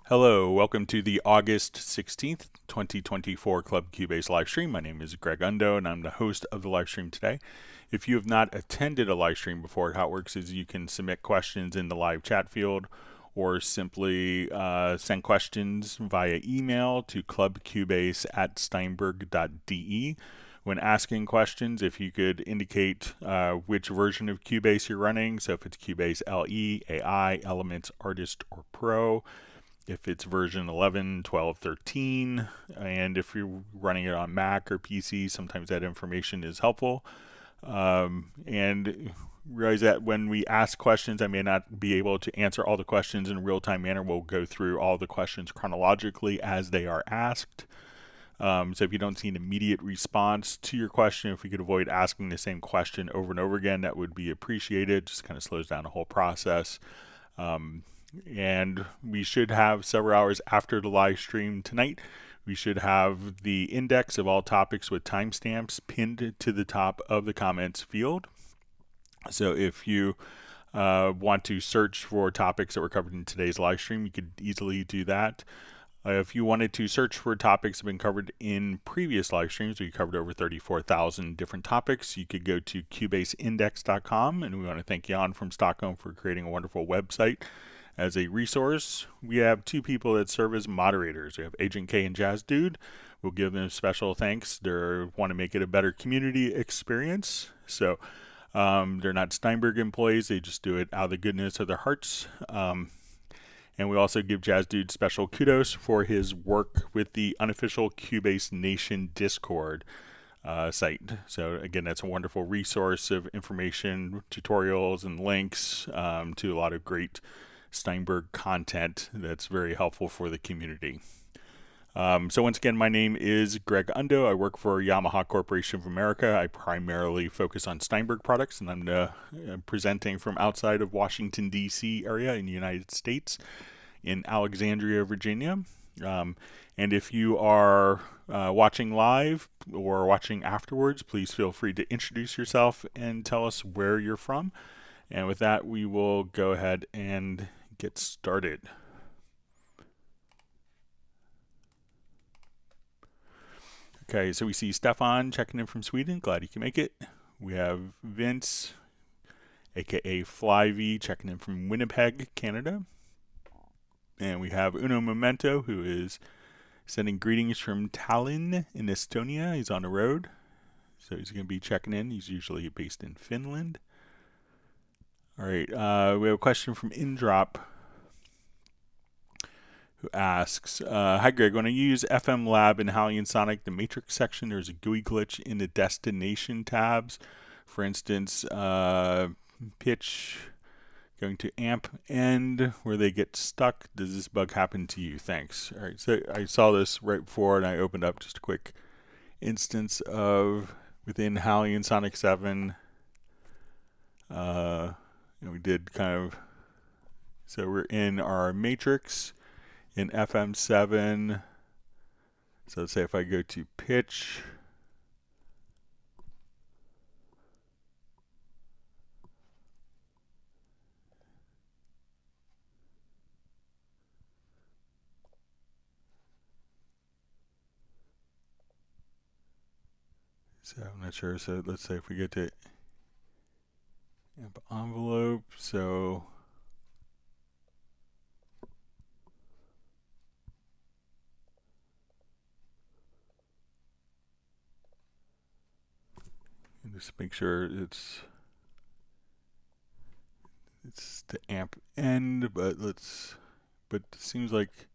Hello, welcome to the August 16th, 2024 Club Cubase live stream. My name is Greg Undo, and I'm the host of the live stream today. If you have not attended a live stream before, how it works is you can submit questions in the live chat field or simply send questions via email to clubcubase@steinberg.de. When asking questions, if you could indicate which version of Cubase you're running, so if it's Cubase LE, AI, Elements, Artist, or Pro, if it's version 11, 12, 13, and if you're running it on Mac or PC, sometimes that information is helpful. And realize that when we ask questions, I may not be able to answer all the questions in a real-time manner. We'll go through all the questions chronologically as they are asked. So if you don't see an immediate response to your question, if we could avoid asking the same question over and over again, that would be appreciated. Just kind of slows down the whole process. And we should have several hours after the live stream tonight. We should have the index of all topics with timestamps pinned to the top of the comments field. So if you want to search for topics that were covered in today's live stream, you could easily do that. If you wanted to search for topics that have been covered in previous live streams, we covered over 34,000 different topics. You could go to cubaseindex.com, and we want to thank Jan from Stockholm for creating a wonderful website as a resource. We have two people that serve as moderators. We have Agent K and Jazz Dude. We'll give them special thanks. They want to make it a better community experience. So they're not Steinberg employees. They just do it out of the goodness of their hearts. And we also give Jazz Dude special kudos for his work with the unofficial Cubase Nation Discord site. So again, that's a wonderful resource of information, tutorials, and links to a lot of great Steinberg content that's very helpful for the community. So once again, my name is Greg Undo. I work for Yamaha Corporation of America. I primarily focus on Steinberg products, and I'm presenting from outside of Washington, D.C. area in the United States in Alexandria, Virginia. And if you are watching live or watching afterwards, please feel free to introduce yourself and tell us where you're from. And with that, we will go ahead and get started. Okay, so we see Stefan checking in from Sweden. Glad you can make it. We have Vince, aka Flyv, checking in from Winnipeg, Canada. And we have Uno Memento, who is sending greetings from Tallinn in Estonia. He's on the road, so he's going to be checking in. He's usually based in Finland. All right, we have a question from Indrop, who asks, hi Greg, when I use FM Lab in Halion Sonic, the matrix section, there's a GUI glitch in the destination tabs. For instance, pitch going to amp end where they get stuck. Does this bug happen to you? Thanks. All right, so I saw this right before and I opened up just a quick instance of within Halion Sonic 7. And we did kind of, so we're in our matrix in FM7. So let's say if I go to pitch, so I'm not sure. So let's say if we get to amp envelope, so and just make sure it's the amp end, but it seems like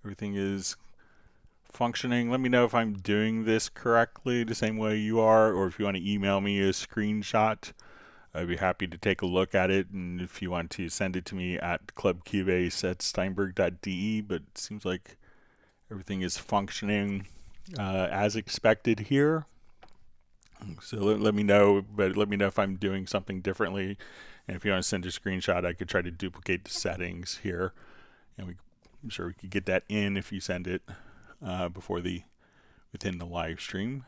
everything is functioning. Let me know if I'm doing this correctly the same way you are, or if you want to email me a screenshot, I'd be happy to take a look at it. And if you want to send it to me at clubcubase@steinberg.de, but it seems like everything is functioning as expected here. So let me know, but let me know if I'm doing something differently. And if you want to send a screenshot, I could try to duplicate the settings here, and I'm sure we could get that in if you send it within the live stream.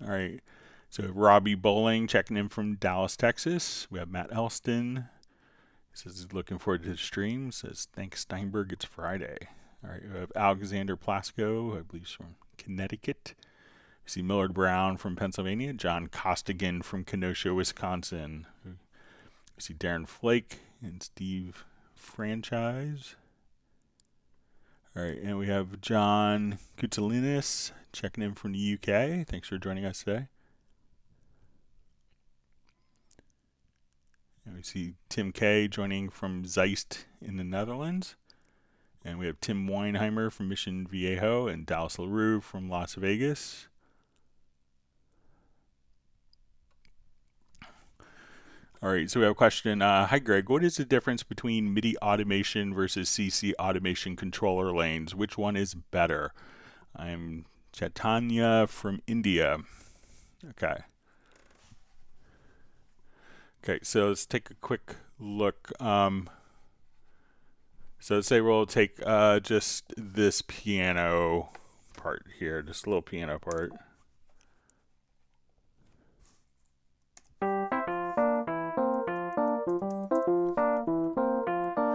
All right, so Robbie Bowling checking in from Dallas, Texas. We have Matt Elston Says he's looking forward to the stream. Says thanks Steinberg, it's Friday. All right, we have Alexander Plasko, I believe he's from Connecticut. We see Millard Brown from Pennsylvania, John Costigan from Kenosha, Wisconsin. We see Darren Flake and Steve Franchise. All right, and we have John Koutsalinis checking in from the UK. Thanks for joining us today. And we see Tim K joining from Zeist in the Netherlands. And we have Tim Weinheimer from Mission Viejo and Dallas LaRue from Las Vegas. All right, so we have a question. Hi, Greg. What is the difference between MIDI automation versus CC automation controller lanes? Which one is better? I'm Chaitanya from India. Okay. Okay, so let's take a quick look. So let's say we'll take just this piano part here, just a little piano part.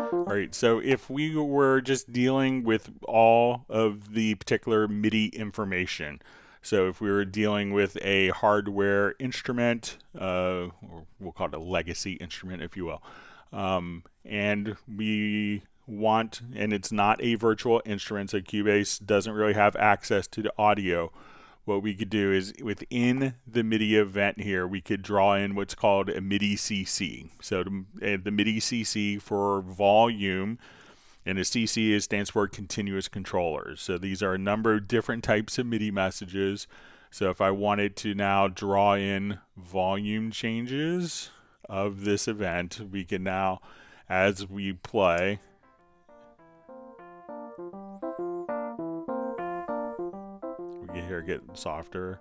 All right, so if we were just dealing with all of the particular MIDI information, so if we were dealing with a hardware instrument, or we'll call it a legacy instrument, if you will, and we want, and it's not a virtual instrument, so Cubase doesn't really have access to the audio, what we could do is within the MIDI event here, we could draw in what's called a MIDI CC. So the MIDI CC for volume, and a CC stands for continuous controllers. So these are a number of different types of MIDI messages. So if I wanted to now draw in volume changes of this event, we can now, as we play, we can hear it get softer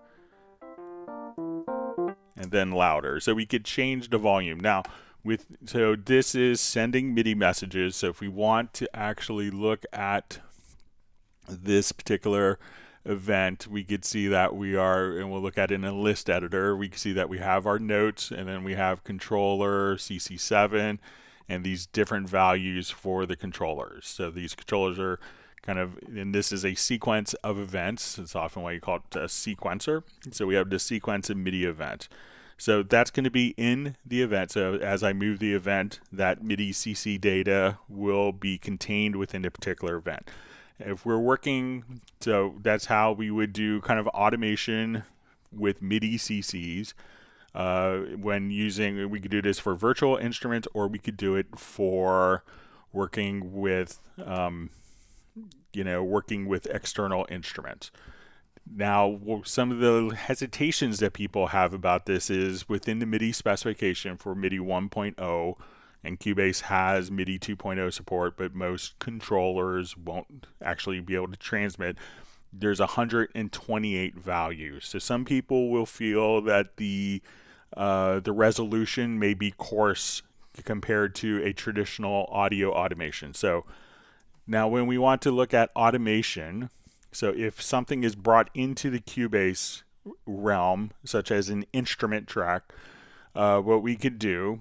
and then louder. So we could change the volume. Now, so this is sending MIDI messages. So if we want to actually look at this particular event, we could see that we are, and we'll look at it in a list editor, we can see that we have our notes, and then we have controller CC7 and these different values for the controllers. So these controllers are kind of, and this is a sequence of events. It's often why you call it a sequencer. So we have the sequence of MIDI event. So that's going to be in the event. So as I move the event, that MIDI CC data will be contained within a particular event. If we're working, so that's how we would do kind of automation with MIDI CCs. When using, we could do this for virtual instruments, or we could do it for working with, working with external instruments. Now, some of the hesitations that people have about this is within the MIDI specification for MIDI 1.0, and Cubase has MIDI 2.0 support, but most controllers won't actually be able to transmit. There's 128 values. So some people will feel that the resolution may be coarse compared to a traditional audio automation. So now when we want to look at automation, so if something is brought into the Cubase realm, such as an instrument track, what we could do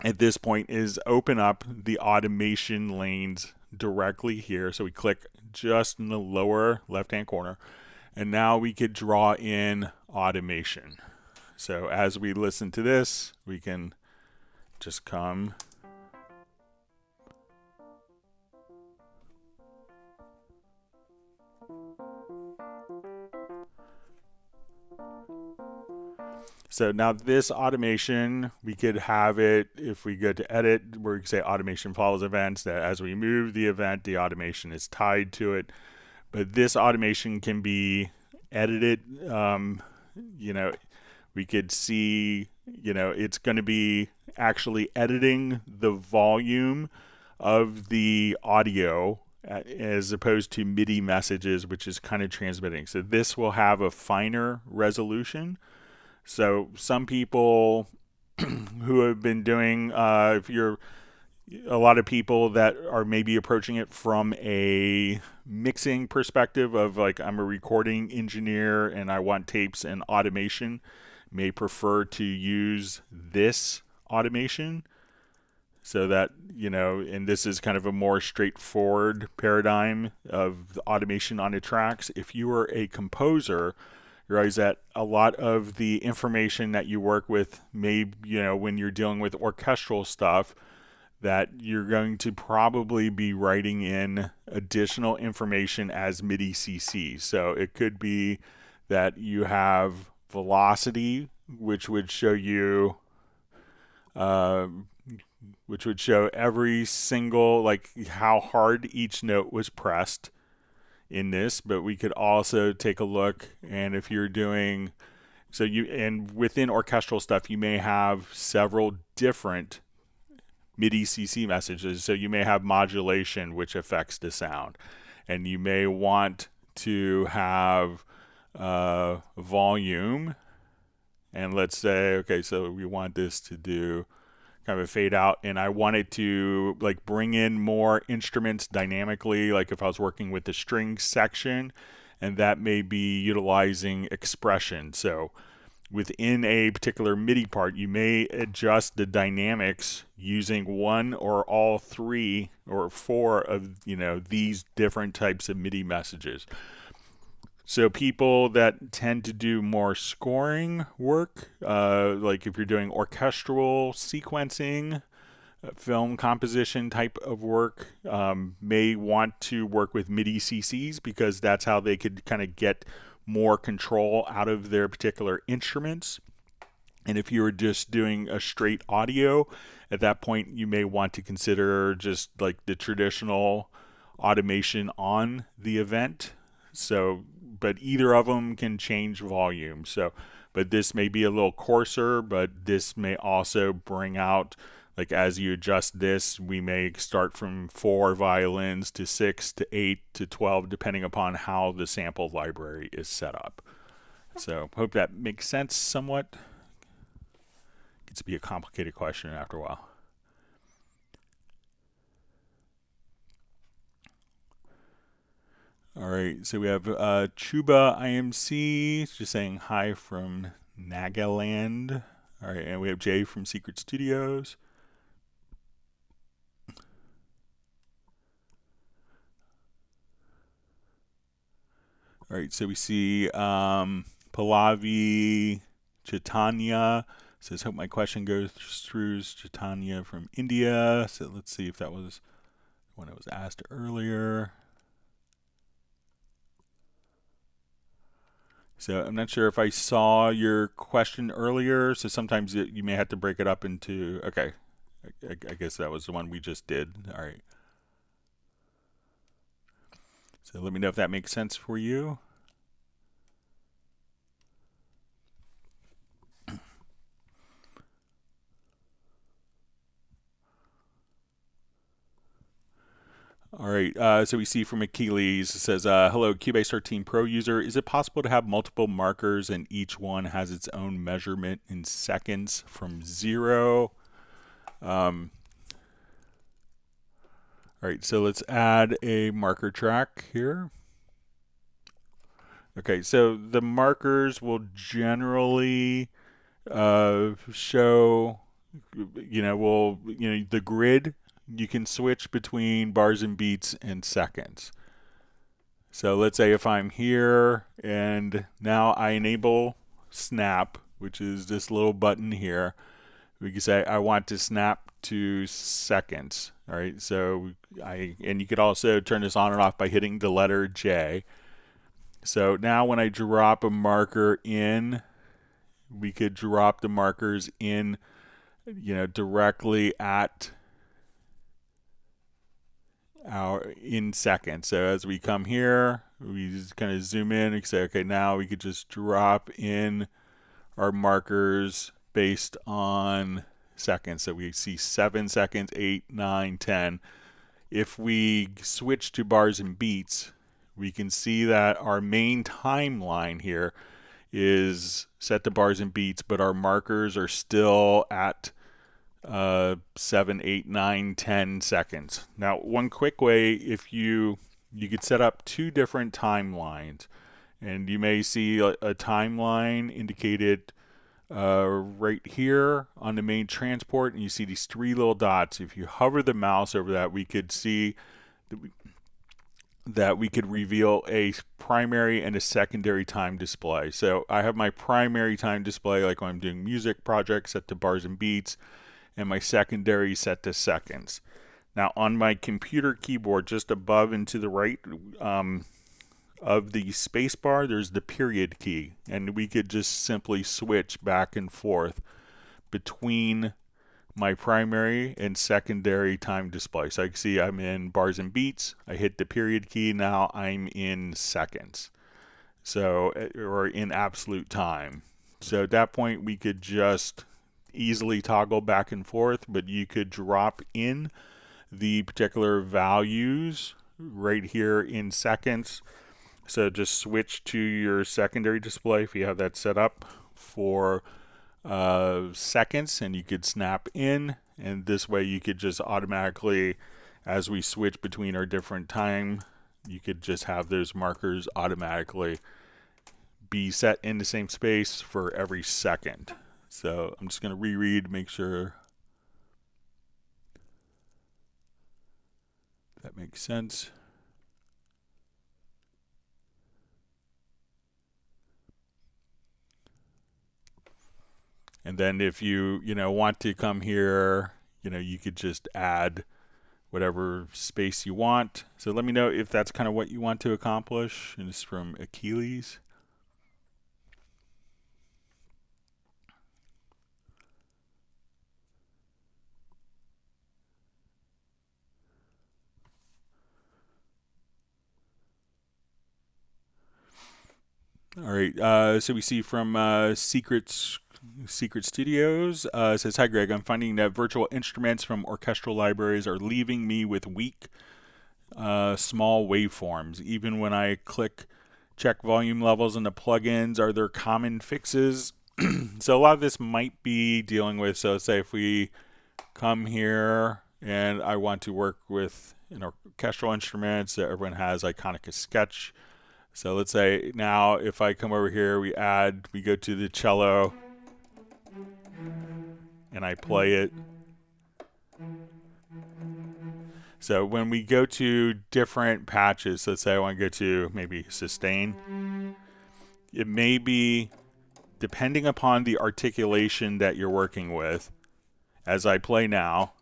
at this point is open up the automation lanes directly here. So we click just in the lower left-hand corner, and now we could draw in automation. So as we listen to this, we can just come So now this automation, we could have it, if we go to edit, where we can say automation follows events, that as we move the event, the automation is tied to it. But this automation can be edited. We could see, it's going to be actually editing the volume of the audio as opposed to MIDI messages, which is kind of transmitting. So this will have a finer resolution. So some people who have been doing, if you're a lot of people that are maybe approaching it from a mixing perspective of like, I'm a recording engineer and I want tapes and automation, may prefer to use this automation. So that, and this is kind of a more straightforward paradigm of the automation on the tracks. If you are a composer, you realize that a lot of the information that you work with may, when you're dealing with orchestral stuff, that you're going to probably be writing in additional information as MIDI CC. So it could be that you have velocity, which would show you every single, like how hard each note was pressed in this. But we could also take a look, and if you're doing, and within orchestral stuff, you may have several different MIDI CC messages. So you may have modulation, which affects the sound, and you may want to have volume. And let's say, okay, so we want this to do kind of a fade out, and I wanted to like bring in more instruments dynamically, like if I was working with the string section, and that may be utilizing expression. So within a particular MIDI part, you may adjust the dynamics using one or all three or four of these different types of MIDI messages. So people that tend to do more scoring work, like if you're doing orchestral sequencing, film composition type of work, may want to work with MIDI CCs because that's how they could kind of get more control out of their particular instruments. And if you were just doing a straight audio, at that point you may want to consider just like the traditional automation on the event. So, but either of them can change volume. So, but this may be a little coarser, but this may also bring out, like as you adjust this, we may start from 4 violins to 6 to 8 to 12, depending upon how the sample library is set up. So hope that makes sense somewhat. Gets to be a complicated question after a while. All right, so we have Chuba IMC just saying hi from Nagaland. All right, and we have Jay from Secret Studios. All right, so we see Pallavi Chaitanya says, hope my question goes through. Chaitanya from India. So let's see if that was when it was asked earlier. So I'm not sure if I saw your question earlier, so sometimes you may have to break it up into, okay, I guess that was the one we just did. All right. So let me know if that makes sense for you. All right, so we see from Achilles, it says, hello, Cubase 13 Pro user. Is it possible to have multiple markers and each one has its own measurement in seconds from 0? All right, so let's add a marker track here. Okay, so the markers will generally show, the grid. You can switch between bars and beats and seconds. So let's say if I'm here and now I enable snap, which is this little button here, we can say I want to snap to seconds. All right, so and you could also turn this on and off by hitting the letter J. So now when I drop a marker in, we could drop the markers in, directly at in seconds. So as we come here, we just kind of zoom in and say, okay, now we could just drop in our markers based on seconds. So we see 7 seconds, 8, 9, 10. If we switch to bars and beats, we can see that our main timeline here is set to bars and beats, but our markers are still at 7, 8, 9, 10 seconds. Now, one quick way, if you could set up 2 different timelines, and you may see a timeline indicated right here on the main transport, and you see these three little dots. If you hover the mouse over that, we could see that we could reveal a primary and a secondary time display. So I have my primary time display, like when I'm doing music projects, set to bars and beats, and my secondary set to seconds. Now on my computer keyboard, just above and to the right of the space bar, there's the period key, and we could just simply switch back and forth between my primary and secondary time display. So I can see I'm in bars and beats. I hit the period key. Now I'm in seconds. So, or in absolute time. So at that point, we could just easily toggle back and forth, but you could drop in the particular values right here in seconds. So just switch to your secondary display if you have that set up for seconds, and you could snap in, and this way you could just automatically, as we switch between our different time, you could just have those markers automatically be set in the same space for every second. So I'm just going to reread, make sure that makes sense. And then if you want to come here, you could just add whatever space you want. So let me know if that's kind of what you want to accomplish. And it's from Achilles. All right, so we see from Secret Studios, says, "Hi Greg, I'm finding that virtual instruments from orchestral libraries are leaving me with weak, small waveforms. Even when I check volume levels in the plugins, are there common fixes?" So a lot of this might be dealing with, so say if we come here and I want to work with an orchestral instrument, so everyone has Iconica Sketch. So let's say now if I come over here, we go to the cello and I play it. So when we go to different patches, let's say I want to go to maybe sustain, it may be, depending upon the articulation that you're working with, as I play now,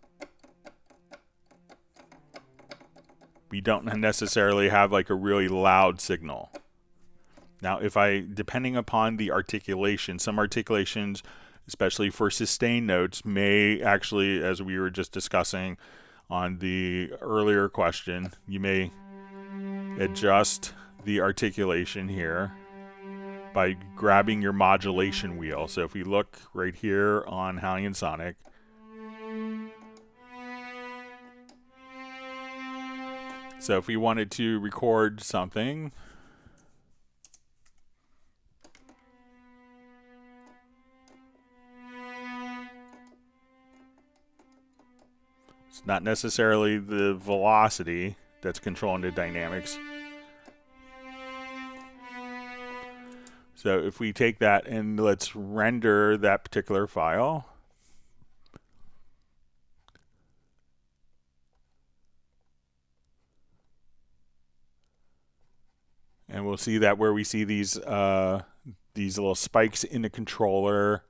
we don't necessarily have like a really loud signal. Now, depending upon the articulation, some articulations, especially for sustain notes, may actually, as we were just discussing on the earlier question, you may adjust the articulation here by grabbing your modulation wheel. So if we look right here on Hallian Sonic, so if we wanted to record something, it's not necessarily the velocity that's controlling the dynamics. So if we take that and let's render that particular file, and we'll see that where we see these little spikes in the controller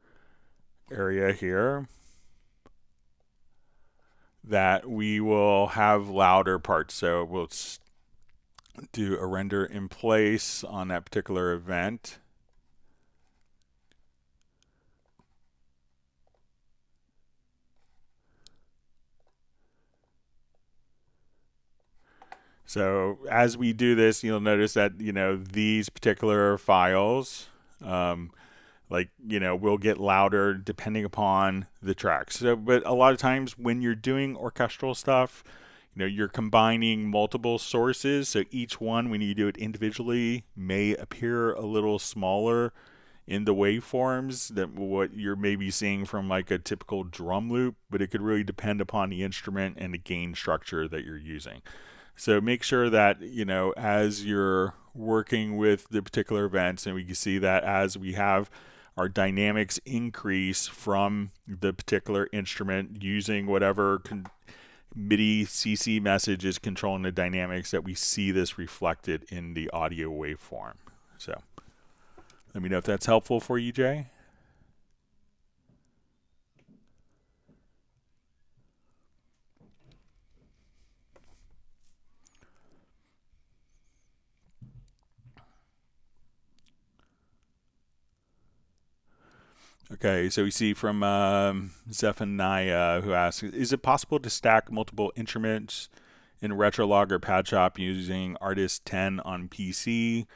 area here, that we will have louder parts. So we'll do a render in place on that particular event. So as we do this, you'll notice that, these particular files, will get louder depending upon the tracks. So, but a lot of times when you're doing orchestral stuff, you're combining multiple sources. So each one, when you do it individually, may appear a little smaller in the waveforms than what you're maybe seeing from like a typical drum loop, but it could really depend upon the instrument and the gain structure that you're using. So make sure that, as you're working with the particular events, and we can see that as we have our dynamics increase from the particular instrument using whatever MIDI CC message is controlling the dynamics, that we see this reflected in the audio waveform. So let me know if that's helpful for you, Jay. Okay, so we see from Zephaniah, who asks, is it possible to stack multiple instruments in Retrolog or Pad Shop using Artist 10 on PC?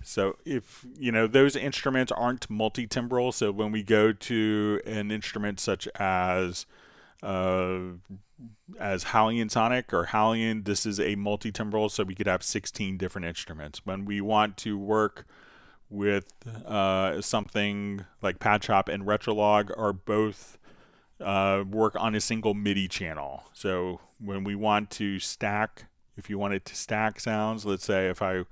So if, those instruments aren't multi-timbral, so when we go to an instrument such as Hallian Sonic or Hallian, this is a multi-timbral, so we could have 16 different instruments. When we want to work with something like Pad Shop and Retrolog, are both work on a single MIDI channel. So when we want to stack, if you wanted to stack sounds, let's say if I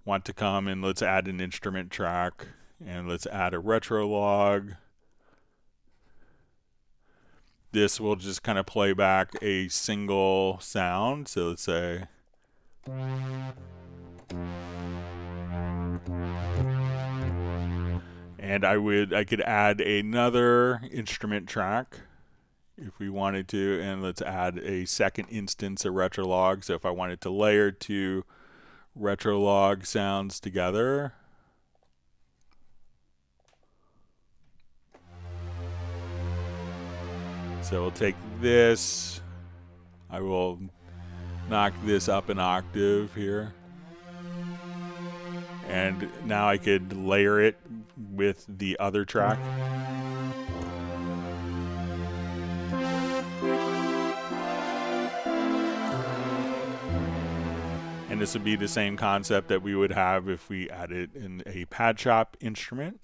want to come and let's add an instrument track and let's add a Retrolog, this will just kind of play back a single sound. So let's say and I could add another instrument track if we wanted to, and let's add a second instance of Retrolog. So if I wanted to layer two Retrolog sounds together, so we'll take this, I will knock this up an octave here, and now I could layer it with the other track. And this would be the same concept that we would have if we added in a Pad Shop instrument.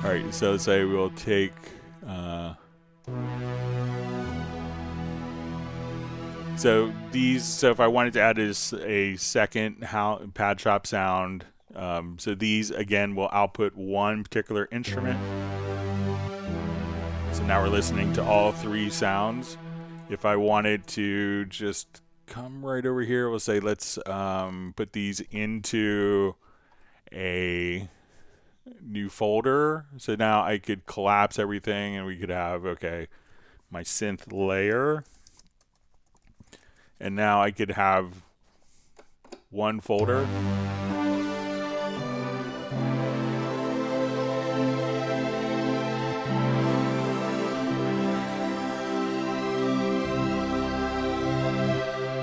All right, so let's say we'll take so if I wanted to add a second Pad Shop sound, so these again will output one particular instrument. So now we're listening to all three sounds. If I wanted to just come right over here, we'll say let's put these into a new folder. So now I could collapse everything and we could have, okay, my synth layer. And now I could have one folder.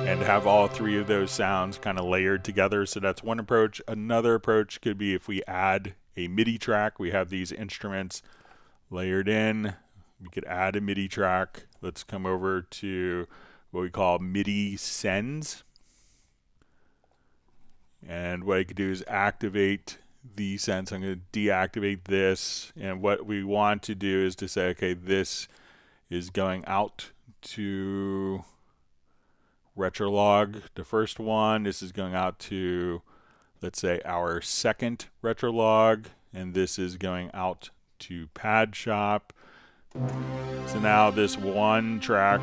And have all three of those sounds kind of layered together. So that's one approach. Another approach could be if we add a MIDI track, we have these instruments layered in. We could add a MIDI track. Let's come over to what we call MIDI sends. And what I could do is activate the sends. I'm going to deactivate this. And what we want to do is to say, okay, this is going out to Retrolog, the first one. This is going out to, let's say, our second Retrolog. And this is going out to Pad Shop. So now this one track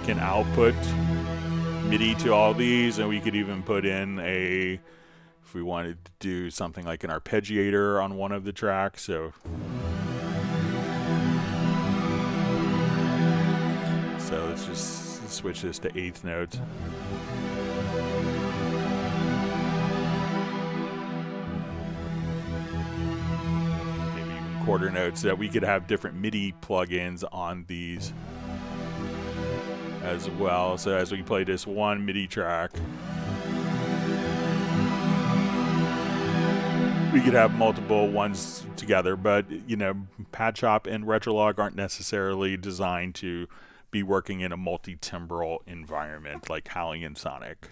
can output MIDI to all these, and we could even put in if we wanted to do something like an arpeggiator on one of the tracks. So let's just switch this to eighth notes. Quarter notes, that we could have different MIDI plugins on these as well. So as we play this one MIDI track, we could have multiple ones together, but Pad Shop and Retrolog aren't necessarily designed to be working in a multi-timbral environment like Hallian Sonic.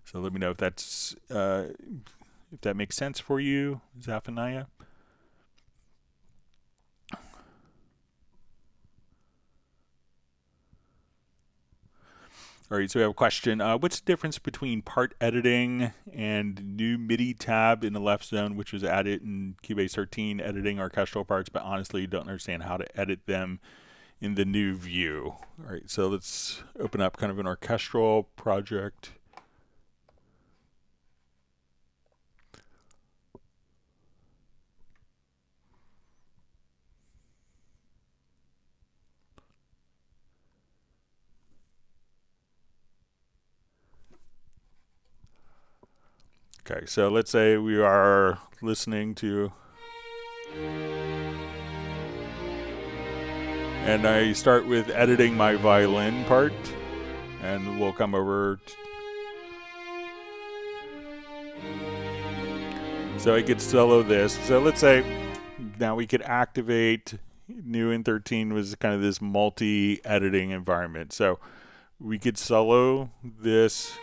So let me know if that's if that makes sense for you, Zephaniah. All right, so we have a question. What's the difference between part editing and new MIDI tab in the left zone, which was added in Cubase 13, editing orchestral parts, but honestly don't understand how to edit them in the new view. All right, so let's open up kind of an orchestral project. Okay, so let's say we are listening to, and I start with editing my violin part, and we'll come over. So I could solo this. So let's say now we could activate. New in 13 was kind of this multi-editing environment. So we could solo this.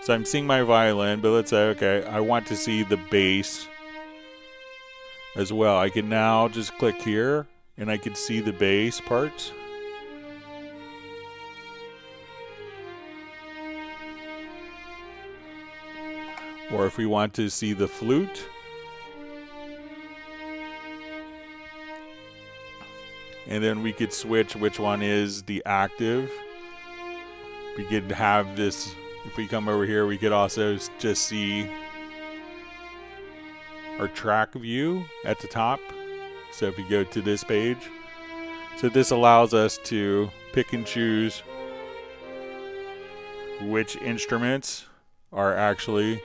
So I'm seeing my violin, but let's say, okay, I want to see the bass as well. I can now just click here, and I can see the bass parts. Or if we want to see the flute, and then we could switch which one is the active. We could have this. If we come over here, we could also just see our track view at the top. So if we go to this page, so this allows us to pick and choose which instruments are actually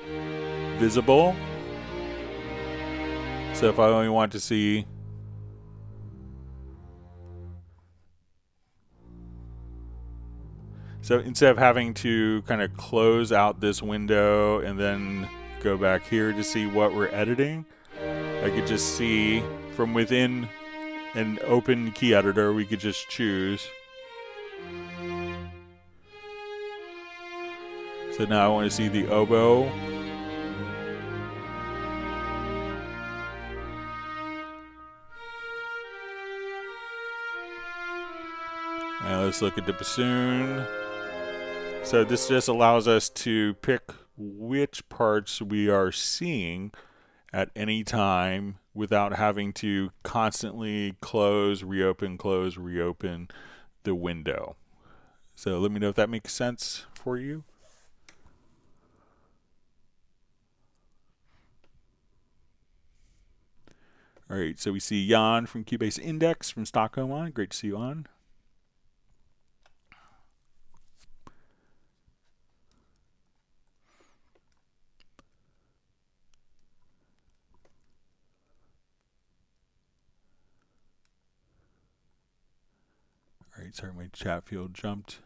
visible. So if I only want to see So instead of having to kind of close out this window and then go back here to see what we're editing, I could just see from within an open key editor, we could just choose. So now I want to see the oboe. And let's look at the bassoon. So this just allows us to pick which parts we are seeing at any time without having to constantly close, reopen the window. So let me know if that makes sense for you. All right, so we see Jan from Cubase Index from Stockholm on. Great to see you on. All right, sorry, my chat field jumped.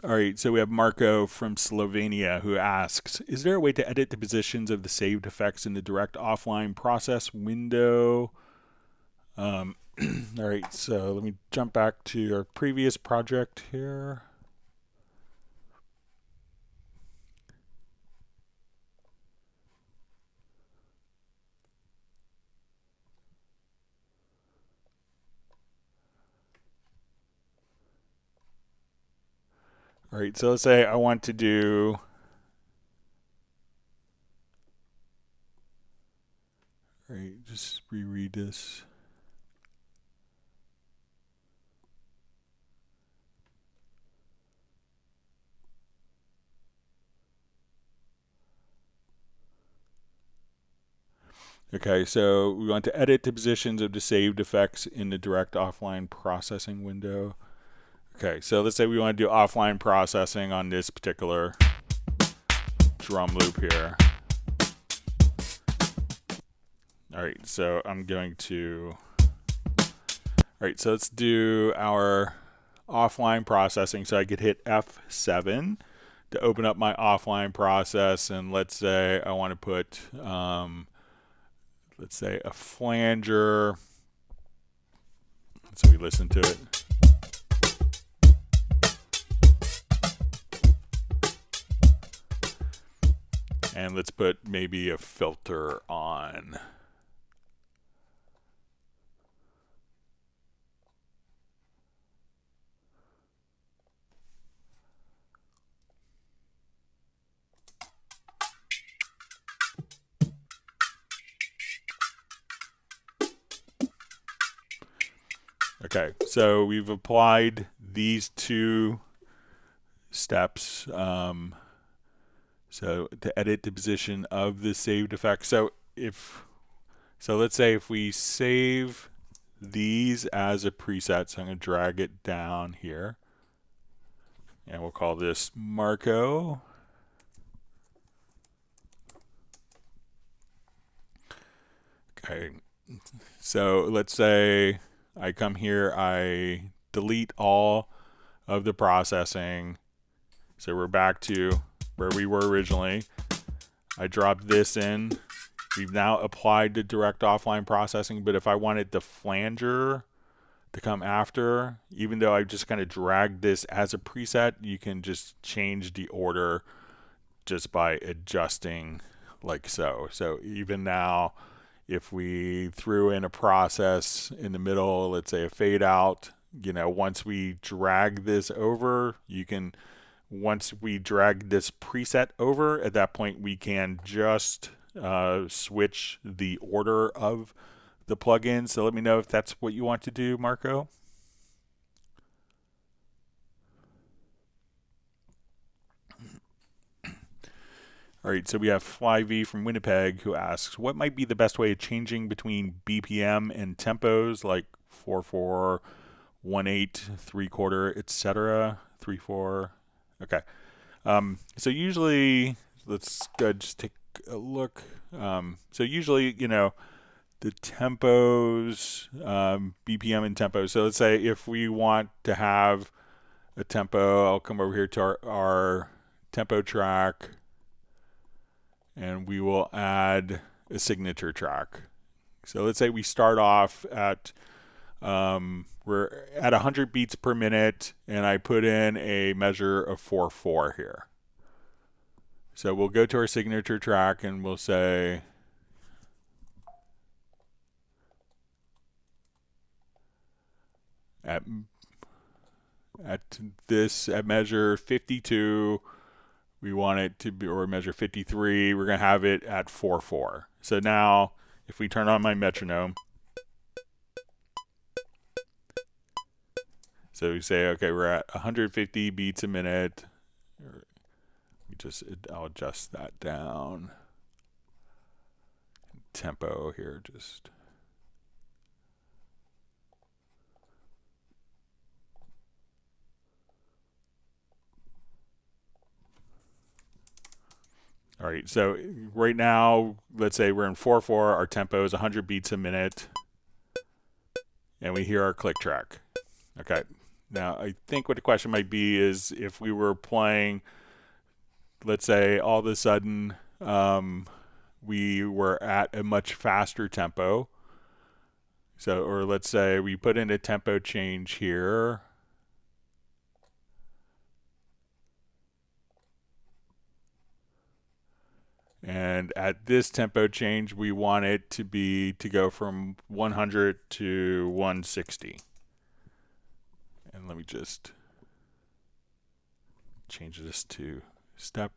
All right, so we have Marco from Slovenia who asks, is there a way to edit the positions of the saved effects in the direct offline process window? All right, so let me jump back to our previous project here. All right, so let's say I want to do just reread this. Okay, so we want to edit the positions of the saved effects in the direct offline processing window. Okay, so let's say we want to do offline processing on this particular drum loop here. All right, so I'm going to, all right, so let's do our offline processing. So I could hit F7 to open up my offline process, and let's say I want to put, let's say a flanger. So we listen to it. And let's put maybe a filter on. Okay, so we've applied these two steps. So to edit the position of the saved effect. So let's say if we save these as a preset, so I'm going to drag it down here, and we'll call this Marco. Okay, so let's say I come here, I delete all of the processing. So we're back to where we were originally. I dropped this in. We've now applied the direct offline processing, but if I wanted the flanger to come after, even though I just kind of dragged this as a preset, you can just change the order just by adjusting like so. So even now, if we threw in a process in the middle, let's say a fade out, once we drag this over, once we drag this preset over, at that point we can just switch the order of the plugin. So let me know if that's what you want to do, Marco. All right, so we have FlyV from Winnipeg who asks, what might be the best way of changing between BPM and tempos like 4/4, 1/8, 3/4, etc. 3/4. Okay. So usually, let's go just take a look. So usually, the tempos, BPM and tempo. So let's say if we want to have a tempo, I'll come over here to our tempo track, and we will add a signature track. So let's say we start off at, we're at 100 beats per minute, and I put in a measure of 4/4 here. So we'll go to our signature track and we'll say, at measure 52, we want it to be, or measure 53, we're going to have it at 4/4. So now, if we turn on my metronome, so we say, okay, we're at 150 beats a minute. I'll adjust that down. Tempo here, just. All right, so right now, let's say we're in 4/4, our tempo is 100 beats a minute, and we hear our click track. Okay, now I think what the question might be is if we were playing, let's say all of a sudden we were at a much faster tempo. So, or let's say we put in a tempo change here. And at this tempo change, we want it to go from 100 to 160. And let me just change this to step.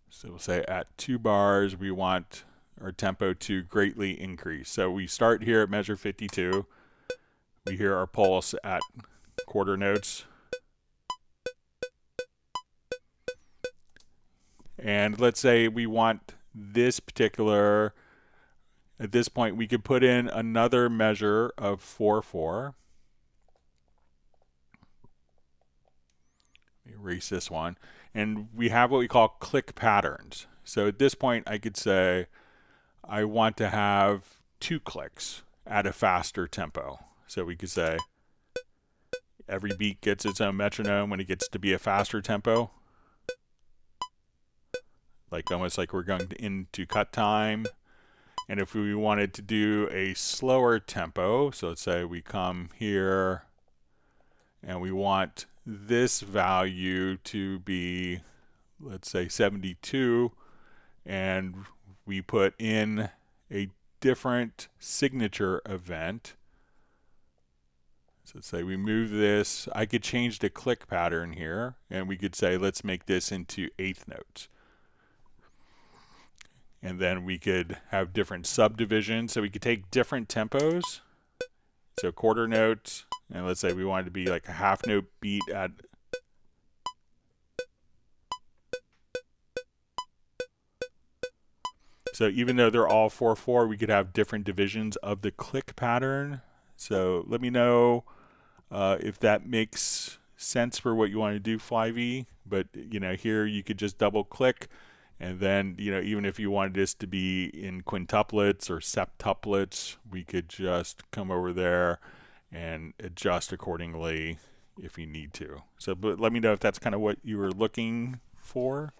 So we'll say at 2 bars, we want our tempo to greatly increase. So we start here at measure 52. We hear our pulse at quarter notes. And let's say we want this particular, at this point, we could put in another measure of 4/4. Erase this one. And we have what we call click patterns. So at this point, I could say, I want to have 2 clicks at a faster tempo. So we could say, every beat gets its own metronome when it gets to be a faster tempo. Like almost like we're going into cut time. And if we wanted to do a slower tempo, so let's say we come here and we want this value to be, let's say 72, and we put in a different signature event. So let's say we move this, I could change the click pattern here, and we could say let's make this into eighth notes. And then we could have different subdivisions, so we could take different tempos, so quarter notes, and let's say we wanted to be like a half note beat at so even though they're all 4/4, we could have different divisions of the click pattern. So let me know if that makes sense for what you want to do, Flyvy. But you know, here you could just double click, and then you know, even if you wanted this to be in quintuplets or septuplets, we could just come over there and adjust accordingly if you need to. So, but let me know if that's kind of what you were looking for.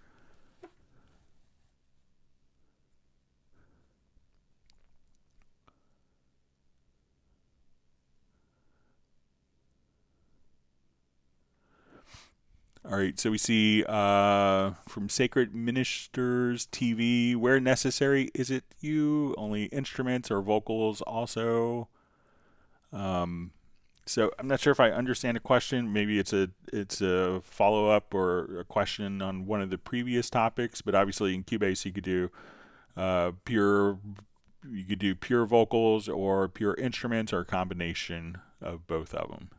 All right, so we see from Sacred Ministers TV, where necessary, is it you? Only instruments or vocals also? So I'm not sure if I understand the question. Maybe it's a follow-up or a question on one of the previous topics, but obviously in Cubase you could do pure vocals or pure instruments or a combination of both of them.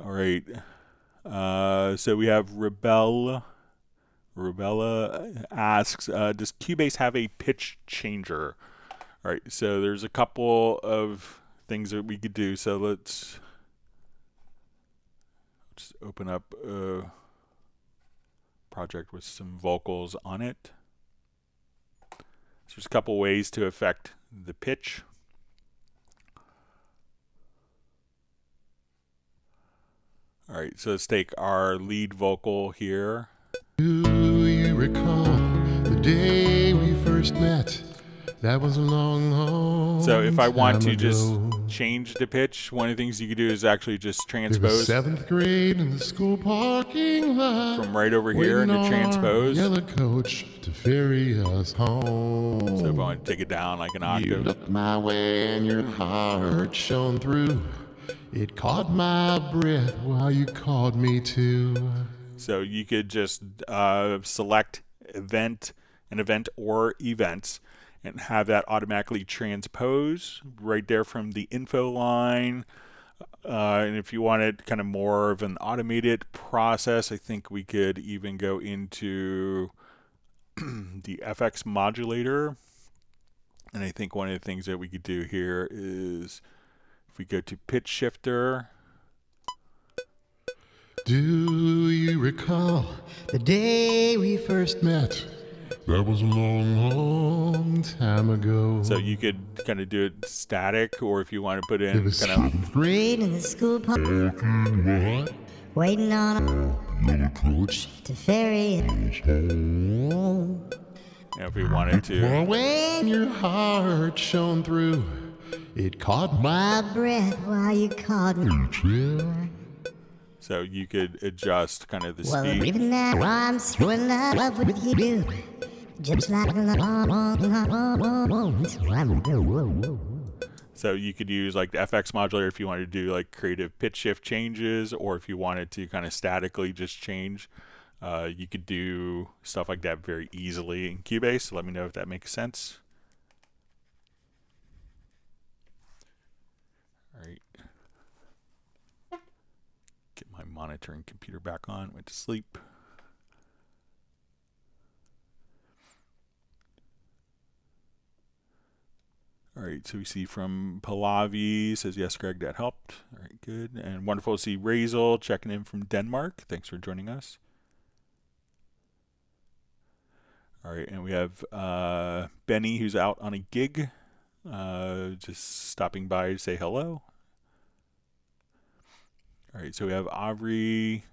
All right, so we have Rebella asks, does Cubase have a pitch changer? All right, so there's a couple of things that we could do. So let's just open up a project with some vocals on it. So there's a couple ways to affect the pitch. All right, so let's take our lead vocal here. Do you recall the day we first met? That was a long, long So if I want to time just ago. change the pitch, one of the things you could do is actually just It was transpose 7th grade in the school parking lot. from right over here waiting into on transpose. our yellow coach to ferry us home. So if I want to take it down like an You octave. looked my way and your heart shone through. It caught my breath while you called me to. So you could just select an event or events, and have that automatically transpose right there from the info line. And if you wanted kind of more of an automated process, I think we could even go into the FX modulator. And I think one of the things that we could do here is if we go to pitch shifter. Do you recall the day we first met? That was a long, long time ago. So you could kind of do it static, or if you want to put in It was kind of Grade in the school park, what? waiting on Yellow coach. to ferry us home. if we wanted to. When your heart shone through, it caught my My breath while you called me. chill. So you could adjust kind of the Well, speed. even now I'm so in love with you. Just like So you could use like the FX modulator if you wanted to do like creative pitch shift changes, or if you wanted to kind of statically just change. You could do stuff like that very easily in Cubase. So let me know if that makes sense. All right. Get my monitor and computer back on. Went to sleep. All right, so we see from Pallavi, says, yes, Greg, that helped. All right, good. And wonderful to see Razel checking in from Denmark. Thanks for joining us. All right, and we have Benny, who's out on a gig, just stopping by to say hello. All right, so we have Avery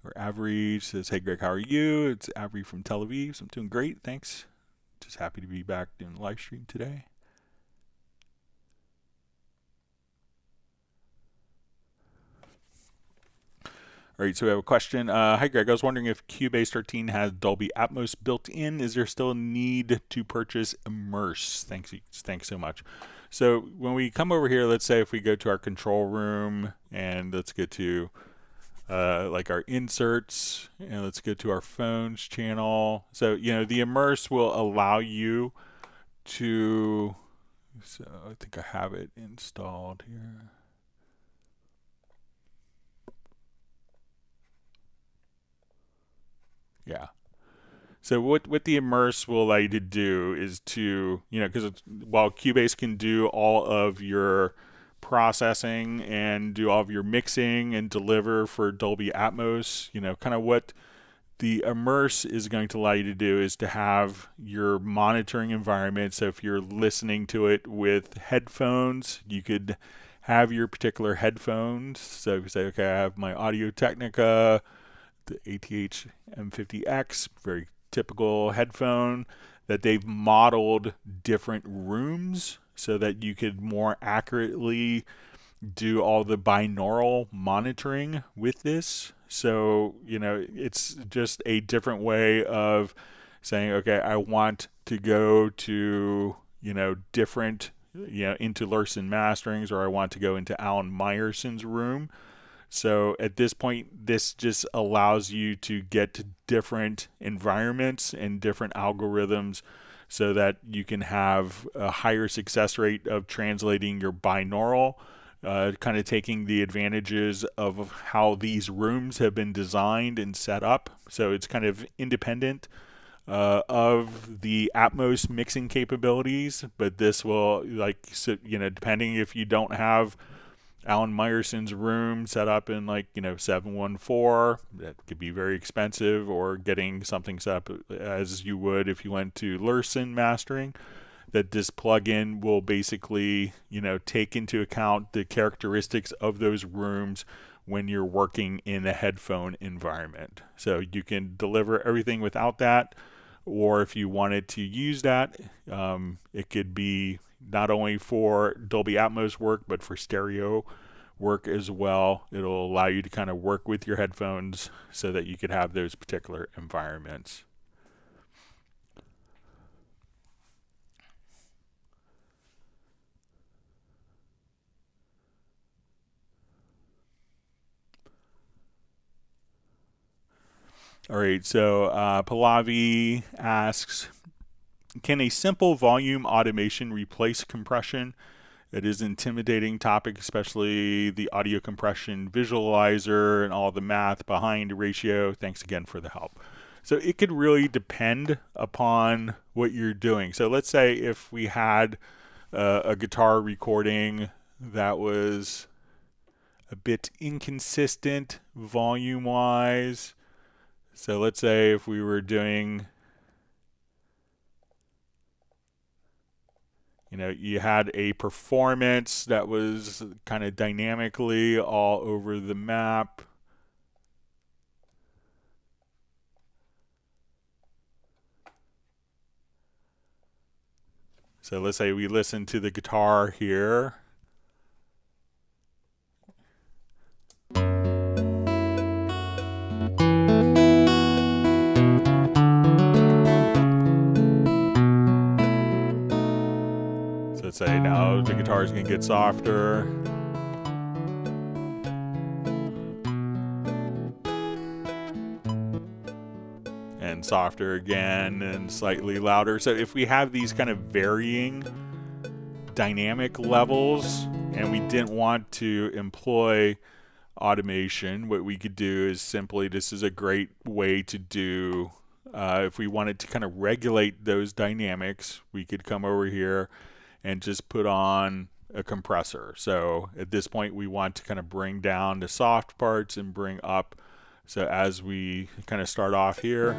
says, hey, Greg, how are you? It's Avery from Tel Aviv. So I'm doing great, thanks. Just happy to be back doing the live stream today. All right, so we have a question. Hi, Greg. I was wondering if Cubase 13 has Dolby Atmos built in. Is there still a need to purchase Immerse? Thanks so much. So when we come over here, let's say if we go to our control room and let's get to like our inserts, and let's go to our phones channel. So, the Immerse will allow you to, so I think I have it installed here. Yeah. So what the Immerse will allow you to do is to, because while Cubase can do all of your processing and do all of your mixing and deliver for Dolby Atmos, kind of what the Immerse is going to allow you to do is to have your monitoring environment. So if you're listening to it with headphones, you could have your particular headphones. So if you say, okay, I have my Audio Technica, the ATH M50X, very typical headphone, that they've modeled different rooms so that you could more accurately do all the binaural monitoring with this. So, it's just a different way of saying, okay, I want to go to, different, into Lursen masterings, or I want to go into Alan Meyerson's room. So at this point, this just allows you to get to different environments and different algorithms so that you can have a higher success rate of translating your binaural, kind of taking the advantages of how these rooms have been designed and set up. So it's kind of independent of the Atmos mixing capabilities, but this will, depending if you don't have Alan Meyerson's room set up in 714, that could be very expensive, or getting something set up as you would if you went to Lursen mastering, that this plugin will basically, take into account the characteristics of those rooms when you're working in a headphone environment. So you can deliver everything without that, or if you wanted to use that, it could be not only for Dolby Atmos work, but for stereo work as well. It'll allow you to kind of work with your headphones so that you could have those particular environments. All right, so Pallavi asks, can a simple volume automation replace compression? It is an intimidating topic, especially the audio compression visualizer and all the math behind ratio. Thanks again for the help. So it could really depend upon what you're doing. So let's say if we had a guitar recording that was a bit inconsistent volume-wise. So let's say if we were doing, you had a performance that was kind of dynamically all over the map. So let's say we listen to the guitar here. Let's say now the guitar is going to get softer. And softer again, and slightly louder. So if we have these kind of varying dynamic levels and we didn't want to employ automation, what we could do is simply, this is a great way to do, if we wanted to kind of regulate those dynamics, we could come over here and just put on a compressor. So at this point we want to kind of bring down the soft parts and bring up. So as we kind of start off here,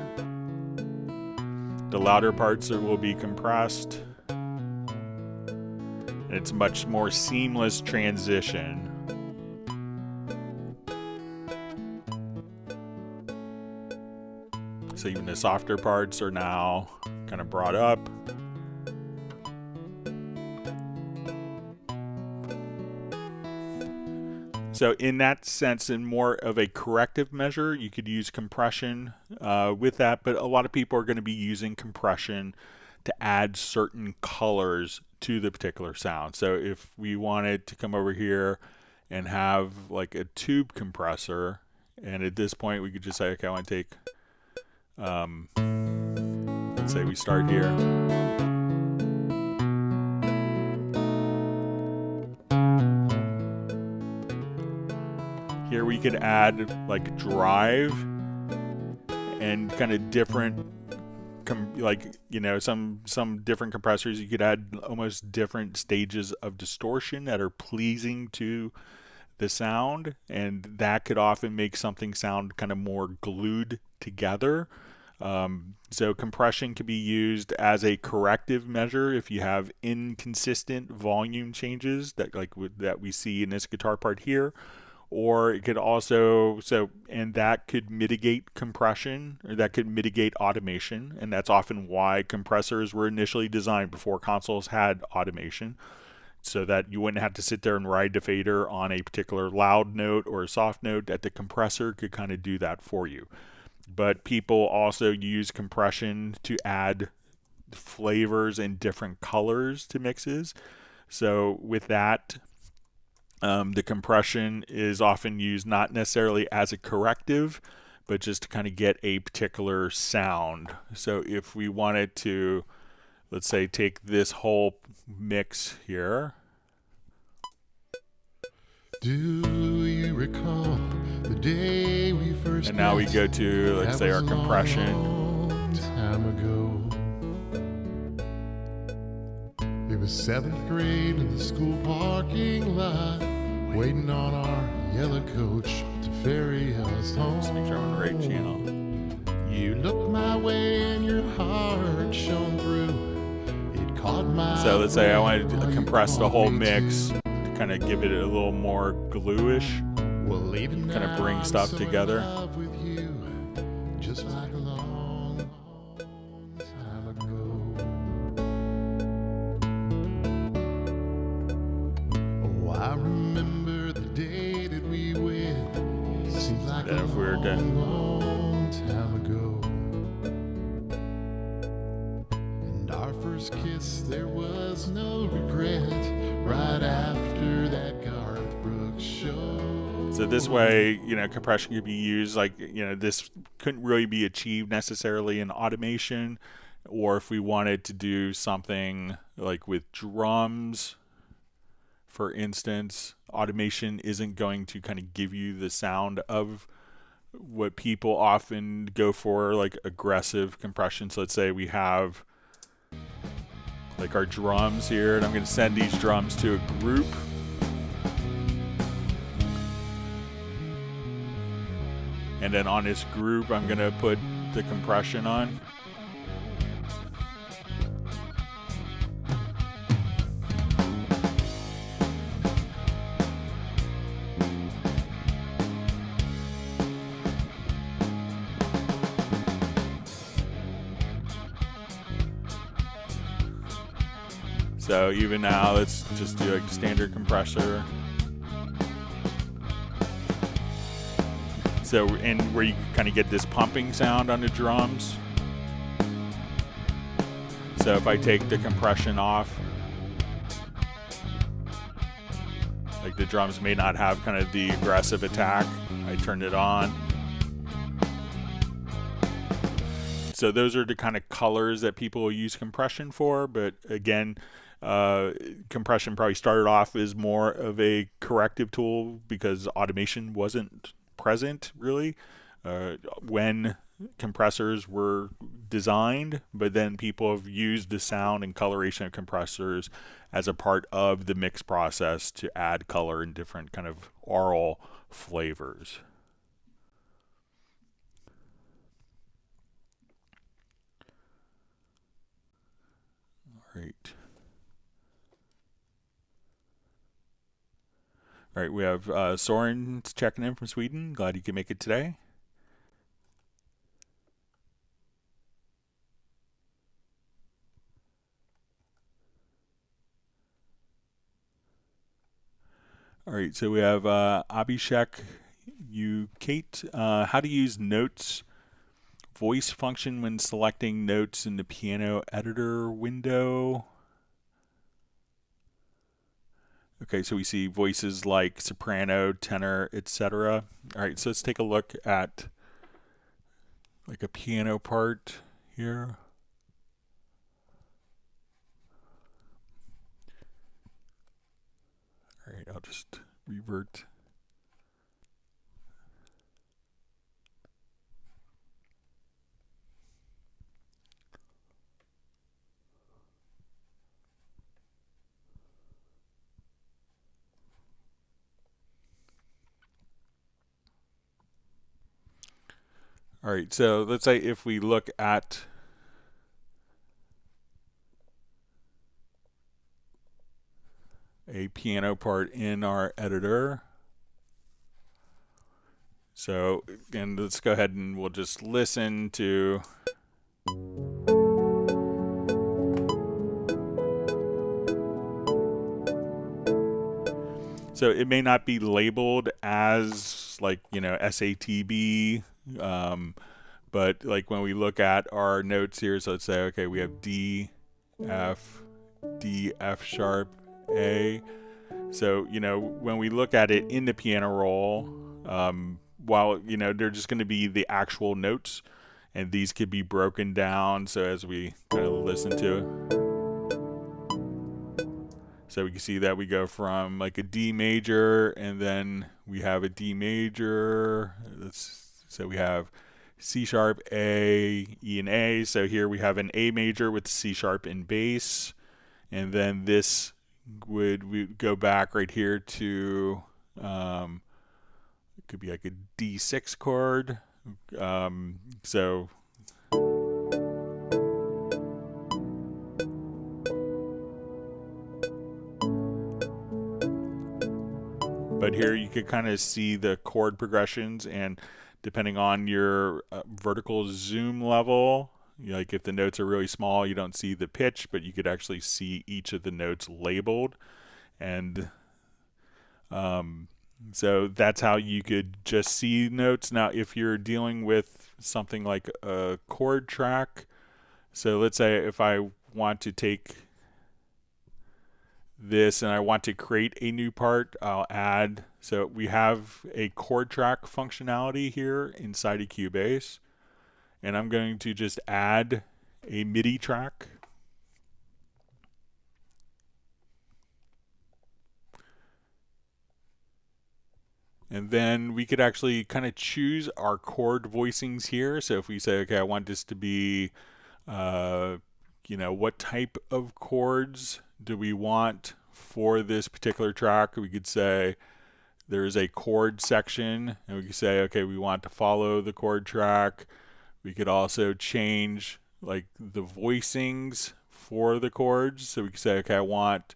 the louder parts will be compressed. And it's much more seamless transition. So even the softer parts are now kind of brought up. So in that sense, in more of a corrective measure, you could use compression with that, but a lot of people are going to be using compression to add certain colors to the particular sound. So if we wanted to come over here and have like a tube compressor, and at this point we could just say, okay, I want to take, let's say we start here. Here we could add like drive and kind of different, like, you know, some different compressors. You could add almost different stages of distortion that are pleasing to the sound, and that could often make something sound kind of more glued together. So compression can be used as a corrective measure if you have inconsistent volume changes that we see in this guitar part here. Or it could also, and that could mitigate compression, or that could mitigate automation, and that's often why compressors were initially designed before consoles had automation, so that you wouldn't have to sit there and ride the fader on a particular loud note or a soft note, that the compressor could kind of do that for you. But people also use compression to add flavors and different colors to mixes. So with that, the compression is often used not necessarily as a corrective, but just to kind of get a particular sound. So if we wanted to, let's say, take this whole mix here. Do you recall the day we first And now we met? go to, let's say, our compression. Long time ago. It was 7th grade in the school parking lot, waiting on our yellow coach to ferry us home. Just make sure I'm on the right channel. You looked my way and your heart shone through. It caught my So let's say I wanted breath to while you compress the called whole me mix to. to kind of give it a little more glue-ish. Well, even Kind of now bring I'm stuff so in together. love with you, just like a long, long time ago. Oh, I remember the day that we went. Seems like Then a if we were to- long time ago. And our first kiss, there was no regret. Right after that Garth Brooks show. So this way, you know, compression could be used, like, you know, this couldn't really be achieved necessarily in automation, or if we wanted to do something like with drums, for instance, automation isn't going to kind of give you the sound of what people often go for, like aggressive compression. So let's say we have like our drums here, and I'm going to send these drums to a group. And then on this group, I'm going to put the compression on. So even now, let's just do a standard compressor. So, and where you kind of get this pumping sound on the drums. So if I take the compression off, like the drums may not have kind of the aggressive attack. I turned it on. So those are the kind of colors that people will use compression for. But again, compression probably started off as more of a corrective tool because automation wasn't present really when compressors were designed, but then people have used the sound and coloration of compressors as a part of the mix process to add color and different kind of aural flavors. All right. All right, we have Soren checking in from Sweden. Glad you could make it today. All right, so we have Abhishek, Kate, how to use notes voice function when selecting notes in the piano editor window. Okay, so we see voices like soprano, tenor, etc. All right, so let's take a look at like a piano part here. All right, I'll just revert. All right, so let's say if we look at a piano part in our editor. So, and let's go ahead and we'll just listen to. So it may not be labeled as like, you know, SATB, but like when we look at our notes here, so let's say, okay, we have D, F, F sharp, A. So, you know, when we look at it in the piano roll, while, you know, they're just going to be the actual notes, and these could be broken down. So as we kind of listen to it. So we can see that we go from like a D major, and then we have a D major. So we have C sharp, A, E, and A. So here we have an A major with C sharp and bass. And then this we go back right here to, it could be like a D6 chord. So but here you could kind of see the chord progressions, and depending on your vertical zoom level, like if the notes are really small, you don't see the pitch, but you could actually see each of the notes labeled. And so that's how you could just see notes. Now, if you're dealing with something like a chord track, so let's say if I want to take this and I want to create a new part, I'll add. So we have a chord track functionality here inside of Cubase, and I'm going to just add a MIDI track. And then we could actually kind of choose our chord voicings here. So if we say, okay, I want this to be, you know, what type of chords do we want for this particular track? We could say there's a chord section, and we could say, okay, we want to follow the chord track. We could also change like the voicings for the chords. So we could say, okay, I want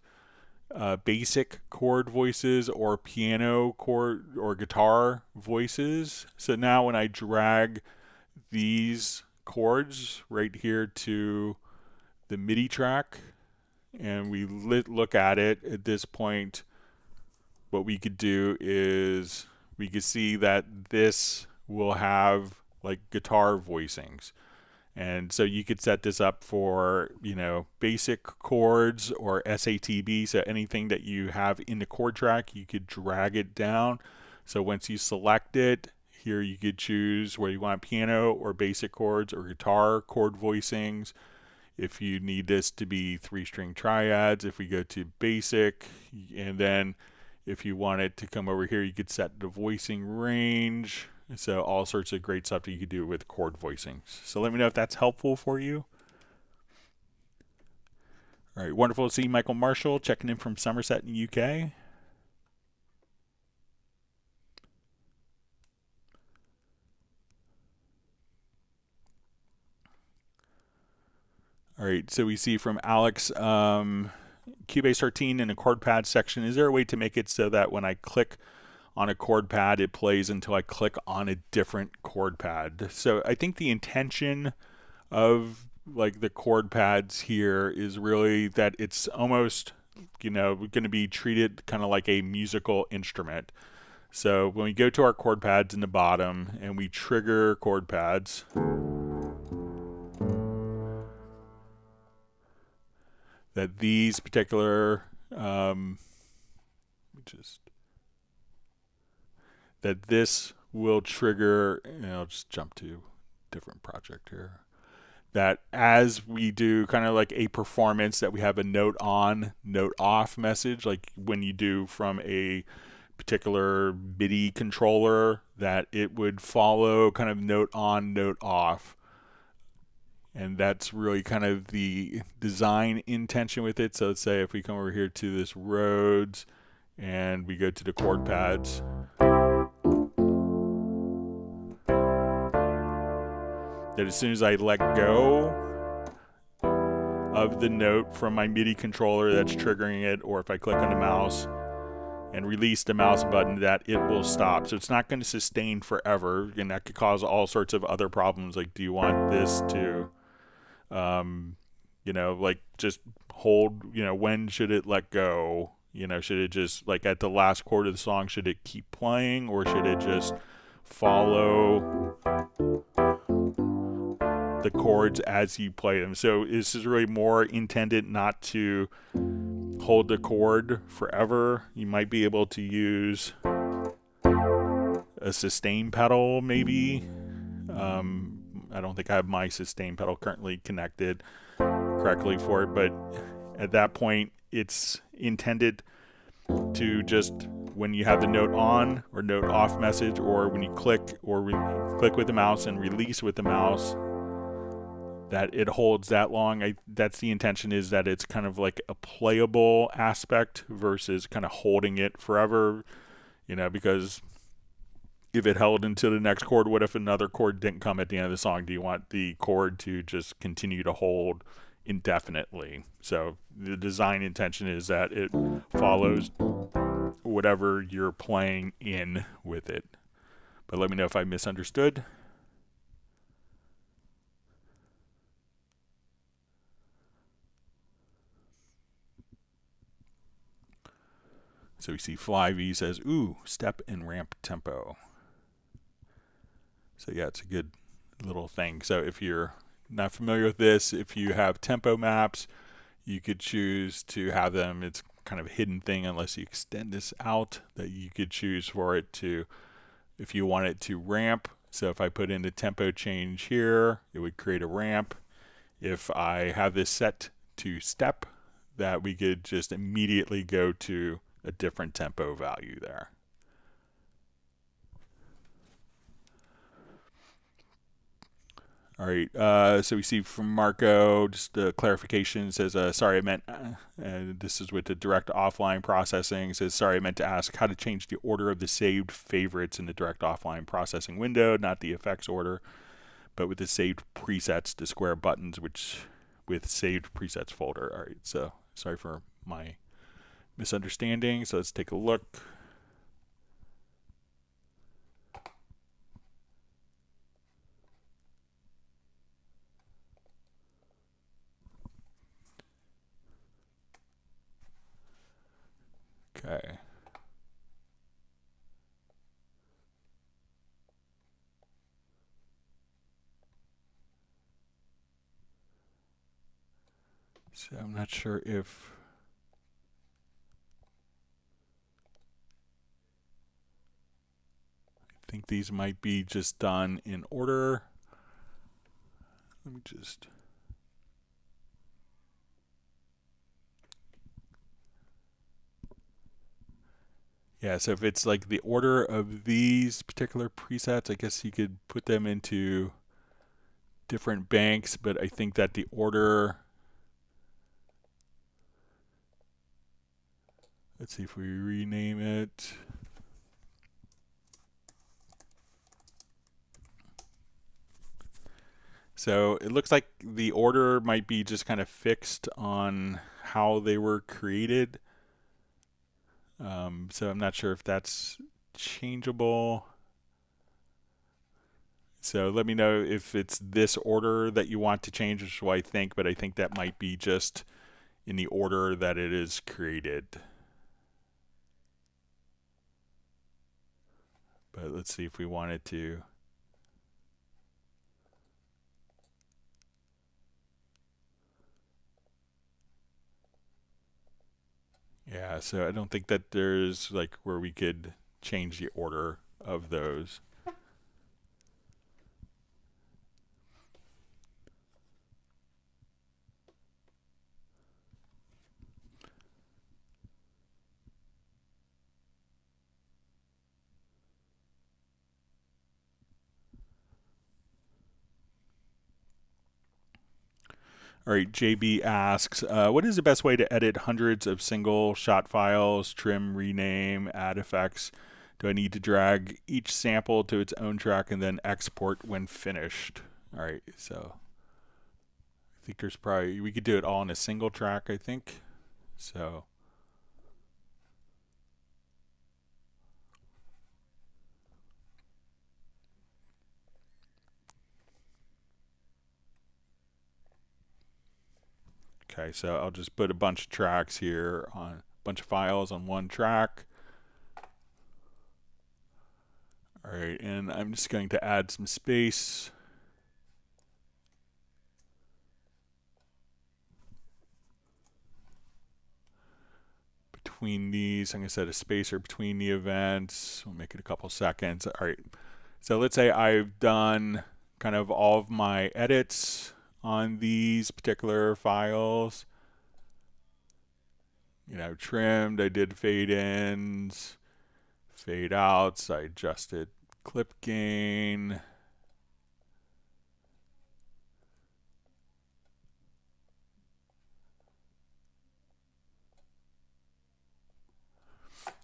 basic chord voices or piano chord or guitar voices. So now when I drag these chords right here to the MIDI track, and we look at it at this point, what we could do is we could see that this will have like guitar voicings. And so you could set this up for, you know, basic chords or SATB. So anything that you have in the chord track, you could drag it down. So once you select it, here you could choose where you want piano or basic chords or guitar chord voicings. If you need this to be 3-string triads, if we go to basic, and then if you want it to come over here, you could set the voicing range. So all sorts of great stuff that you could do with chord voicings. So let me know if that's helpful for you. All right, wonderful to see Michael Marshall checking in from Somerset in the UK. All right, so we see from Alex, Cubase 13 in the chord pad section. Is there a way to make it so that when I click on a chord pad, it plays until I click on a different chord pad? So I think the intention of like the chord pads here is really that it's almost going to be treated kind of like a musical instrument. So when we go to our chord pads in the bottom and we trigger chord pads, that these particular that this will trigger, and I'll just jump to a different project here, that as we do kind of like a performance, that we have a note on, note off message, like when you do from a particular MIDI controller, that it would follow kind of note on, note off. And that's really kind of the design intention with it. So let's say if we come over here to this Rhodes and we go to the chord pads, that as soon as I let go of the note from my MIDI controller that's triggering it, or if I click on the mouse and release the mouse button, that it will stop. So it's not going to sustain forever, and that could cause all sorts of other problems. Like, do you want this to, like just hold, when should it let go? Should it just, like at the last chord of the song, should it keep playing, or should it just follow the chords as you play them? So this is really more intended not to hold the chord forever. You might be able to use a sustain pedal maybe. I don't think I have my sustain pedal currently connected correctly for it, but at that point it's intended to just, when you have the note on or note off message, or when you click click with the mouse and release with the mouse, that it holds that long. That's the intention, is that it's kind of like a playable aspect versus kind of holding it forever, because if it held into the next chord, what if another chord didn't come at the end of the song? Do you want the chord to just continue to hold indefinitely? So the design intention is that it follows whatever you're playing in with it. But let me know if I misunderstood. So we see Flyv says, ooh, step and ramp tempo. So yeah, it's a good little thing. So if you're not familiar with this, if you have tempo maps, you could choose to have them, it's kind of a hidden thing unless you extend this out, that you could choose for it to, if you want it to ramp. So if I put in the tempo change here, it would create a ramp. If I have this set to step, that we could just immediately go to a different tempo value there. All right, so we see from Marco, just a clarification, says, sorry, I meant, this is with the direct offline processing, says, sorry, I meant to ask how to change the order of the saved favorites in the direct offline processing window, not the effects order, but with the saved presets, the square buttons, which with saved presets folder. All right, so sorry for my misunderstanding. So let's take a look. Okay. So I'm not sure if I think these might be just done in order. Let me just yeah, so if it's like the order of these particular presets, I guess you could put them into different banks, but I think that the order, let's see if we rename it. So it looks like the order might be just kind of fixed on how they were created. So I'm not sure if that's changeable. So let me know if it's this order that you want to change, which is what I think, but I think that might be just in the order that it is created. But let's see if we wanted to. Yeah, so I don't think that there's like where we could change the order of those. All right, JB asks, what is the best way to edit hundreds of single shot files, trim, rename, add effects? Do I need to drag each sample to its own track and then export when finished? All right, so I think there's probably, we could do it all in a single track, I think. So okay, so I'll just put a bunch of tracks here on a bunch of files on one track. All right, and I'm just going to add some space. Between these, I'm going to set a spacer between the events. We'll make it a couple seconds. All right, so let's say I've done kind of all of my edits on these particular files. You know, trimmed, I did fade ins, fade outs, I adjusted clip gain.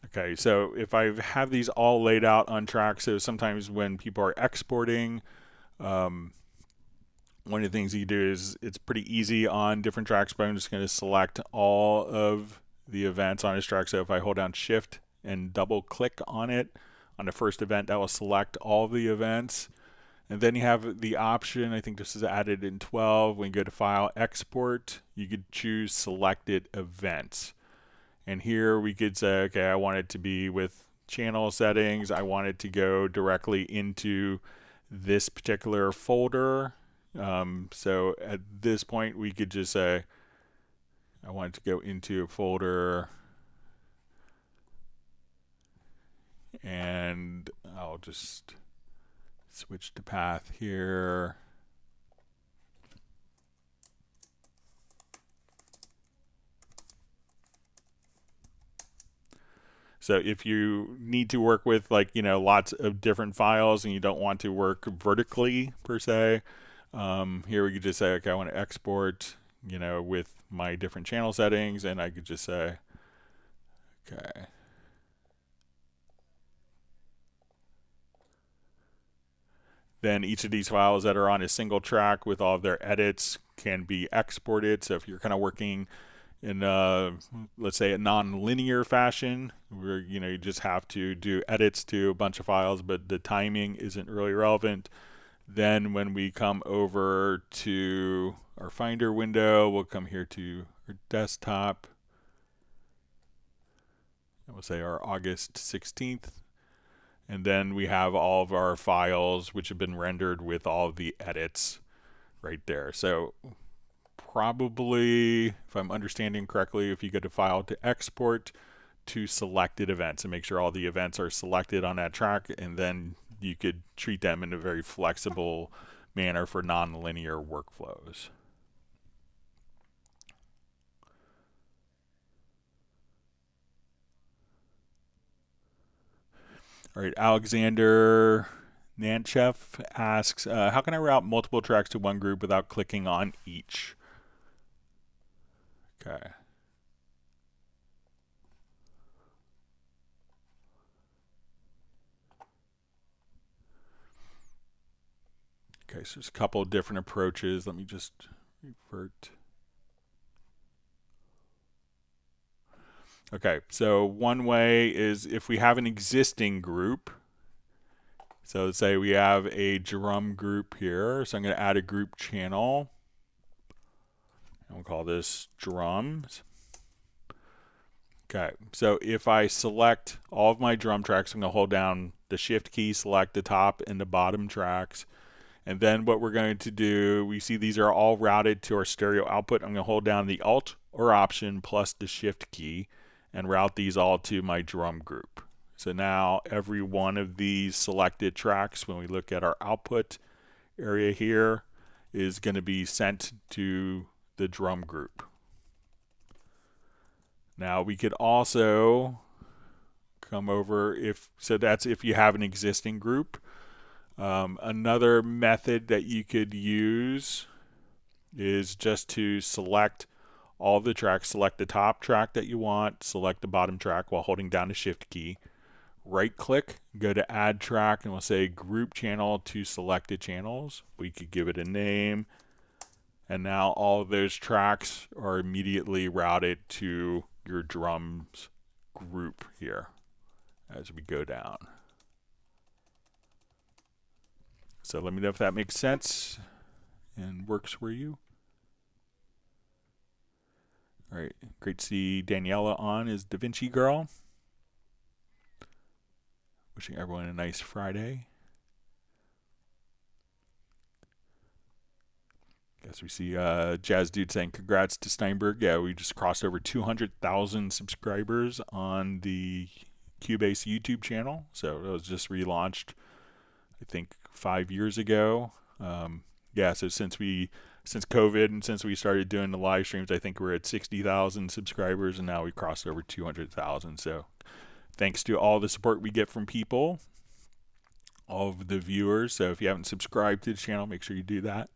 Okay, so if I have these all laid out on tracks, so sometimes when people are exporting, one of the things you do is it's pretty easy on different tracks, but I'm just going to select all of the events on this track. So if I hold down Shift and double click on it, on the first event, that will select all the events. And then you have the option, I think this is added in 12, when you go to File, Export, you could choose Selected Events. And here we could say, okay, I want it to be with channel settings. I want it to go directly into this particular folder. So at this point, we could just say, I want it to go into a folder. And I'll just switch to path here. So if you need to work with, like, you know, lots of different files and you don't want to work vertically per se, here we could just say, okay, I want to export, you know, with my different channel settings, and I could just say, okay. Then each of these files that are on a single track with all of their edits can be exported. So if you're kind of working in, let's say, a non-linear fashion, where, you know, you just have to do edits to a bunch of files, but the timing isn't really relevant, then when we come over to our Finder window, we'll come here to our desktop, and we'll say our August 16th. And then we have all of our files which have been rendered with all of the edits right there. So probably, if I'm understanding correctly, if you go to File to Export to Selected Events and make sure all the events are selected on that track, and then you could treat them in a very flexible manner for non-linear workflows. All right, Alexander Nanchef asks, how can I route multiple tracks to one group without clicking on each? Okay. Okay, so there's a couple of different approaches. Let me just revert. Okay, so one way is if we have an existing group. So let's say we have a drum group here. So I'm going to add a group channel. And we'll call this drums. Okay, so if I select all of my drum tracks, I'm going to hold down the shift key, select the top and the bottom tracks. And then what we're going to do, we see these are all routed to our stereo output. I'm going to hold down the Alt or Option plus the shift key and route these all to my drum group. So now every one of these selected tracks, when we look at our output area here, is going to be sent to the drum group. Now we could also come over, so that's if you have an existing group. Another method that you could use is just to select all the tracks, select the top track that you want, select the bottom track while holding down the shift key. Right click, go to add track, and we'll say group channel to selected channels. We could give it a name, and now all of those tracks are immediately routed to your drums group here as we go down. So let me know if that makes sense and works for you. All right, great to see Daniela on as Da Vinci Girl. Wishing everyone a nice Friday. Guess we see Jazz Dude saying congrats to Steinberg. Yeah, we just crossed over 200,000 subscribers on the Cubase YouTube channel. So it was just relaunched, I think, 5 years ago. Yeah, so since COVID and since we started doing the live streams, I think we're at 60,000 subscribers, and now we crossed over 200,000. So thanks to all the support we get from people, all of the viewers. So if you haven't subscribed to the channel, make sure you do that.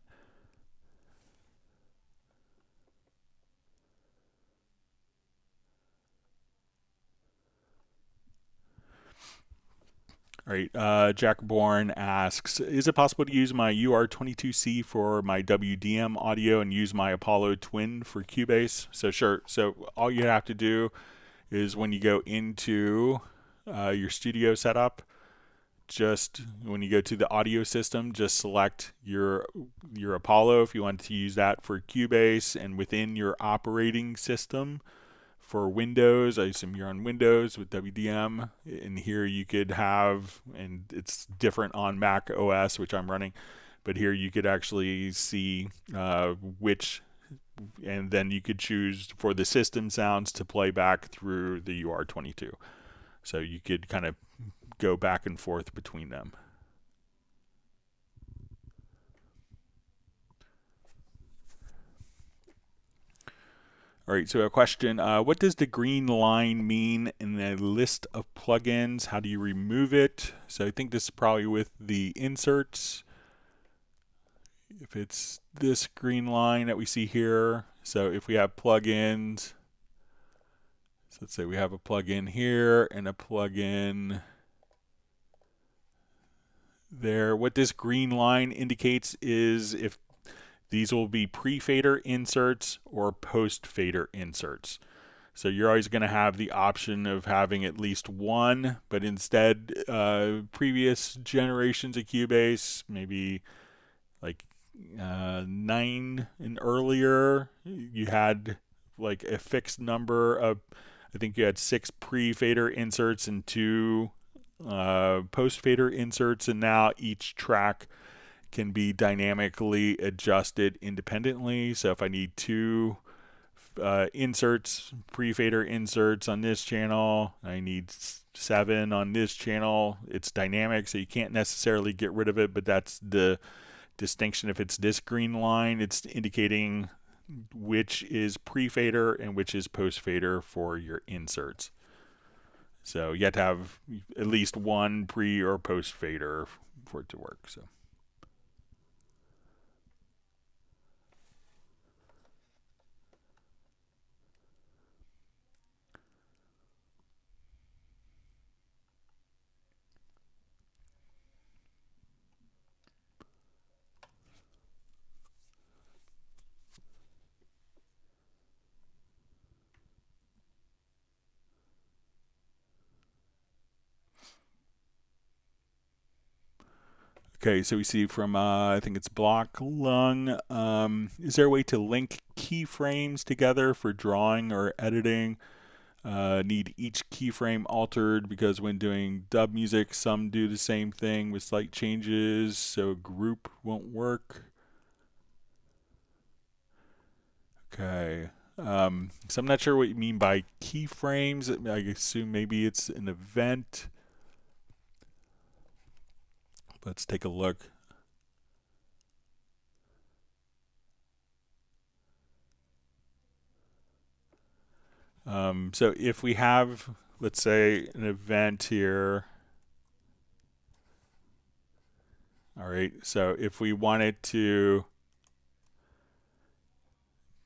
All right, Jack Bourne asks, is it possible to use my UR22C for my WDM audio and use my Apollo Twin for Cubase? So sure. So all you have to do is when you go into your studio setup, just when you go to the audio system, just select your Apollo if you want to use that for Cubase, and within your operating system, for Windows, I assume you're on Windows with WDM, and here you could have, and it's different on Mac OS, which I'm running, but here you could actually see which, and then you could choose for the system sounds to play back through the UR22. So you could kind of go back and forth between them. All right, so a question, what does the green line mean in the list of plugins? How do you remove it? So I think this is probably with the inserts. If it's this green line that we see here, so if we have plugins, so let's say we have a plugin here and a plugin there. What this green line indicates is if these will be pre-fader inserts or post-fader inserts. So you're always going to have the option of having at least one, but instead, previous generations of Cubase, maybe like 9 and earlier, you had like a fixed number of, I think you had 6 pre-fader inserts and 2 post-fader inserts, and now each track can be dynamically adjusted independently. So if I need 2 inserts, pre-fader inserts on this channel, I need 7 on this channel, it's dynamic, so you can't necessarily get rid of it, but that's the distinction. If it's this green line, it's indicating which is pre-fader and which is post-fader for your inserts. So you have to have at least one pre or post-fader for it to work. So. Okay, so we see from, I think it's Block Lung, is there a way to link keyframes together for drawing or editing? Need each keyframe altered because when doing dub music, some do the same thing with slight changes, so a group won't work. Okay, so I'm not sure what you mean by keyframes. I assume maybe it's an event. Let's take a look. So if we have, let's say, an event here. All right, so if we wanted to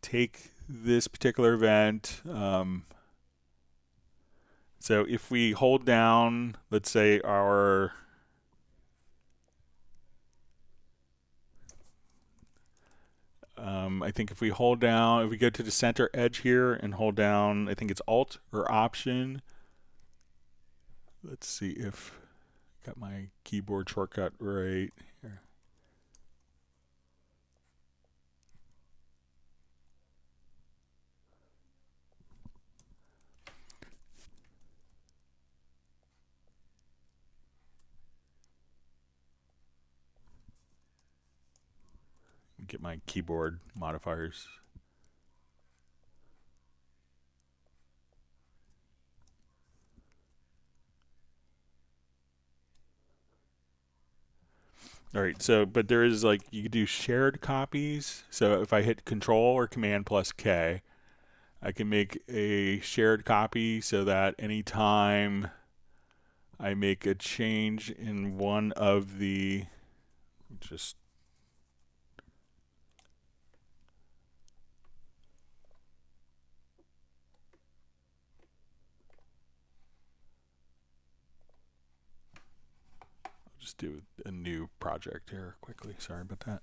take this particular event, so if we hold down, let's say our I think if we hold down, if we go to the center edge here and hold down, I think it's Alt or Option. Let's see if I got my keyboard shortcut right here. Get my keyboard modifiers. All right, so, but there is like, you could do shared copies. So if I hit Control or Command plus K, I can make a shared copy so that anytime I make a change in one of the, just do a new project here quickly. Sorry about that.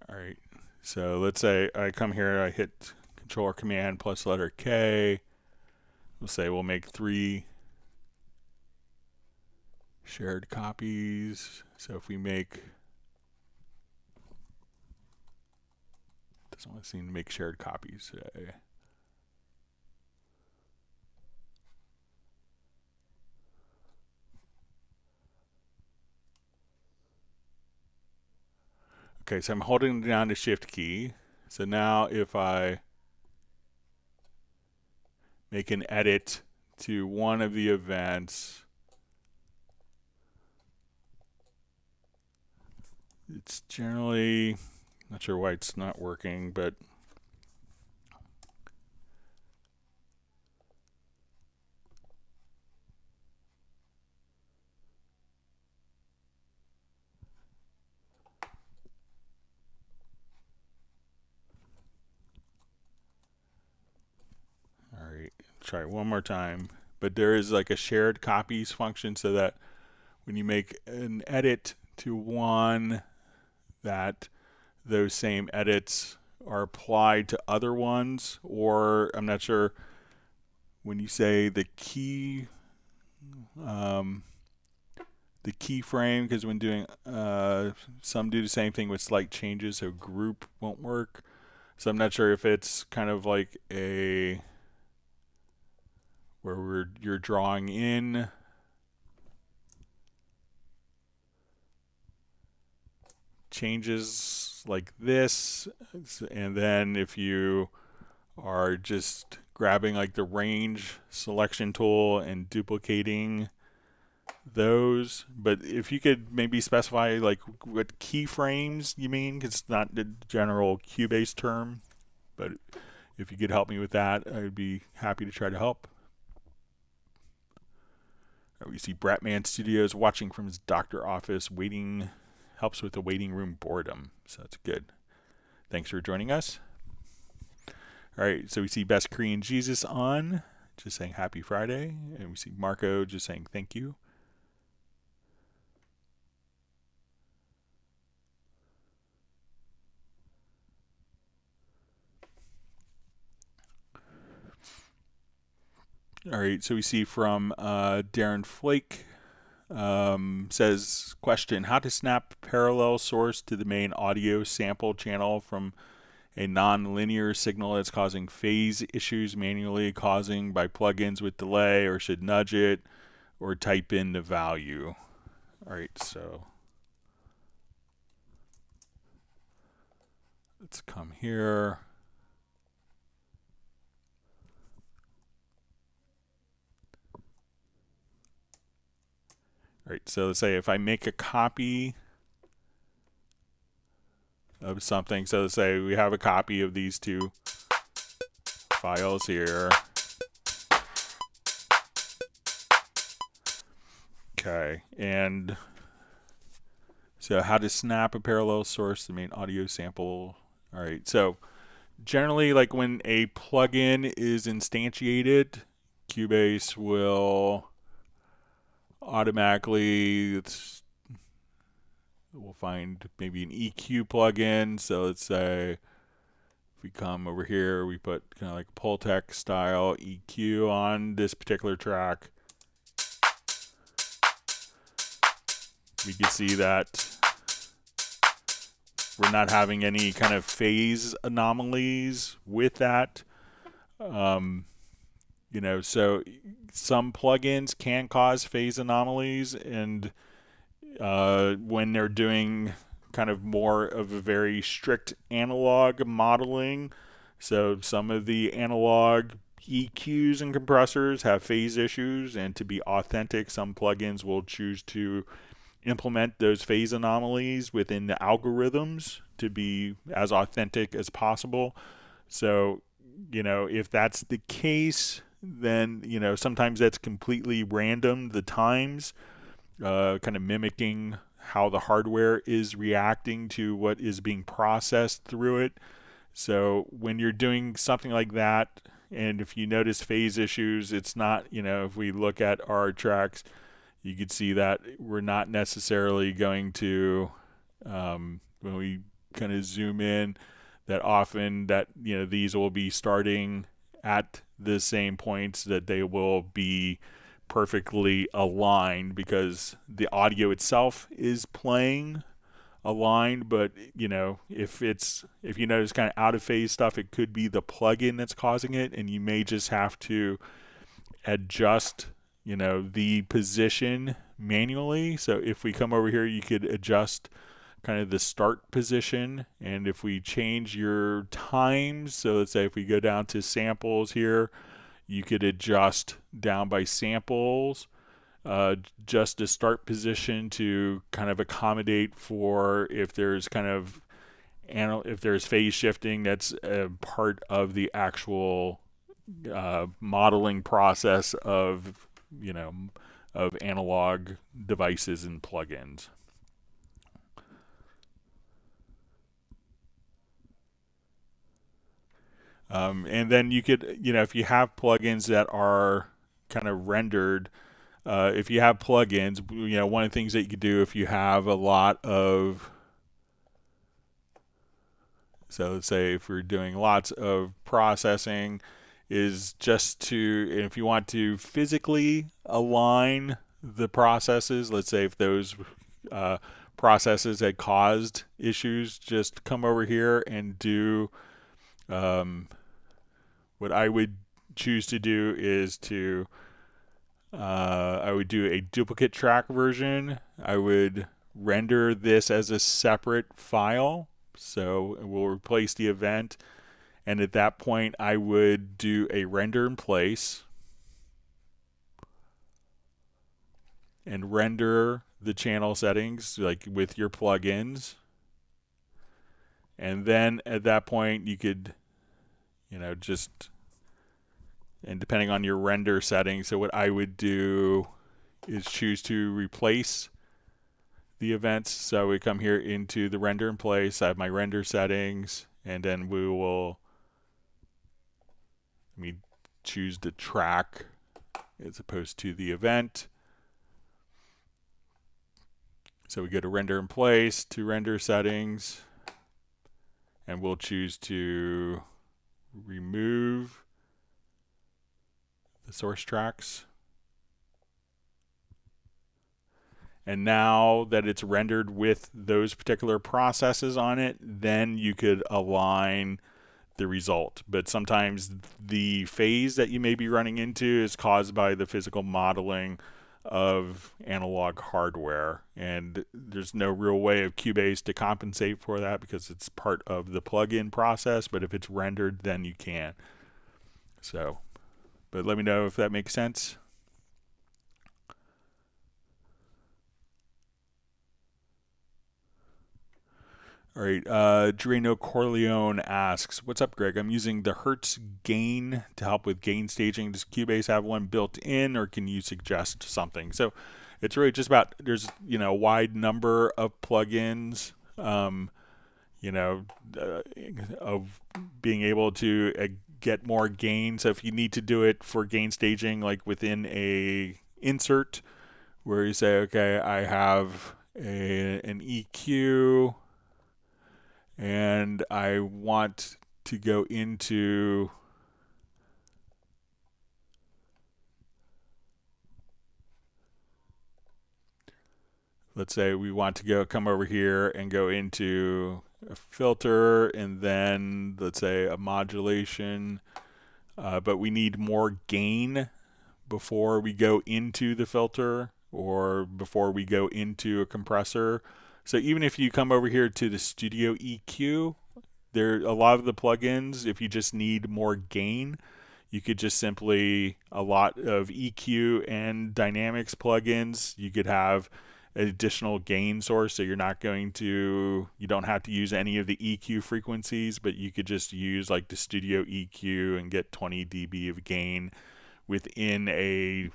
All right. So let's say I come here, I hit Control or Command plus letter K. We'll say we'll make 3 shared copies. So if we make, doesn't want to seem to make shared copies. Okay, so I'm holding down the Shift key. So now if I make an edit to one of the events, it's generally, not sure why it's not working, but all right, try it one more time. But there is like a shared copies function so that when you make an edit to one, that those same edits are applied to other ones. Or I'm not sure, when you say the key, the keyframe, because when doing, some do the same thing with slight changes, so group won't work. So I'm not sure if it's kind of like a, where you're drawing in changes like this, and then if you are just grabbing like the range selection tool and duplicating those. But if you could maybe specify like what keyframes you mean, because it's not the general Cubase term, but if you could help me with that, I'd be happy to try to help. We see Bratman Studios watching from his doctor office, waiting, helps with the waiting room boredom. So that's good. Thanks for joining us. All right, so we see Best Korean Jesus on. just saying happy Friday. And we see Marco just saying thank you. All right, so we see from Darren Flake, says, question, how to snap parallel source to the main audio sample channel from a non-linear signal that's causing phase issues manually causing by plugins with delay, or should nudge it or type in the value. All right, so let's come here. All right, so let's say if I make a copy of something, so let's say we have a copy of these two files here. Okay, and so how to snap a parallel source to the main audio sample. All right, so generally, like when a plugin is instantiated, Cubase will automatically, we'll find maybe an EQ plugin. So let's say if we come over here, we put kind of like a Pultec style EQ on this particular track. We can see that we're not having any kind of phase anomalies with that. You know, so some plugins can cause phase anomalies, and when they're doing kind of more of a very strict analog modeling, so some of the analog EQs and compressors have phase issues, and to be authentic, some plugins will choose to implement those phase anomalies within the algorithms to be as authentic as possible. So, you know, if that's the case, then, you know, sometimes that's completely random, the times, kind of mimicking how the hardware is reacting to what is being processed through it. So when you're doing something like that, and if you notice phase issues, it's not, you know, if we look at our tracks, you could see that we're not necessarily going to, when we kind of zoom in, that often that, you know, these will be starting at the same points, that they will be perfectly aligned because the audio itself is playing aligned. But, you know, if you notice kind of out of phase stuff, it could be the plugin that's causing it, and you may just have to adjust, you know, the position manually. So if we come over here, you could adjust kind of the start position, and if we change your times, so let's say if we go down to samples here, you could adjust down by samples, just the start position to kind of accommodate for if there's kind of, if there's phase shifting, that's a part of the actual modeling process of, you know, of analog devices and plugins. And then you could, you know, if you have plugins that are kind of rendered, if you have plugins, you know, one of the things that you could do if you have a lot of, so let's say if we're doing lots of processing, is just to, if you want to physically align the processes, let's say if those processes had caused issues, just come over here and do, what I would choose to do is to, I would do a duplicate track version. I would render this as a separate file. So we'll replace the event. And at that point, I would do a render in place and render the channel settings like with your plugins. And then at that point, you could, you know, just, and depending on your render settings, so what I would do is choose to replace the events. So we come here into the render in place, I have my render settings, and then we will, let me choose the track as opposed to the event. So we go to render in place, to render settings, and we'll choose to remove the source tracks. And now that it's rendered with those particular processes on it, then you could align the result. But sometimes the phase that you may be running into is caused by the physical modeling of analog hardware, and there's no real way of Cubase to compensate for that because it's part of the plugin process. But if it's rendered, then you can. So, but let me know if that makes sense. All right, Drano Corleone asks, what's up, Greg? I'm using the Hertz gain to help with gain staging. Does Cubase have one built in, or can you suggest something? So it's really just about, there's, a wide number of plugins, of being able to get more gain. So if you need to do it for gain staging, like within a insert, where you say, okay, I have an EQ, and I want to go into let's say we want to come over here and go into a filter, and then let's say a modulation, but we need more gain before we go into the filter or before we go into a compressor. So even if you come over here to the Studio EQ, there a lot of the plugins, if you just need more gain, you could just simply, a lot of EQ and dynamics plugins, you could have an additional gain source, so you don't have to use any of the EQ frequencies, but you could just use like the Studio EQ and get 20 dB of gain within a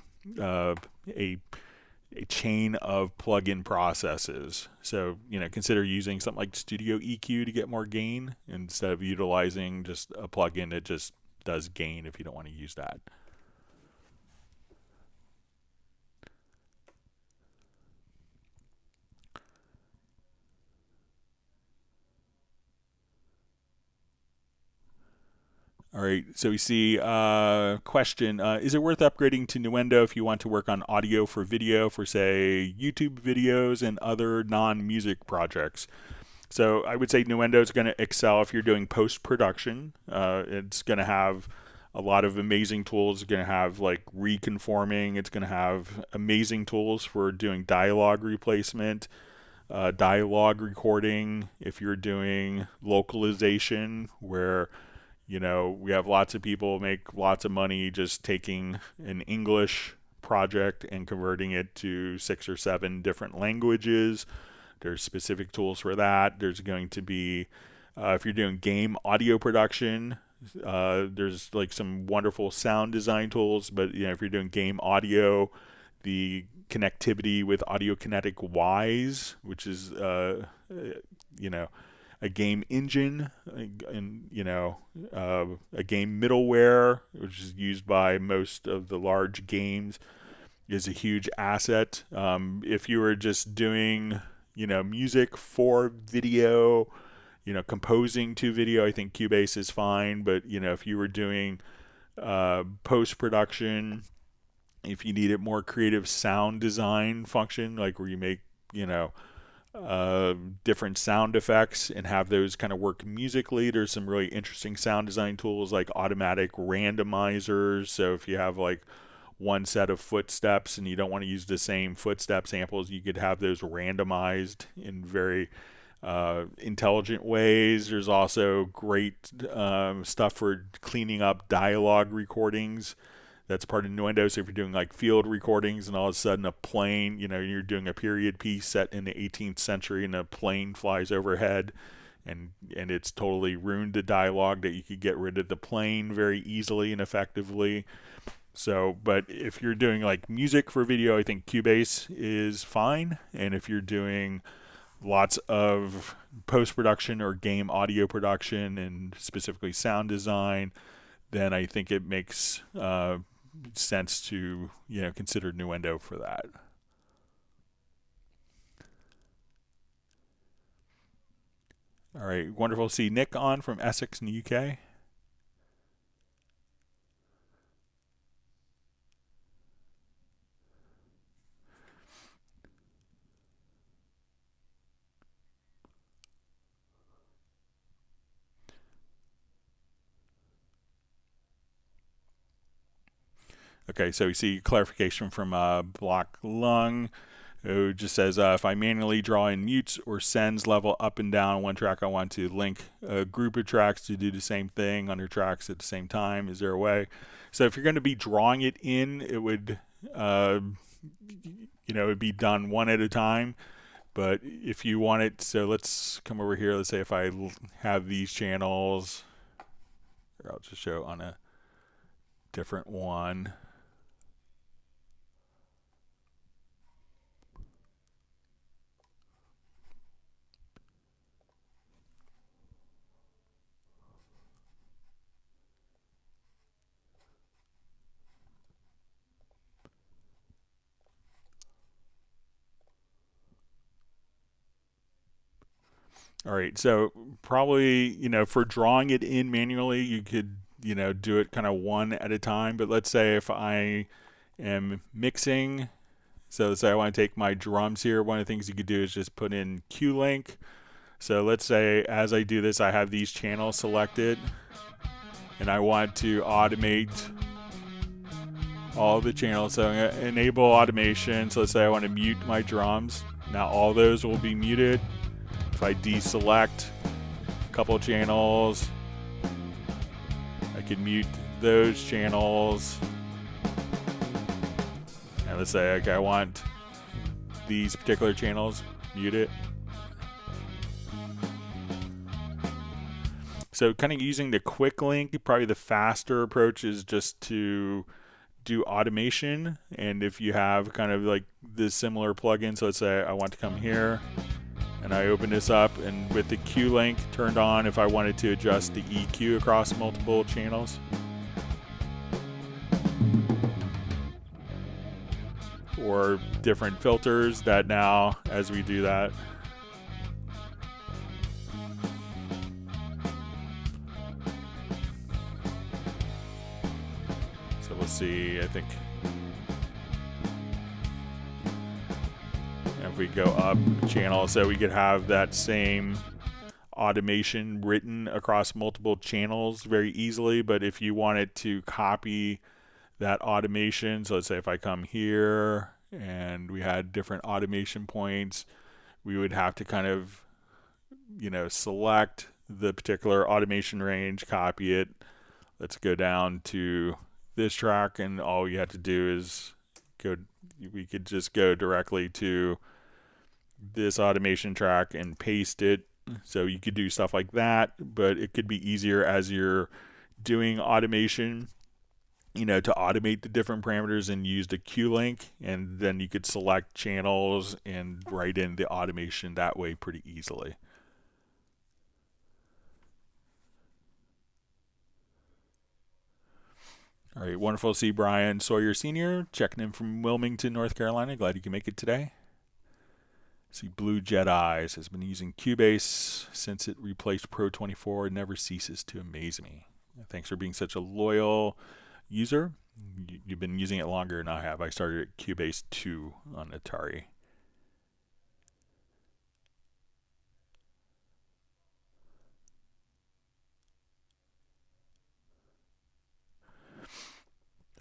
chain of plugin processes. So, consider using something like Studio EQ to get more gain instead of utilizing just a plugin that just does gain if you don't want to use that. All right, so we see question, is it worth upgrading to Nuendo if you want to work on audio for video for, say, YouTube videos and other non-music projects? So I would say Nuendo is going to excel if you're doing post-production. It's going to have a lot of amazing tools. It's going to have like reconforming. It's going to have amazing tools for doing dialogue replacement, dialogue recording. If you're doing localization, where we have lots of people make lots of money just taking an English project and converting it to 6 or 7 different languages. There's specific tools for that. There's going to be, if you're doing game audio production, there's like some wonderful sound design tools. But if you're doing game audio, the connectivity with Audio Kinetic Wise, which is a game engine, and a game middleware, which is used by most of the large games, is a huge asset. If you were just doing music for video, composing to video, I think Cubase is fine. But if you were doing post-production, if you needed more creative sound design function, like where you make different sound effects and have those kind of work musically, there's some really interesting sound design tools like automatic randomizers. So if you have like one set of footsteps and you don't want to use the same footstep samples, you could have those randomized in very intelligent ways. There's also great stuff for cleaning up dialogue recordings. That's part of Nuendo. So if you're doing like field recordings and all of a sudden a plane, you're doing a period piece set in the 18th century and a plane flies overhead, and it's totally ruined the dialogue, that you could get rid of the plane very easily and effectively. So, but if you're doing like music for video, I think Cubase is fine. And if you're doing lots of post-production or game audio production and specifically sound design, then I think it makes sense to consider Nuendo for that. All right, wonderful to see Nick on from Essex in the UK. Okay, so we see clarification from Block Lung, who just says, if I manually draw in mutes or sends level up and down on one track, I want to link a group of tracks to do the same thing on your tracks at the same time. Is there a way? So if you're going to be drawing it in, it would, it would be done one at a time. But if you want it, so let's come over here. Let's say if I have these channels, or I'll just show on a different one. All right, so probably, for drawing it in manually, you could, do it kind of one at a time. But let's say if I am mixing, so let's say I want to take my drums here, one of the things you could do is just put in Q-Link. So let's say as I do this, I have these channels selected, and I want to automate all the channels. So I'm going to enable automation. So let's say I want to mute my drums. Now all those will be muted. If I deselect a couple channels, I can mute those channels. And let's say, okay, I want these particular channels muted. So kind of using the quick link, probably the faster approach is just to do automation. And if you have kind of like this similar plugin, so let's say I want to come here, and I open this up, and with the Q-Link turned on, if I wanted to adjust the EQ across multiple channels. Or different filters that now, as we do that. So we'll see, I think. If we go up channel, so we could have that same automation written across multiple channels very easily. But if you wanted to copy that automation, so let's say if I come here and we had different automation points, we would have to kind of, select the particular automation range, copy it. Let's go down to this track, and all you have to do is we could just go directly to this automation track and paste it. So you could do stuff like that, but it could be easier as you're doing automation, to automate the different parameters and use the Q-Link, and then you could select channels and write in the automation that way pretty easily. All right, wonderful to see Brian Sawyer Sr. checking in from Wilmington, North Carolina. Glad you can make it today. See, Blue Jedi has been using Cubase since it replaced Pro 24. It never ceases to amaze me. Thanks for being such a loyal user. You've been using it longer than I have. I started at Cubase 2 on Atari.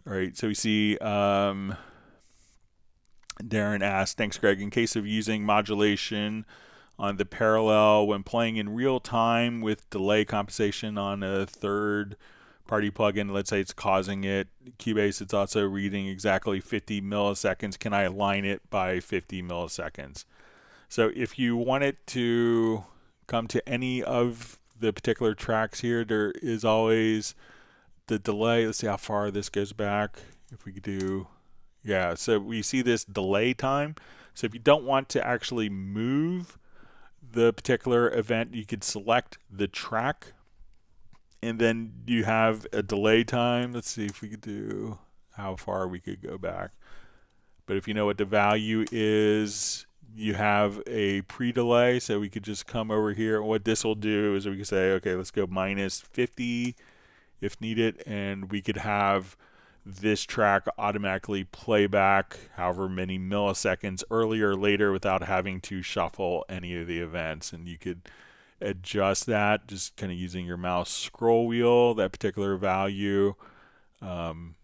All right, so we see Darren asked, thanks, Greg. In case of using modulation on the parallel when playing in real time with delay compensation on a third-party plugin, let's say it's causing it, Cubase, it's also reading exactly 50 milliseconds. Can I align it by 50 milliseconds? So if you want it to come to any of the particular tracks here, there is always the delay. Let's see how far this goes back. If we could do... Yeah, so we see this delay time. So if you don't want to actually move the particular event, you could select the track and then you have a delay time. Let's see if we could do how far we could go back. But if you know what the value is, you have a pre-delay, so we could just come over here. What this will do is we can say, okay, let's go minus 50 if needed, and we could have this track automatically play back however many milliseconds earlier or later without having to shuffle any of the events. And you could adjust that just kind of using your mouse scroll wheel, that particular value, and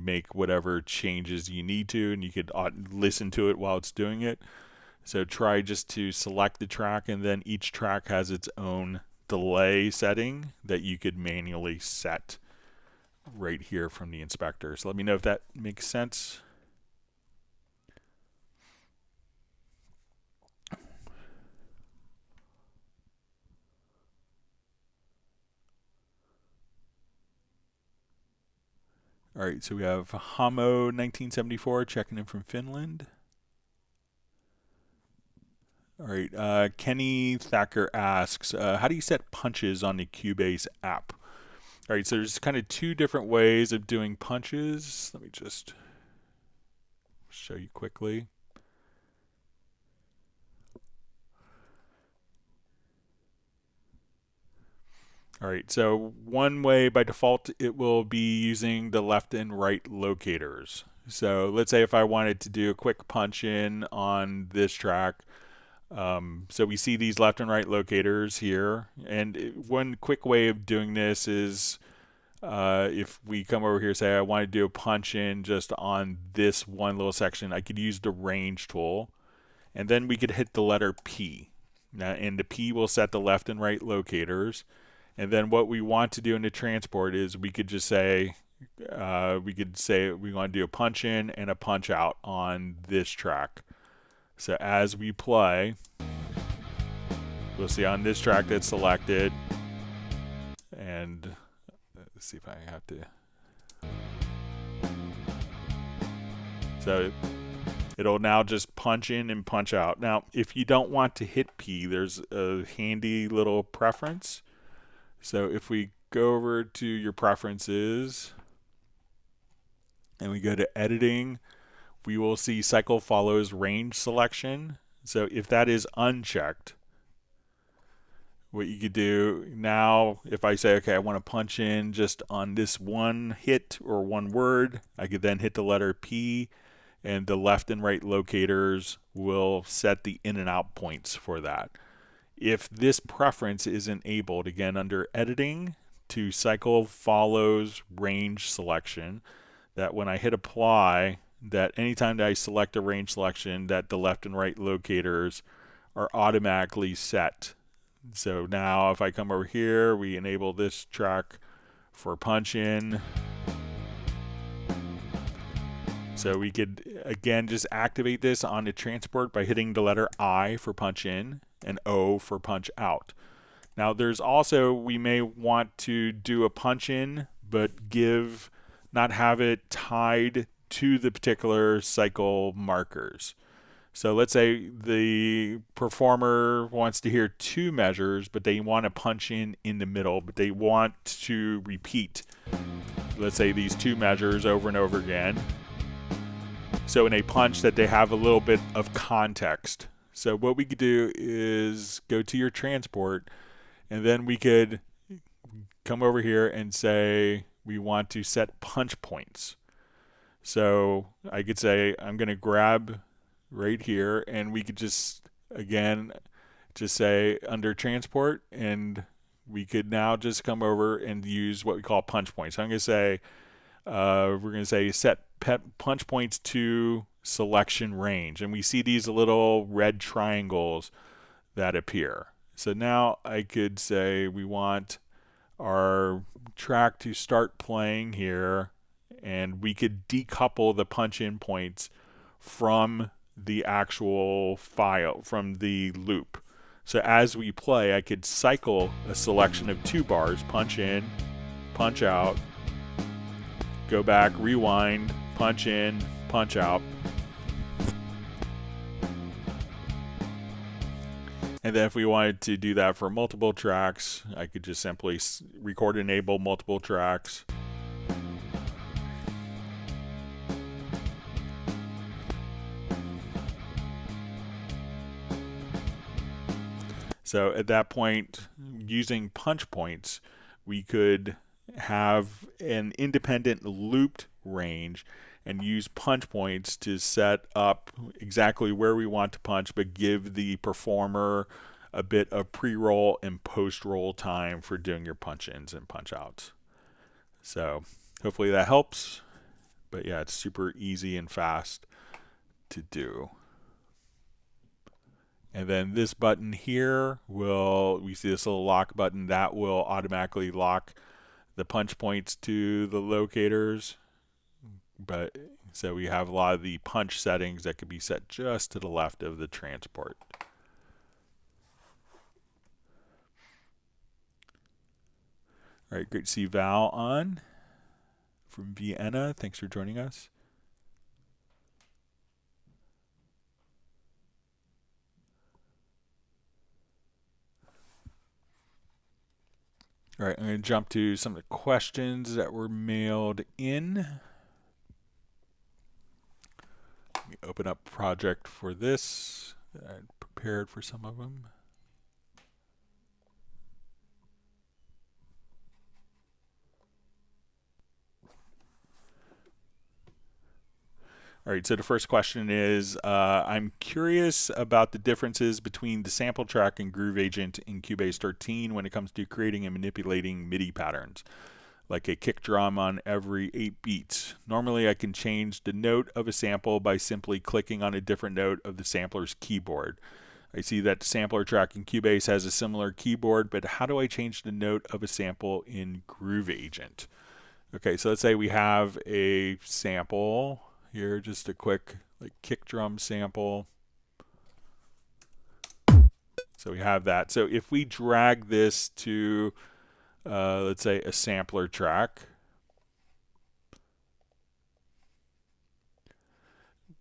make whatever changes you need to, and you could listen to it while it's doing it. So try just to select the track, and then each track has its own delay setting that you could manually set right here from the inspector. So let me know if that makes sense. All right, so we have Hamo 1974 checking in from Finland. All right, Kenny Thacker asks, how do you set punches on the Cubase app? All right, so there's kind of two different ways of doing punches. Let me just show you quickly. All right, so one way by default, it will be using the left and right locators. So let's say if I wanted to do a quick punch in on this track, so we see these left and right locators here. And one quick way of doing this is if we come over here, say I want to do a punch in just on this one little section, I could use the range tool, and then we could hit the letter P. Now, and the P will set the left and right locators. And then what we want to do in the transport is we could just say, we want to do a punch in and a punch out on this track. So as we play, we'll see on this track that's selected, and let's see if I have to. So it'll now just punch in and punch out. Now, if you don't want to hit P, there's a handy little preference. So if we go over to your preferences and we go to editing, we will see cycle follows range selection. So if that is unchecked, what you could do now, if I say, okay, I want to punch in just on this one hit or one word, I could then hit the letter P, and the left and right locators will set the in and out points for that. If this preference is enabled, again, under editing to cycle follows range selection, that when I hit apply, that anytime that I select a range selection, that the left and right locators are automatically set. So now if I come over here, we enable this track for punch in. So we could, again, just activate this on the transport by hitting the letter I for punch in and O for punch out. Now there's also, we may want to do a punch in, but not have it tied to the particular cycle markers. So let's say the performer wants to hear two measures, but they want to punch in the middle, but they want to repeat, let's say, these two measures over and over again. So in a punch that they have a little bit of context. So what we could do is go to your transport, and then we could come over here and say we want to set punch points. So I could say I'm going to grab right here, and we could just, again, just say under transport, and we could now just come over and use what we call punch points. So I'm going to say, we're going to say set punch points to selection range, and we see these little red triangles that appear. So now I could say we want our track to start playing here, and we could decouple the punch in points from the actual file, from the loop. So as we play, I could cycle a selection of two bars, punch in, punch out, go back, rewind, punch in, punch out. And And then if we wanted to do that for multiple tracks, I could just simply record enable multiple tracks. So at that point, using punch points, we could have an independent looped range and use punch points to set up exactly where we want to punch, but give the performer a bit of pre-roll and post-roll time for doing your punch-ins and punch-outs. So hopefully that helps. But yeah, it's super easy and fast to do. And then this button here we see this little lock button that will automatically lock the punch points to the locators. But so we have a lot of the punch settings that could be set just to the left of the transport. All right, great to see Val on from Vienna. Thanks for joining us. All right, I'm going to jump to some of the questions that were mailed in. Let me open up project for this. I prepared for some of them. All right, so the first question is, I'm curious about the differences between the sample track and Groove Agent in Cubase 13 when it comes to creating and manipulating MIDI patterns, like a kick drum on every 8 beats. Normally, I can change the note of a sample by simply clicking on a different note of the sampler's keyboard. I see that the sampler track in Cubase has a similar keyboard, but how do I change the note of a sample in Groove Agent? Okay, so let's say we have a sample here, just a quick kick drum sample. So we have that. So if we drag this to, let's say, a sampler track,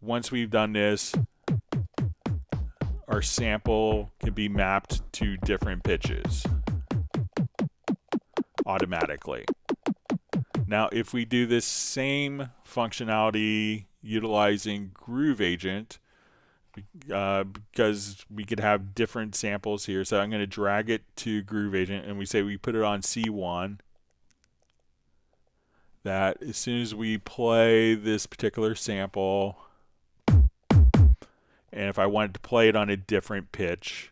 once we've done this, our sample can be mapped to different pitches automatically. Now, if we do this same functionality utilizing Groove Agent, because we could have different samples here, so I'm going to drag it to Groove Agent, and we say we put it on C1, that as soon as we play this particular sample, and if I wanted to play it on a different pitch,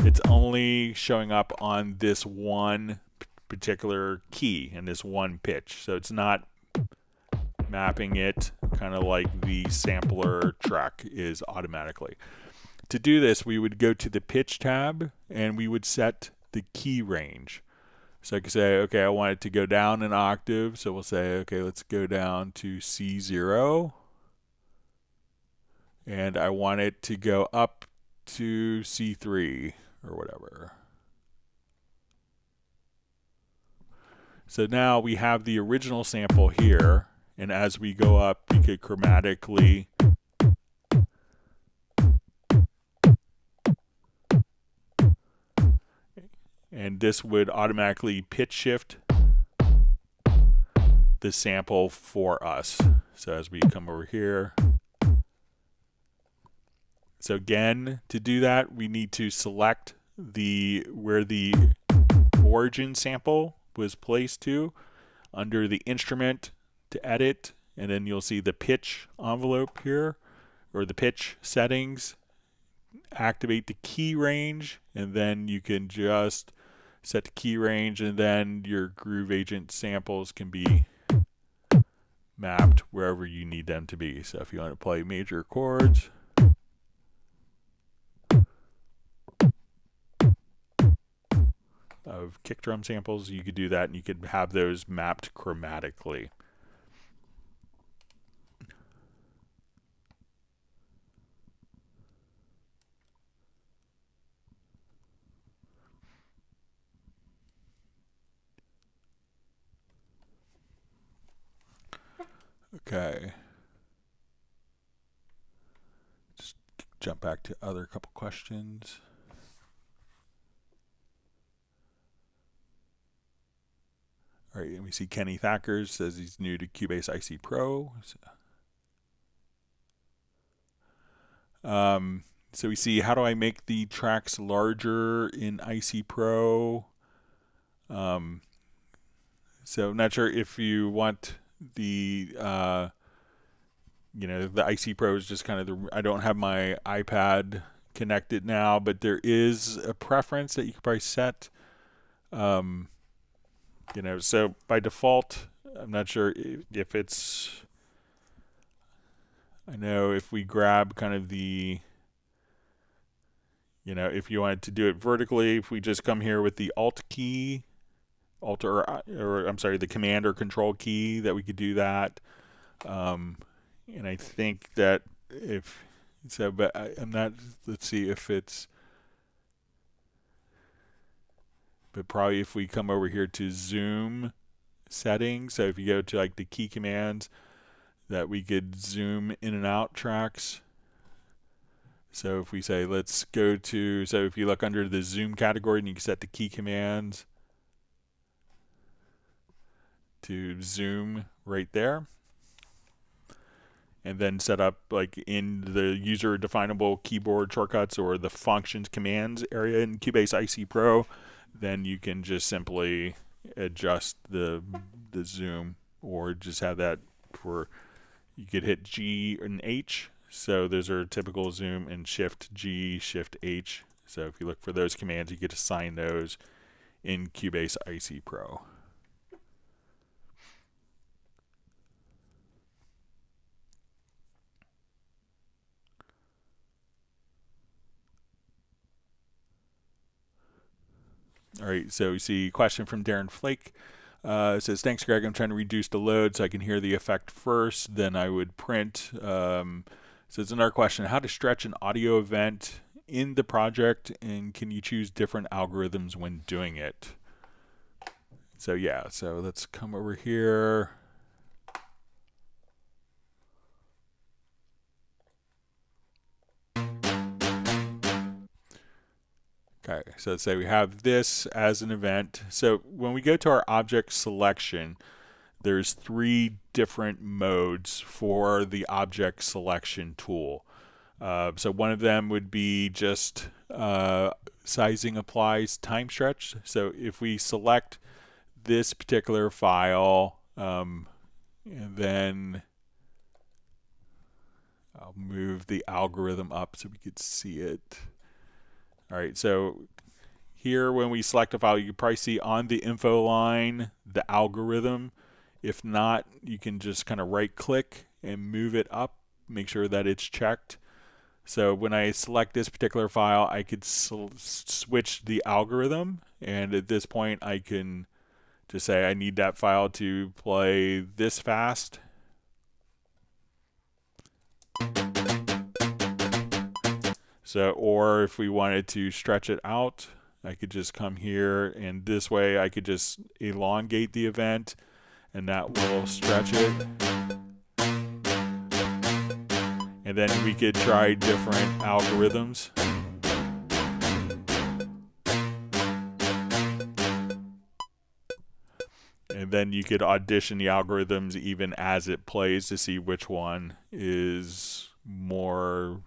it's only showing up on this one particular key and this one pitch. So it's not mapping it kind of like the sampler track is automatically. To do this, we would go to the pitch tab and we would set the key range. So I could say, okay, I want it to go down an octave. So we'll say, okay, let's go down to C0. And I want it to go up to C3 or whatever. So now we have the original sample here, and as we go up, we could chromatically and this would automatically pitch shift the sample for us. So as we come over here, so again, to do that, we need to select where the origin sample was placed to under the instrument to edit, and then you'll see the pitch envelope here, or the pitch settings. Activate the key range, and then you can just set the key range, and then your Groove Agent samples can be mapped wherever you need them to be. So if you want to play major chords, of kick drum samples, you could do that, and you could have those mapped chromatically. Okay. Just jump back to other couple questions. All right, and we see Kenny Thacker says he's new to Cubase IC Pro. So we see, how do I make the tracks larger in IC Pro? So I'm not sure if you want the, the IC Pro is just kind of I don't have my iPad connected now, but there is a preference that you could probably set. So by default, I'm not sure if it's, I know if we grab kind of the, if you wanted to do it vertically, if we just come here with the Alt key, the Command or Control key, that we could do that. And I think that but I'm not, let's see if it's, but probably if we come over here to zoom settings, so if you go to like the key commands, that we could zoom in and out tracks. So if we say, let's go to, so if you look under the zoom category and you can set the key commands to zoom right there. And then set up like in the user definable keyboard shortcuts or the functions commands area in Cubase IC Pro, then you can just simply adjust the zoom, or just have that for, you could hit G and H. So those are typical zoom, and Shift G, Shift H. So if you look for those commands, you get to assign those in Cubase IC Pro. All right, so we see a question from Darren Flake. It says, thanks, Greg. I'm trying to reduce the load so I can hear the effect first. Then I would print. So it's another question. How to stretch an audio event in the project, and can you choose different algorithms when doing it? So yeah, so let's come over here. Okay, so let's say we have this as an event. So when we go to our object selection, there's 3 different modes for the object selection tool. So one of them would be just sizing applies time stretch. So if we select this particular file, and then I'll move the algorithm up so we could see it. All right, so here when we select a file, you can probably see on the info line the algorithm. If not, you can just kind of right click and move it up, make sure that it's checked. So when I select this particular file, I could switch the algorithm, and at this point I can just say I need that file to play this fast. So, or if we wanted to stretch it out, I could just come here, and this way I could just elongate the event, and that will stretch it. And then we could try different algorithms. And then you could audition the algorithms even as it plays to see which one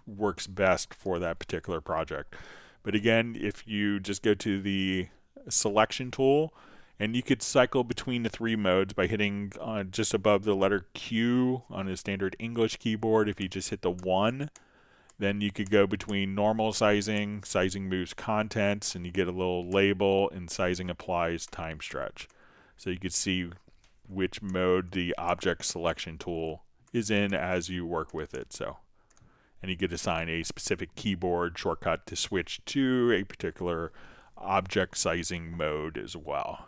works best for that particular project. But again, if you just go to the selection tool, and you could cycle between the 3 modes by hitting just above the letter Q on a standard English keyboard. If you just hit the 1, then you could go between normal sizing, sizing moves contents, and you get a little label, and sizing applies time stretch. So you could see which mode the object selection tool is in as you work with it. So, and you could assign a specific keyboard shortcut to switch to a particular object sizing mode as well.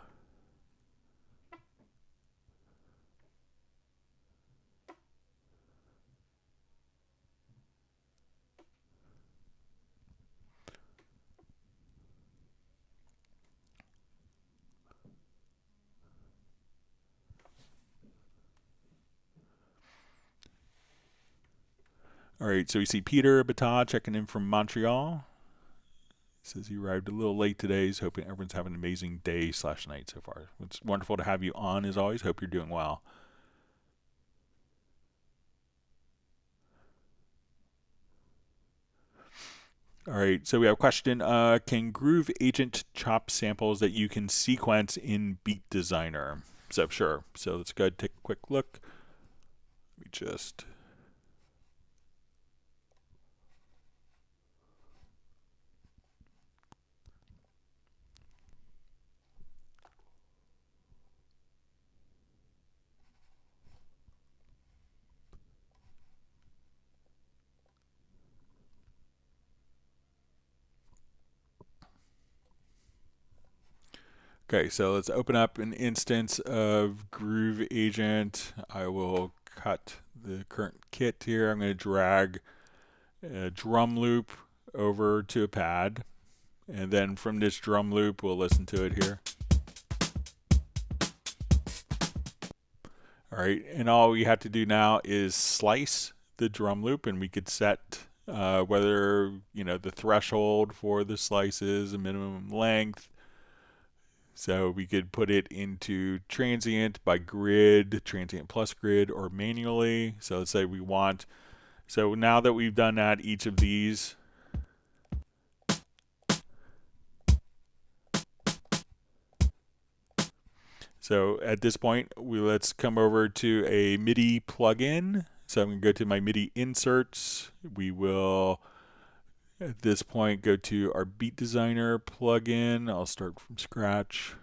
All right, so we see Peter Bata checking in from Montreal. Says he arrived a little late today. He's hoping everyone's having an amazing day / night so far. It's wonderful to have you on as always. Hope you're doing well. All right, so we have a question. Can Groove Agent chop samples that you can sequence in Beat Designer? So sure. So let's go ahead and take a quick look. Let me just... Okay, so let's open up an instance of Groove Agent. I will cut the current kit here. I'm going to drag a drum loop over to a pad. And then from this drum loop, we'll listen to it here. All right, and all we have to do now is slice the drum loop, and we could set whether, the threshold for the slices, a minimum length. So we could put it into transient by grid, transient plus grid, or manually. So let's say we want, so now that we've done that, each of these, so at this point, let's come over to a MIDI plugin. So I'm going to go to my MIDI inserts. We will, at this point, go to our Beat Designer plugin. I'll start from scratch.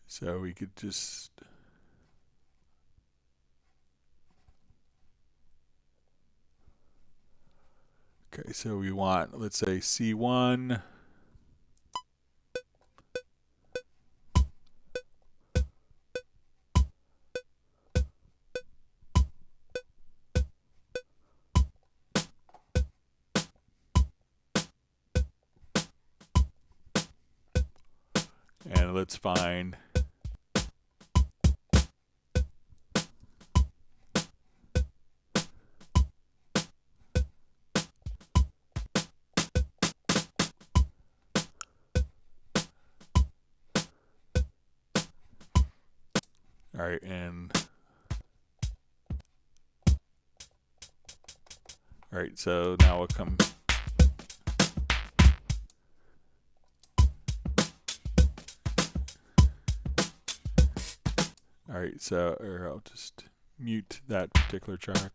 So we could just... Okay, so we want, let's say, C1. And let's find all right, and all right, so now we'll come. All right, so I'll just mute that particular track.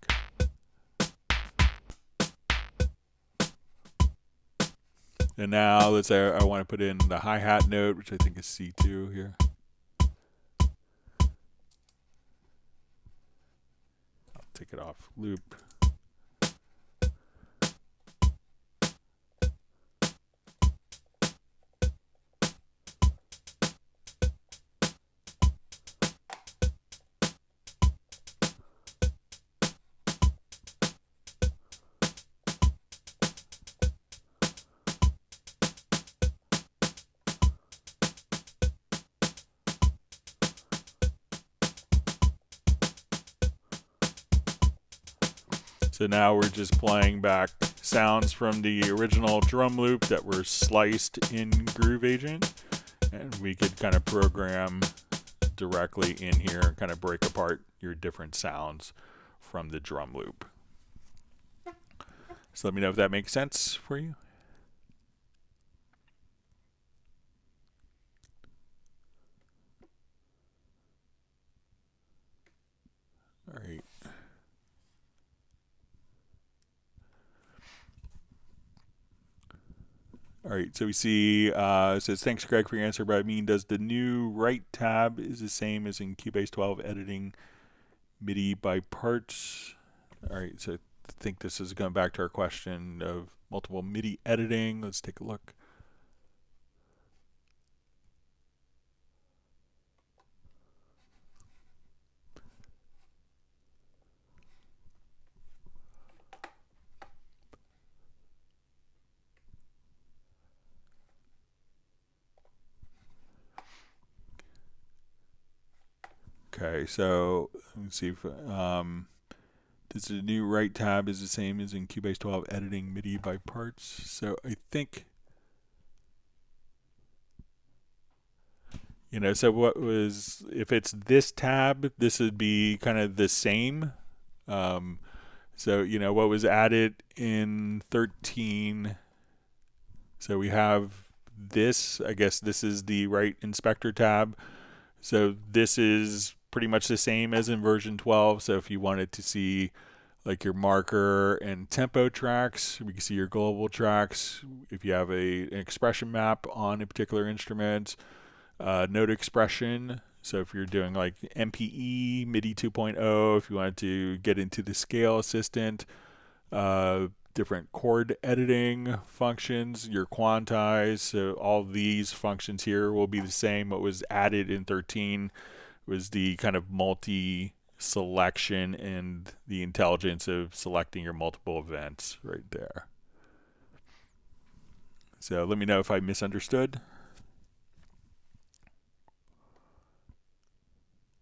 And now let's say I want to put in the hi-hat note, which I think is C2 here. I'll take it off loop. So now we're just playing back sounds from the original drum loop that were sliced in Groove Agent, and we could kind of program directly in here and kind of break apart your different sounds from the drum loop. So let me know if that makes sense for you. All right. All right, so we see, it says, thanks, Greg, for your answer, but I mean, does the new right tab is the same as in Cubase 12 editing MIDI by parts? All right, so I think this is going back to our question of multiple MIDI editing. Let's take a look. Okay, so let me see if this is a new right tab is the same as in Cubase 12 editing MIDI by parts. So I think, so what was, if it's this tab, this would be kind of the same. So, what was added in 13. So we have this, I guess this is the right inspector tab. So this is pretty much the same as in version 12. So if you wanted to see like your marker and tempo tracks, we can see your global tracks. If you have an expression map on a particular instrument, note expression. So if you're doing like MPE, MIDI 2.0, if you wanted to get into the scale assistant, different chord editing functions, your quantize, so all these functions here will be the same. What was added in 13 was the kind of multi-selection and the intelligence of selecting your multiple events right there. So let me know if I misunderstood.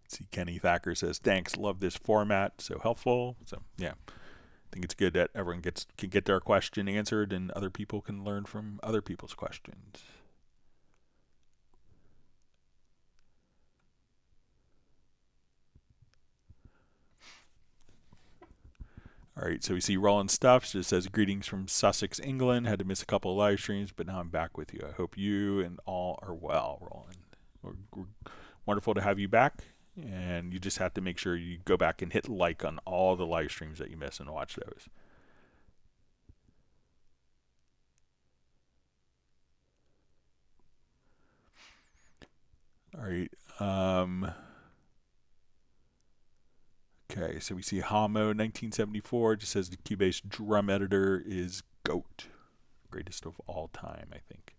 See, Kenny Thacker says, thanks, love this format, so helpful. So yeah, I think it's good that everyone can get their question answered and other people can learn from other people's questions. All right, so we see Roland Stuffs just says, greetings from Sussex, England. Had to miss a couple of live streams, but now I'm back with you. I hope you and all are well, Roland. We're wonderful to have you back. And you just have to make sure you go back and hit like on all the live streams that you miss and watch those. All right. Okay, so we see Hamo 1974 just says the Cubase drum editor is GOAT, greatest of all time, I think.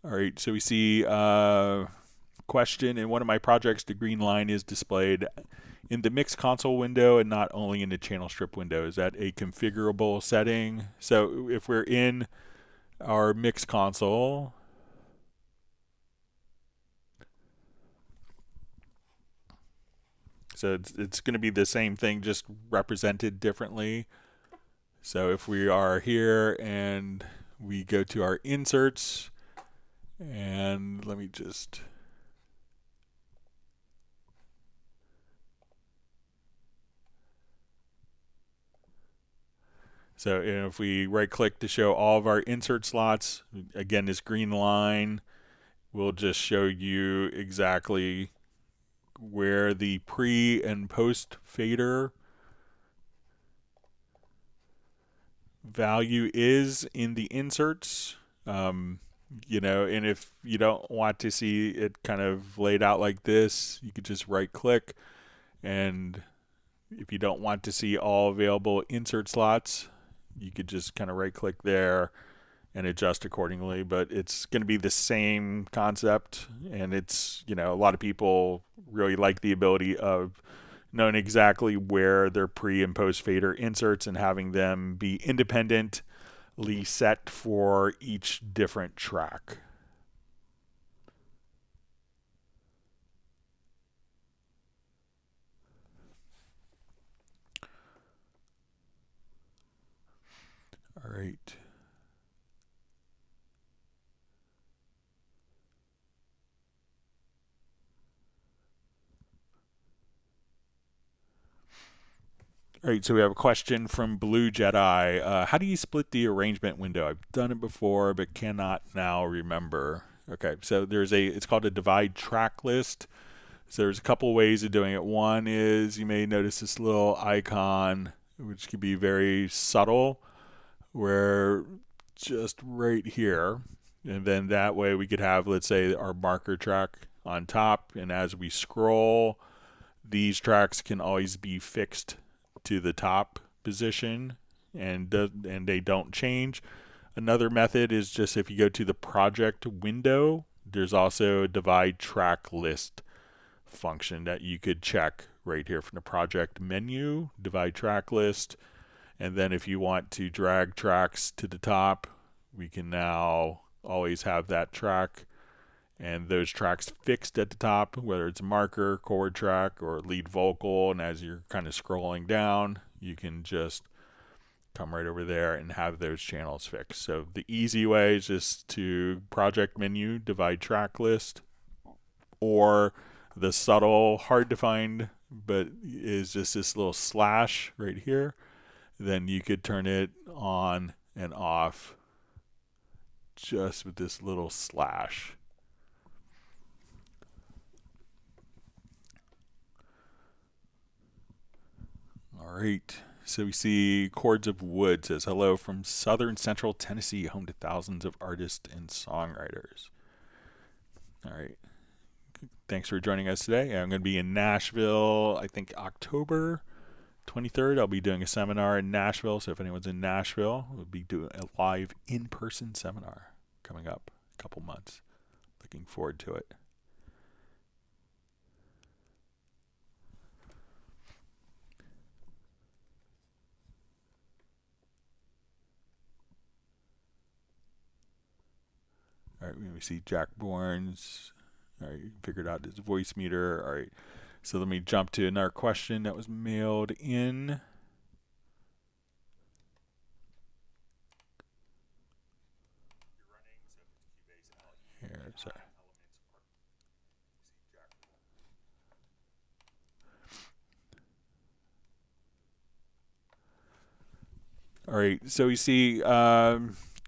All right, so we see question in one of my projects, the green line is displayed in the mix console window and not only in the channel strip window. Is that a configurable setting? So if we're in our mix console, so it's going to be the same thing, just represented differently. So if we are here and we go to our inserts, and let me just, so if we right click to show all of our insert slots, again, this green line will just show you exactly where the pre and post fader value is in the inserts. And if you don't want to see it kind of laid out like this, you could just right click, and if you don't want to see all available insert slots, you could just kind of right click there and adjust accordingly. But it's going to be the same concept, and it's, a lot of people really like the ability of knowing exactly where their pre and post fader inserts and having them be independently set for each different track. All right. All right, so we have a question from Blue Jedi. How do you split the arrangement window? I've done it before, but cannot now remember. Okay, so it's called a divide track list. So there's a couple ways of doing it. One is you may notice this little icon, which could be very subtle, where just right here, and then that way we could have, let's say, our marker track on top, and as we scroll, these tracks can always be fixed to the top position, and they don't change. Another method is just if you go to the project window, there's also a divide track list function that you could check right here from the project menu, divide track list. And then if you want to drag tracks to the top, we can now always have that track and those tracks fixed at the top, whether it's a marker, chord track, or lead vocal. And as you're kind of scrolling down, you can just come right over there and have those channels fixed. So the easy way is just to project menu, divide track list, or the subtle, hard to find, but is just this little slash right here. Then you could turn it on and off just with this little slash. All right, so we see Chords of Wood says, hello from southern central Tennessee, home to thousands of artists and songwriters. All right, thanks for joining us today. I'm going to be in Nashville, I think October 23rd. I'll be doing a seminar in Nashville, so if anyone's in Nashville, we'll be doing a live in-person seminar coming up in a couple months. Looking forward to it. All right, we see Jack Bourne's. All right, figured out his voice meter. All right, so let me jump to another question that was mailed in. Here, sorry. All right, so we see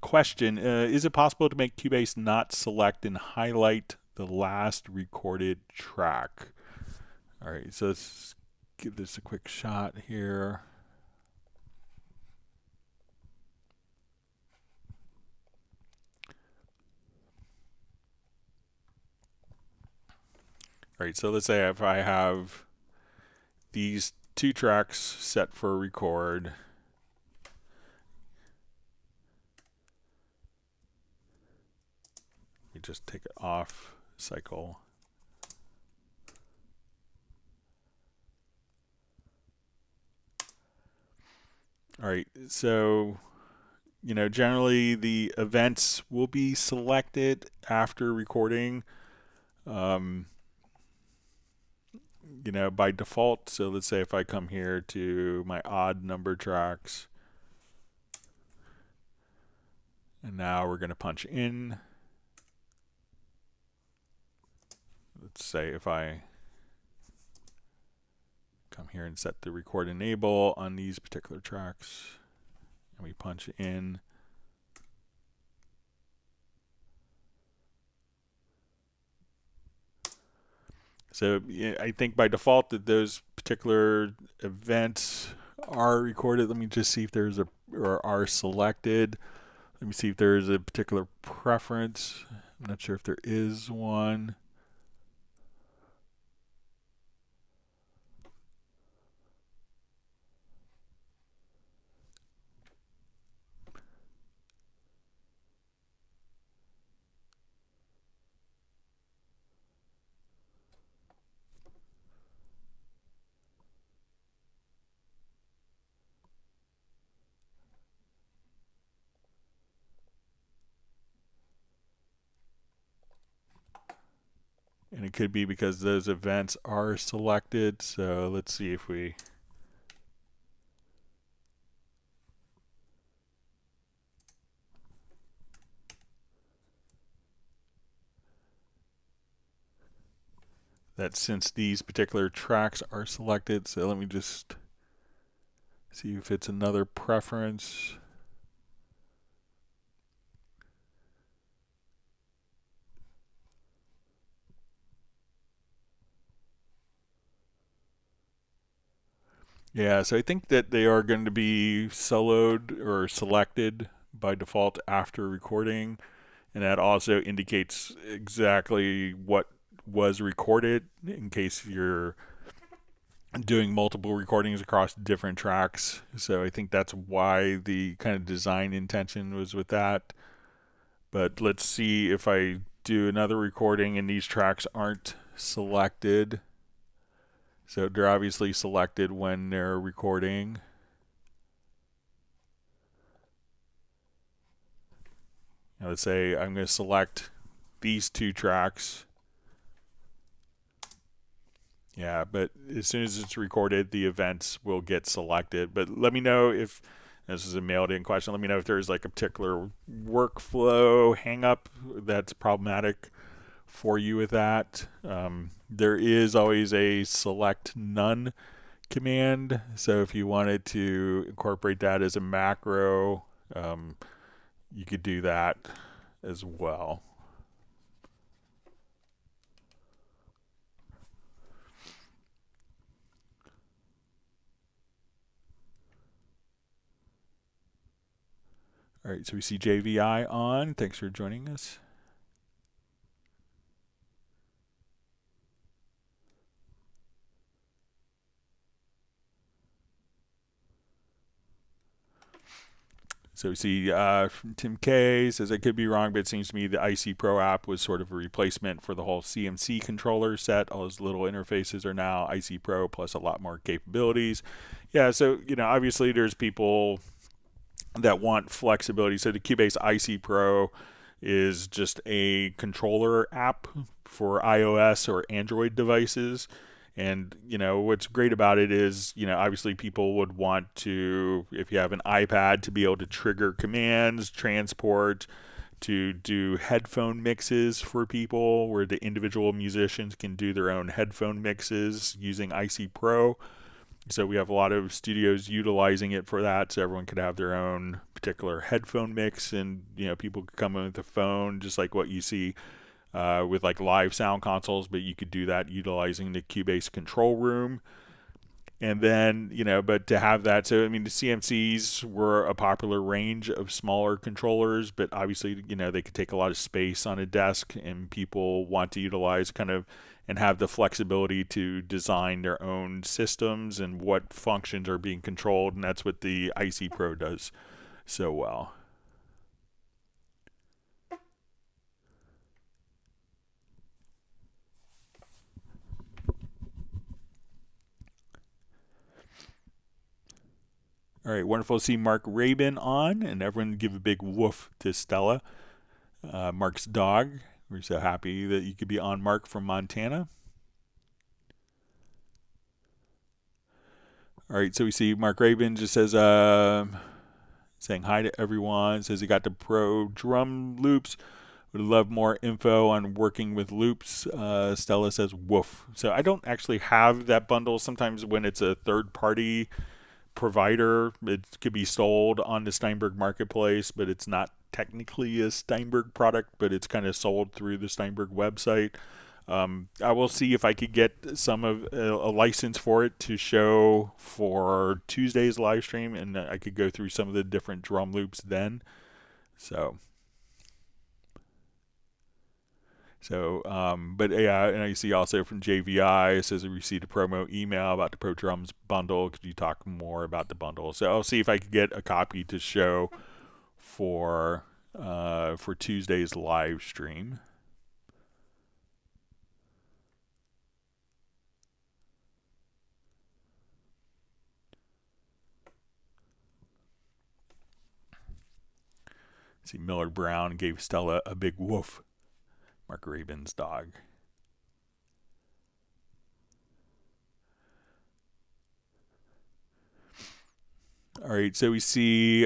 question, is it possible to make Cubase not select and highlight the last recorded track? All right, so let's give this a quick shot here. All right, so let's say if I have these two tracks set for record, we just take it off cycle. All right, so generally the events will be selected after recording, by default. So let's say if I come here to my odd number tracks, and now we're going to punch in. Let's say if I come here and set the record enable on these particular tracks, and we punch in. So I think by default that those particular events are recorded. Let me just see if there's or are selected. Let me see if there's a particular preference. I'm not sure if there is one. And it could be because those events are selected. So let's see if we... that since these particular tracks are selected, so let me just see if it's another preference. Yeah, so I think that they are going to be soloed or selected by default after recording, and that also indicates exactly what was recorded in case you're doing multiple recordings across different tracks. So I think that's why the kind of design intention was with that. But let's see if I do another recording and these tracks aren't selected. So they're obviously selected when they're recording. Now let's say I'm going to select these 2 tracks. Yeah, but as soon as it's recorded, the events will get selected. But let me know if, this is a mailed-in question, let me know if there's like a particular workflow hang-up that's problematic for you with that. There is always a select none command, so if you wanted to incorporate that as a macro, you could do that as well. All right, so we see JVI on. Thanks for joining us. So we see from Tim K says, I could be wrong, but it seems to me the IC Pro app was sort of a replacement for the whole CMC controller set. All those little interfaces are now IC Pro plus a lot more capabilities. Yeah, so, you know, obviously there's people that want flexibility. So the Cubase IC Pro is just a controller app for iOS or Android devices. And, you know, what's great about it is, you know, obviously people would want to, if you have an iPad, to be able to trigger commands, transport, to do headphone mixes for people where the individual musicians can do their own headphone mixes using IC Pro. So we have a lot of studios utilizing it for that, so everyone could have their own particular headphone mix, and, you know, people could come in with a phone, just like what you see with like live sound consoles, but you could do that utilizing the Cubase control room. And then, you know, but to have that, so I mean, the CMCs were a popular range of smaller controllers, but obviously, you know, they could take a lot of space on a desk, and people want to utilize kind of and have the flexibility to design their own systems and what functions are being controlled, and that's what the IC Pro does so well. All right, wonderful to see Mark Rabin on, and everyone give a big woof to Stella, Mark's dog. We're so happy that you could be on, Mark from Montana. All right, so we see Mark Rabin just says, saying hi to everyone, says he got the Pro drum loops. Would love more info on working with loops. Stella says woof. So I don't actually have that bundle. Sometimes when it's a third-party provider, it could be sold on the Steinberg marketplace, but it's not technically a Steinberg product, but it's kind of sold through the Steinberg website. I will see if I could get some of a license for it to show for Tuesday's live stream, and I could go through some of the different drum loops then. But yeah, and I see also from JVI, it says we received a promo email about the Pro Drums bundle. Could you talk more about the bundle? So I'll see if I could get a copy to show for Tuesday's live stream. See, Miller Brown gave Stella a big woof. Mark Rabin's dog. All right, so we see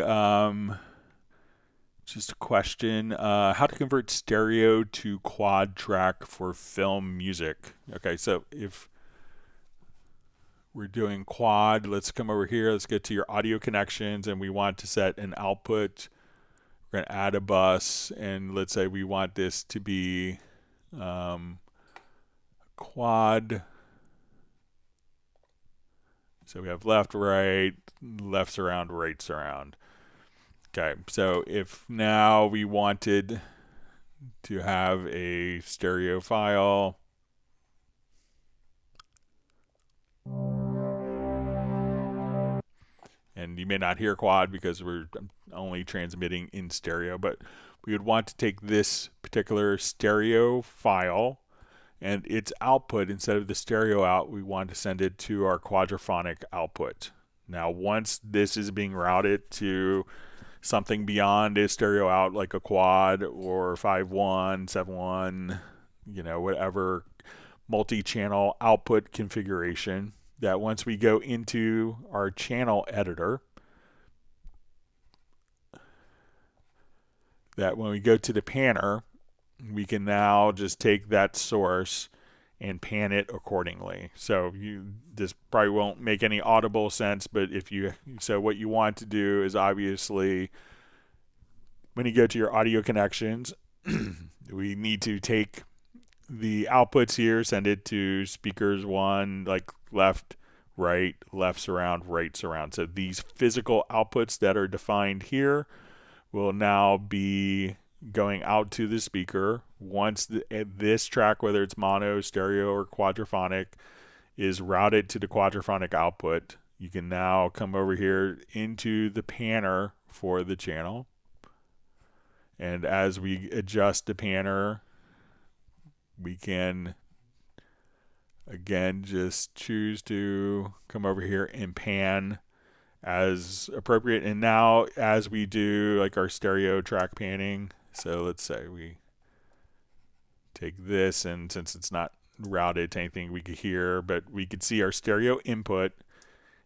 just a question, how to convert stereo to quad track for film music. Okay, so if we're doing quad, let's come over here, let's get to your audio connections, and we want to set an output. We're going to add a bus, and let's say we want this to be quad. So we have left, right, left surround, right surround. Okay, so if now we wanted to have a stereo file, and you may not hear quad because we're only transmitting in stereo, but we would want to take this particular stereo file and its output, instead of the stereo out, we want to send it to our quadraphonic output. Now, once this is being routed to something beyond a stereo out like a quad or 5.1, 7.1, whatever multi-channel output configuration, that once we go into our channel editor, that when we go to the panner, we can now just take that source and pan it accordingly. So this probably won't make any audible sense, but so what you want to do is, obviously, when you go to your audio connections, we need to take the outputs here, send it to speakers 1, like left, right, left surround, right surround. So these physical outputs that are defined here will now be going out to the speaker. Once this track, whether it's mono, stereo, or quadraphonic, is routed to the quadraphonic output, you can now come over here into the panner for the channel. And as we adjust the panner, we can again just choose to come over here and pan as appropriate. And now as we do like our stereo track panning, so let's say we take this, and since it's not routed to anything we could hear, but we could see our stereo input,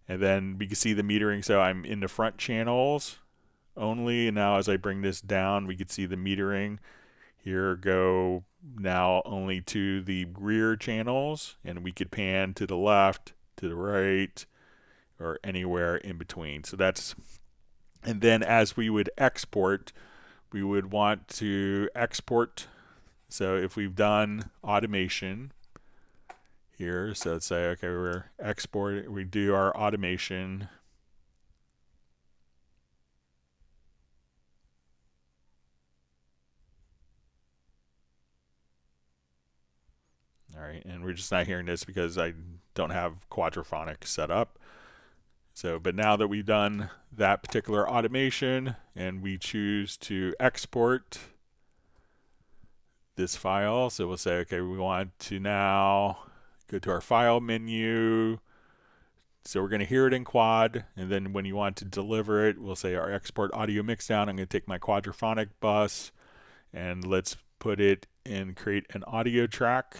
and then we can see the metering. So I'm in the front channels only, and now as I bring this down, we could see the metering here go now only to the rear channels, and we could pan to the left, to the right, or anywhere in between. So that's, and then as we would export, we would want to export. So if we've done automation here, so let's say, okay, we're exporting, we do our automation. All right, and we're just not hearing this because I don't have Quadrophonic set up. So, but now that we've done that particular automation and we choose to export this file, so we'll say, okay, we want to now go to our file menu. So we're going to hear it in quad, and then when you want to deliver it, we'll say our export audio mixdown. I'm going to take my Quadrophonic bus and let's put it in, create an audio track.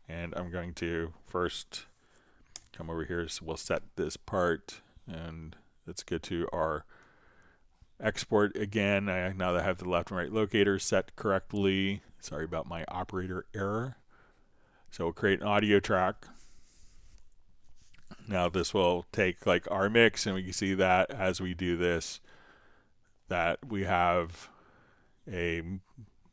And I'm going to first come over here, so we'll set this part, and let's go to our export again. Now that I have the left and right locators set correctly, sorry about my operator error. So we'll create an audio track. Now this will take like our mix, and we can see that as we do this, that we have a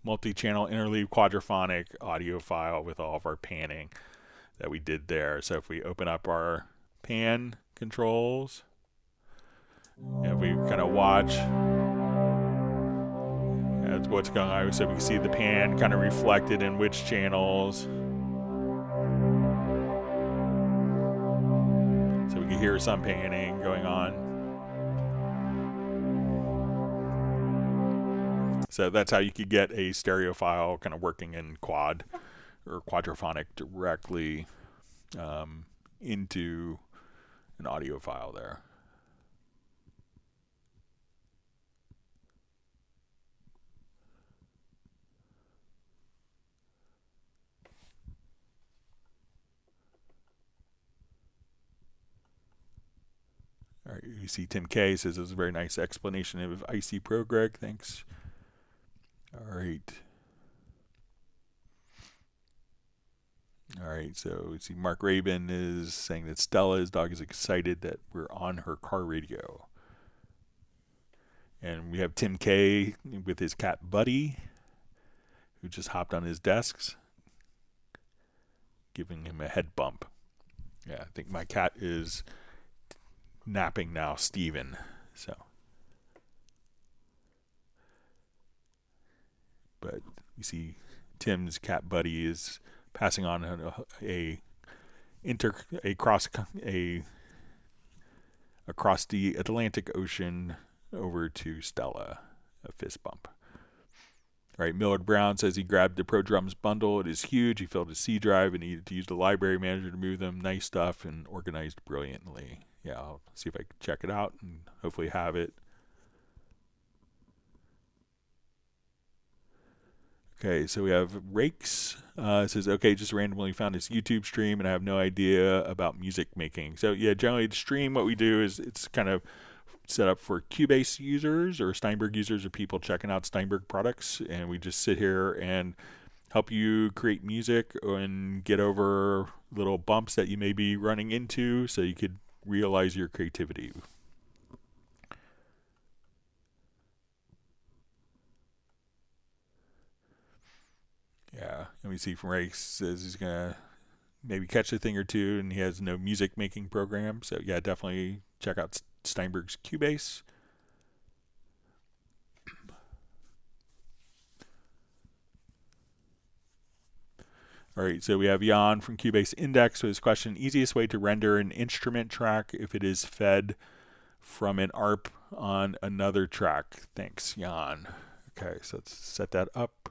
multi-channel interleave quadraphonic audio file with all of our panning that we did there. So if we open up our pan controls, and we kind of watch what's going on, so we can see the pan kind of reflected in which channels. So we can hear some panning going on. So that's how you could get a stereo file kind of working in quad or quadraphonic directly into an audio file there. All right, you see Tim K says it was a very nice explanation of IC Pro, Greg. Thanks. All right. All right, so we see Mark Rabin is saying that Stella, his dog, is excited that we're on her car radio. And we have Tim K with his cat Buddy, who just hopped on his desks, giving him a head bump. Yeah, I think my cat is napping now, Steven. So, but you see Tim's cat Buddy is passing on across the Atlantic Ocean over to Stella, a fist bump. All right, Millard Brown says he grabbed the Pro Drums bundle. It is huge. He filled his C drive and needed to use the library manager to move them. Nice stuff and organized brilliantly. yeah, I'll see if I can check it out and hopefully have it. Okay, so we have Rakes. It says, okay, just randomly found this YouTube stream and I have no idea about music making. So yeah, generally the stream, what we do is it's kind of set up for Cubase users or Steinberg users or people checking out Steinberg products. And we just sit here and help you create music and get over little bumps that you may be running into so you could realize your creativity. Yeah, and we see from Ray says he's gonna maybe catch a thing or two, and he has no music making program. So yeah, definitely check out Steinberg's Cubase. All right, so we have Jan from Cubase Index. So his question: easiest way to render an instrument track if it is fed from an ARP on another track. Thanks, Jan. Okay, so let's set that up.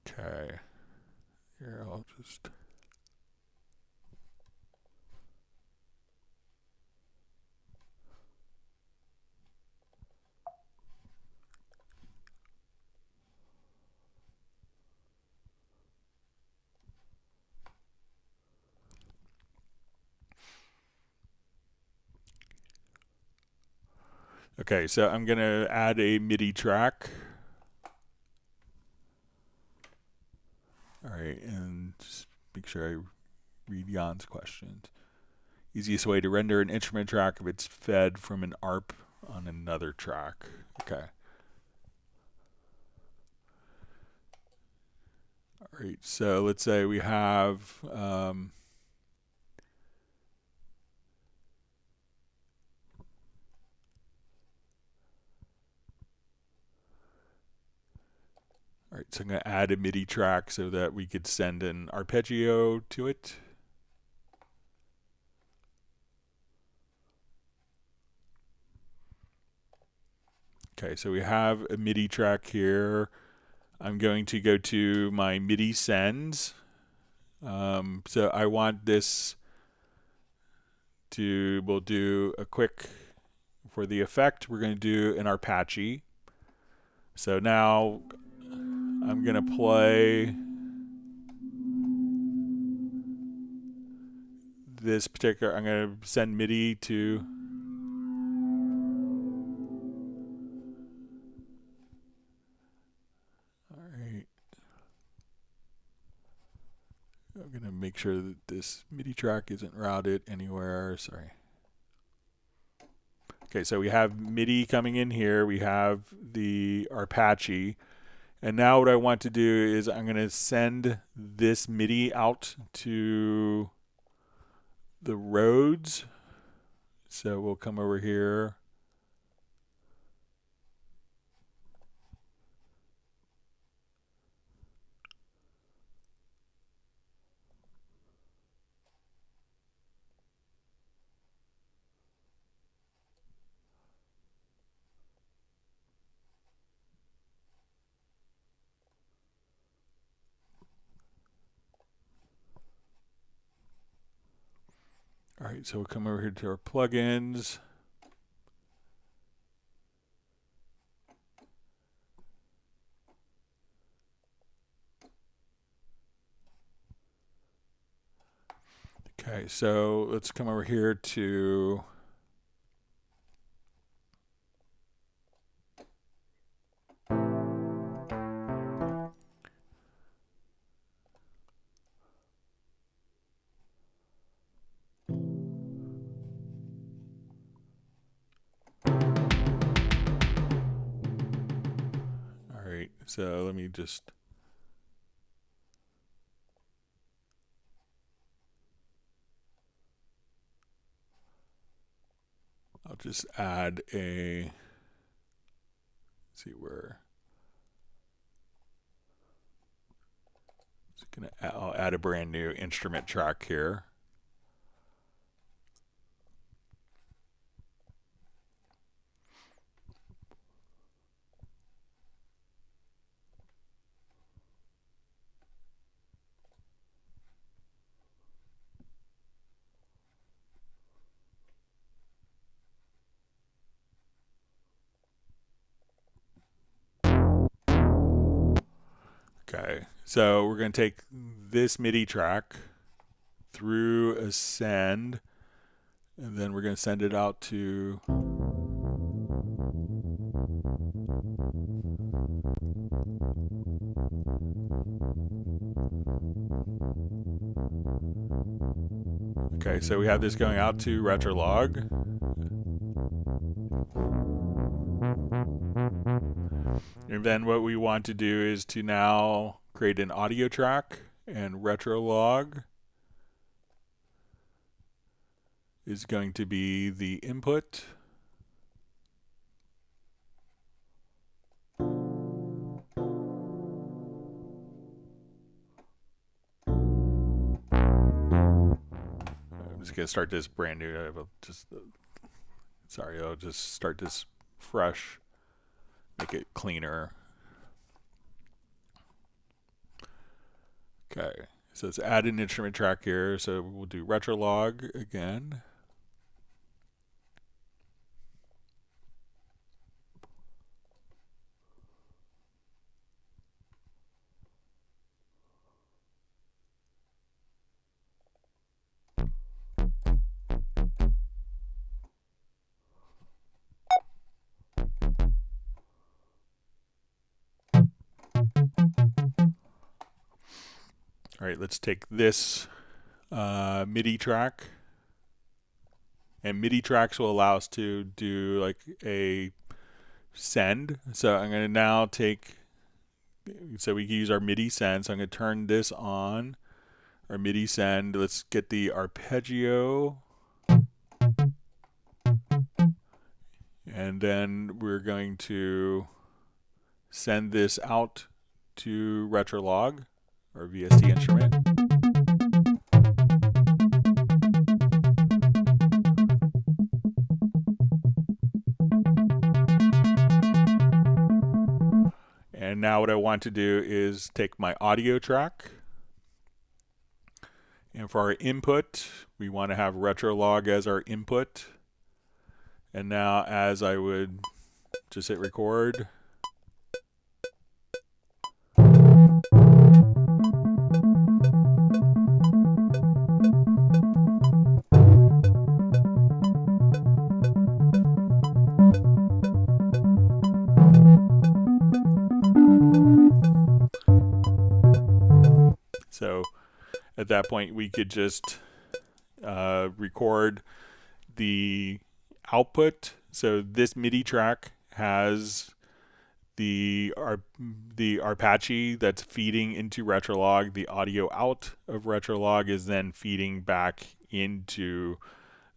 Okay, here I'll just. Okay, so I'm going to add a MIDI track. All right, and just make sure I read Jan's questions. Easiest way to render an instrument track if it's fed from an ARP on another track. Okay. All right, so let's say we have all right, so I'm going to add a MIDI track so that we could send an arpeggio to it. Okay, so we have a MIDI track here. I'm going to go to my MIDI sends. So I want this to, we'll do a quick, for the effect, we're going to do an arpeggio. So now I'm going to play this particular, I'm going to send MIDI to, all right. I'm going to make sure that this MIDI track isn't routed anywhere, sorry. Okay, so we have MIDI coming in here, we have the arpeggio. And now what I want to do is I'm going to send this MIDI out to the Rhodes. So we'll come over here. All right, so we'll come over here to our plugins. Okay, so let's come over here to so let me just I'll just add a, let's see where, I'll add a brand new instrument track here. Okay, so we're going to take this MIDI track through a send, and then we're going to send it out to okay, so we have this going out to Retrolog. And then what we want to do is to now create an audio track, and Retrolog is going to be the input. I'm just going to start this brand new. I'll just start this fresh, make it cleaner. Okay, so let's add an instrument track here. So we'll do Retrolog again. All right, let's take this MIDI track, and MIDI tracks will allow us to do like a send. So I'm going to now take, so we can use our MIDI send. So I'm going to turn this on, our MIDI send. Let's get the arpeggio, and then we're going to send this out to Retrolog, or VST instrument. And now what I want to do is take my audio track, and for our input, we want to have Retrolog as our input. And now as I would just hit record, so at that point we could just record the output. So this MIDI track has the Apache that's feeding into Retrolog. The audio out of Retrolog is then feeding back into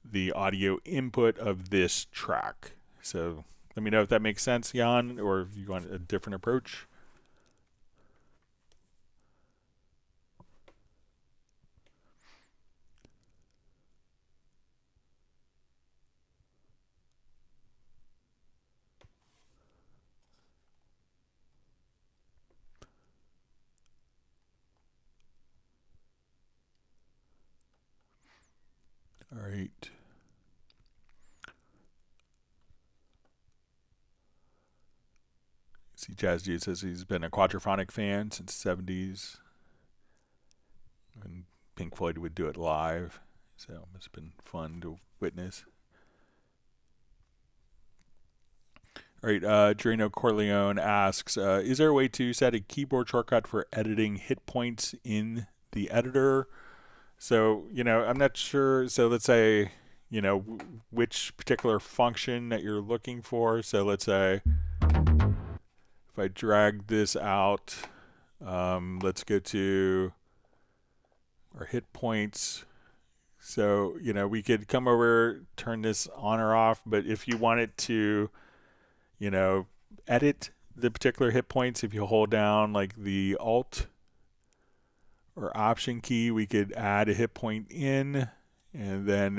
the audio input of this track. So let me know if that makes sense, Jan, or if you want a different approach. All right. See, Jazz Dude says he's been a Quadrophonic fan since the 70s. And Pink Floyd would do it live. So it's been fun to witness. All right, Drano Corleone asks, is there a way to set a keyboard shortcut for editing hit points in the editor? So, I'm not sure. So let's say, which particular function that you're looking for. So let's say if I drag this out, let's go to our hit points. So, we could come over, turn this on or off, but if you wanted to, edit the particular hit points, if you hold down like the Alt or Option key, we could add a hit point in, and then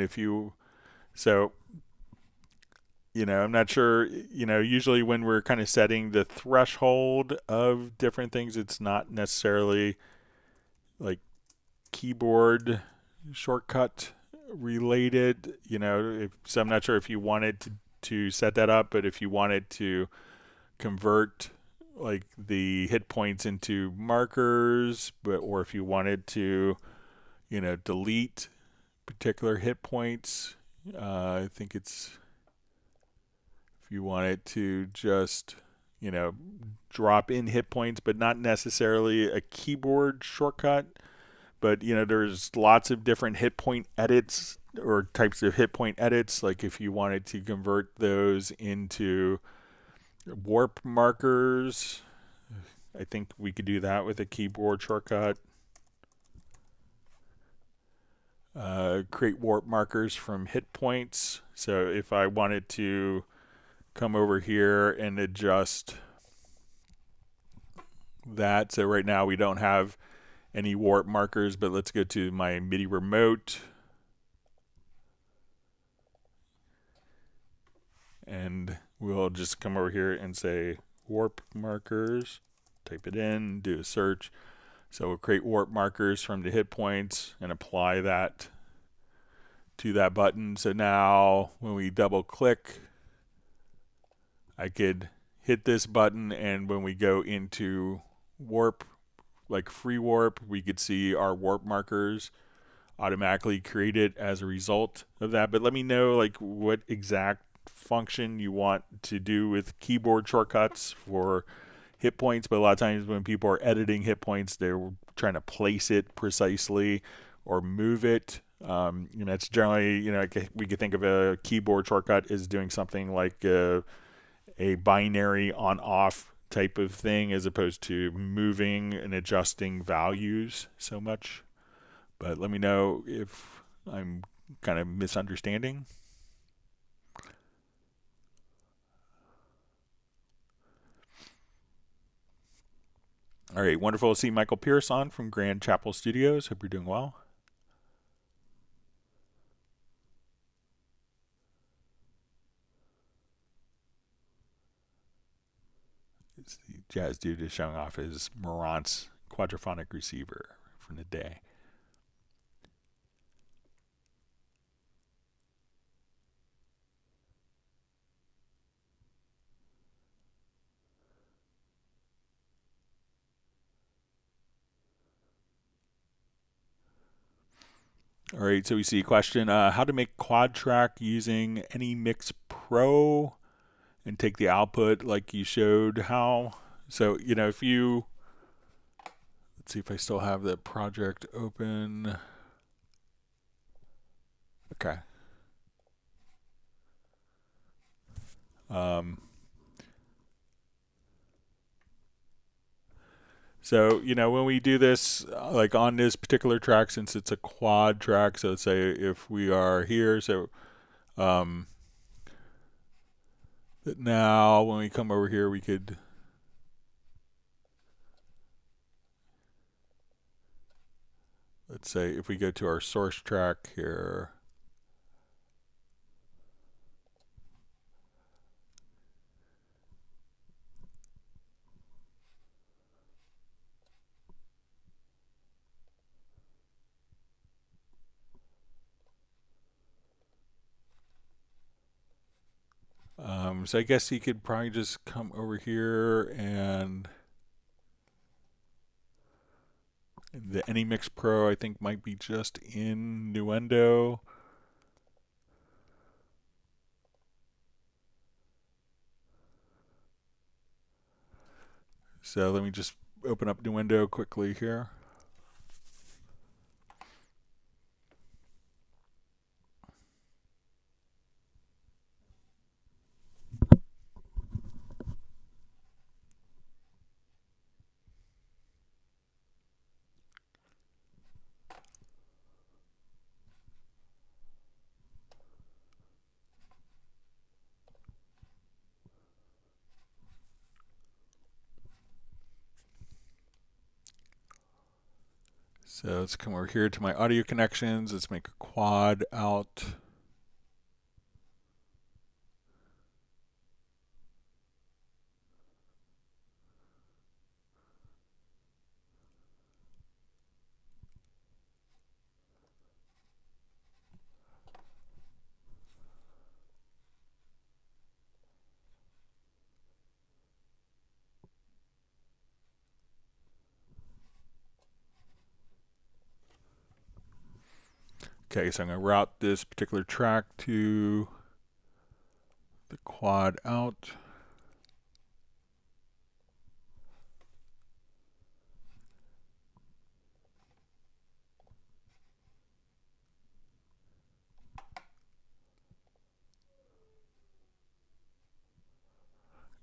I'm not sure, usually when we're kind of setting the threshold of different things, it's not necessarily like keyboard shortcut related, so I'm not sure if you wanted to set that up, but if you wanted to convert like the hit points into markers, or if you wanted to, delete particular hit points. I think it's if you wanted to just, drop in hit points, but not necessarily a keyboard shortcut. But, there's lots of different hit point edits or types of hit point edits. Like if you wanted to convert those into warp markers, I think we could do that with a keyboard shortcut. Create warp markers from hit points. So if I wanted to come over here and adjust that, so right now we don't have any warp markers, but let's go to my MIDI remote and we'll just come over here and say warp markers, type it in, do a search. So we'll create warp markers from the hit points and apply that to that button. So now when we double click, I could hit this button, and when we go into warp, like free warp, we could see our warp markers automatically created as a result of that. But let me know like what exact function you want to do with keyboard shortcuts for hit points. But a lot of times when people are editing hit points, they're trying to place it precisely or move it. It's generally, we could think of a keyboard shortcut as doing something like a binary on-off type of thing, as opposed to moving and adjusting values so much. But let me know if I'm kind of misunderstanding. All right, wonderful to see Michael Pierce on from Grand Chapel Studios. Hope you're doing well. The Jazz Dude is showing off his Marantz quadrophonic receiver from the day. All right, so we see a question, how to make quad track using any Mix Pro and take the output like you showed how. So, if you, let's see if I still have the project open. Okay. So, when we do this, like on this particular track, since it's a quad track, so let's say if we are here, so now when we come over here, we could let's say if we go to our source track here, so I guess you could probably just come over here and the AnyMix Pro I think might be just in Nuendo. So let me just open up Nuendo quickly here. So let's come over here to my audio connections. Let's make a quad out. Okay, so I'm going to route this particular track to the quad out.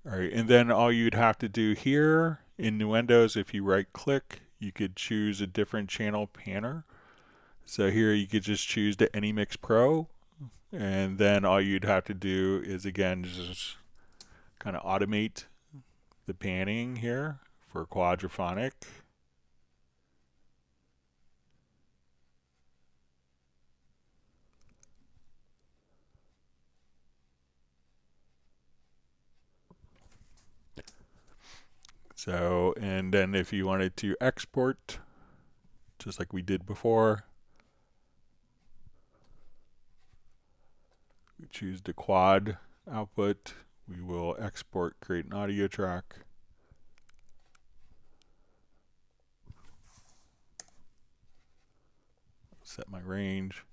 All right, and then all you'd have to do here in Nuendo is if you right click, you could choose a different channel panner. So here you could just choose the AnyMix Pro, and then all you'd have to do is again just kind of automate the panning here for Quadrophonic. So, and then if you wanted to export, just like we did before, we choose the quad output. We will export, create an audio track. Set my range.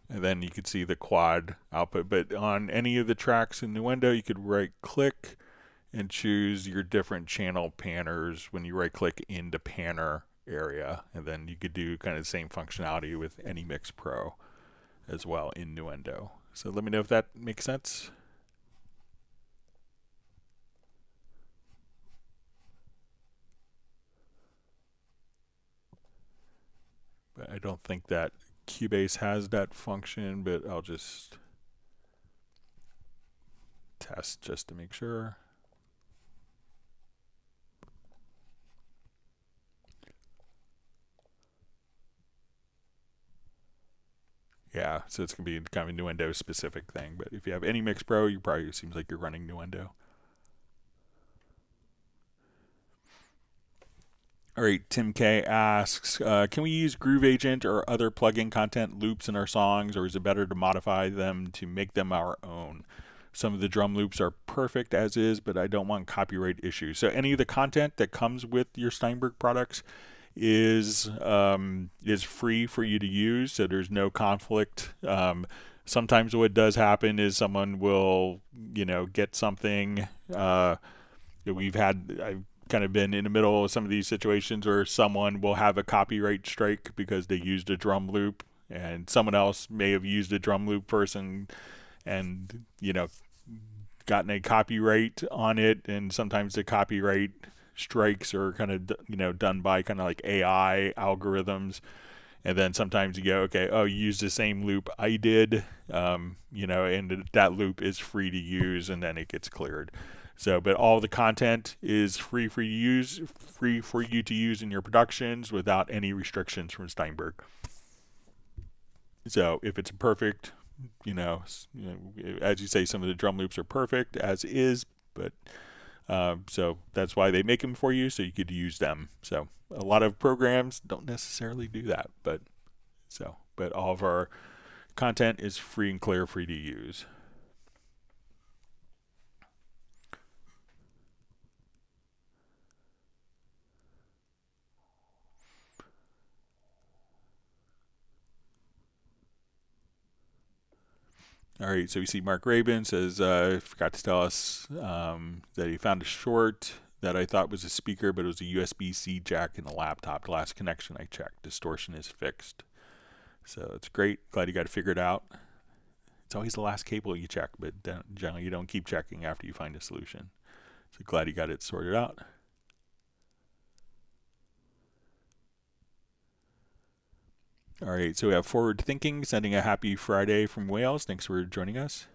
And then you could see the quad output. But on any of the tracks in Nuendo, you could right click and choose your different channel panners when you right click in the panner area. And then you could do kind of the same functionality with AnyMix Pro as well in Nuendo. So let me know if that makes sense. But I don't think that Cubase has that function, but I'll just test just to make sure. Yeah, so it's going to be kind of a Nuendo specific thing, but if you have AnyMix Pro, you probably seems like you're running Nuendo. All right, Tim K asks, can we use Groove Agent or other plugin content loops in our songs, or is it better to modify them to make them our own? Some of the drum loops are perfect as is, but I don't want copyright issues. So any of the content that comes with your Steinberg products is free for you to use, so there's no conflict. Sometimes what does happen is someone will, get something. I've kind of been in the middle of some of these situations where someone will have a copyright strike because they used a drum loop, and someone else may have used a drum loop first and gotten a copyright on it, and sometimes the copyright strikes are kind of done by kind of like AI algorithms, and then sometimes you go, okay, you used the same loop I did, and that loop is free to use, and then it gets cleared. So, but all the content is free for you to use in your productions without any restrictions from Steinberg. So, if it's perfect, as you say, some of the drum loops are perfect as is, but so that's why they make them for you, so you could use them. So, a lot of programs don't necessarily do that, but all of our content is free and clear, free to use. All right, so we see Mark Rabin says, forgot to tell us that he found a short that I thought was a speaker, but it was a USB-C jack in the laptop. The last connection I checked. Distortion is fixed. So it's great. Glad you got it figured out. It's always the last cable you check, but generally you don't keep checking after you find a solution. So glad you got it sorted out. All right, so we have Forward Thinking sending a happy Friday from Wales. Thanks for joining us.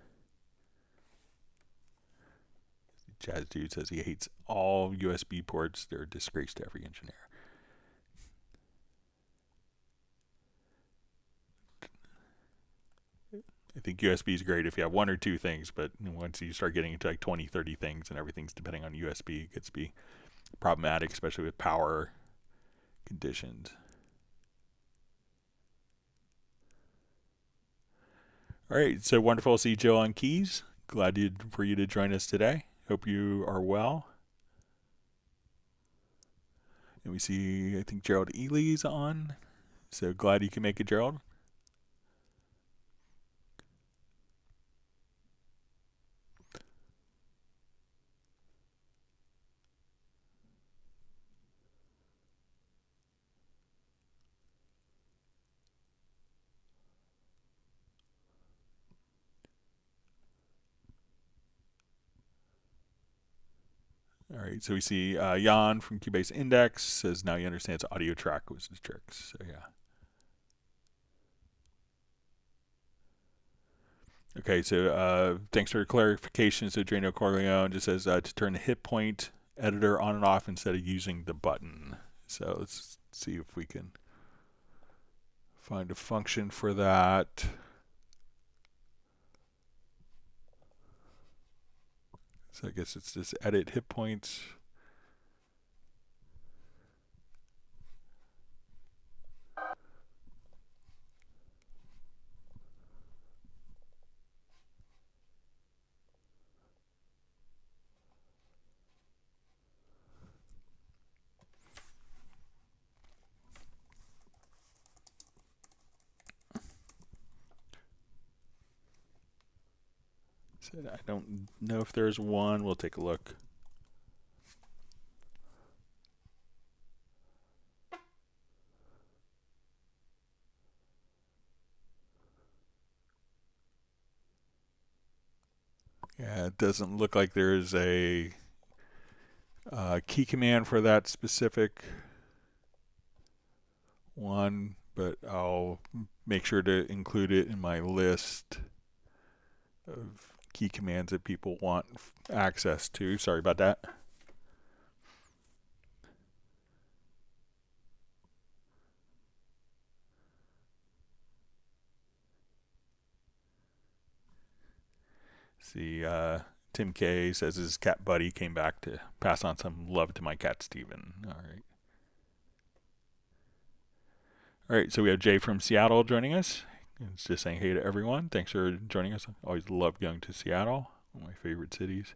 Jazz Dude says he hates all USB ports. They're a disgrace to every engineer. I think USB is great if you have one or two things, but once you start getting into like 20, 30 things and everything's depending on USB, it gets to be problematic, especially with power conditions. All right, so wonderful to see Joe on keys. Glad for you to join us today. Hope you are well. And we see, I think Gerald Ely's on. So glad you can make it, Gerald. All right, so we see Jan from Cubase Index says now he understands audio track was his tricks. So yeah. Okay, so thanks for the clarification. So Drano Corleone just says to turn the hit point editor on and off instead of using the button. So let's see if we can find a function for that. So I guess it's just edit hit points. So I don't know if there's one. We'll take a look. Yeah, it doesn't look like there's a key command for that specific one, but I'll make sure to include it in my list of key commands that people want access to. Sorry about that. See, Tim K says his cat Buddy came back to pass on some love to my cat Steven. All right. All right, so we have Jay from Seattle joining us. It's just saying hey to everyone. Thanks for joining us. I always love going to Seattle, one of my favorite cities.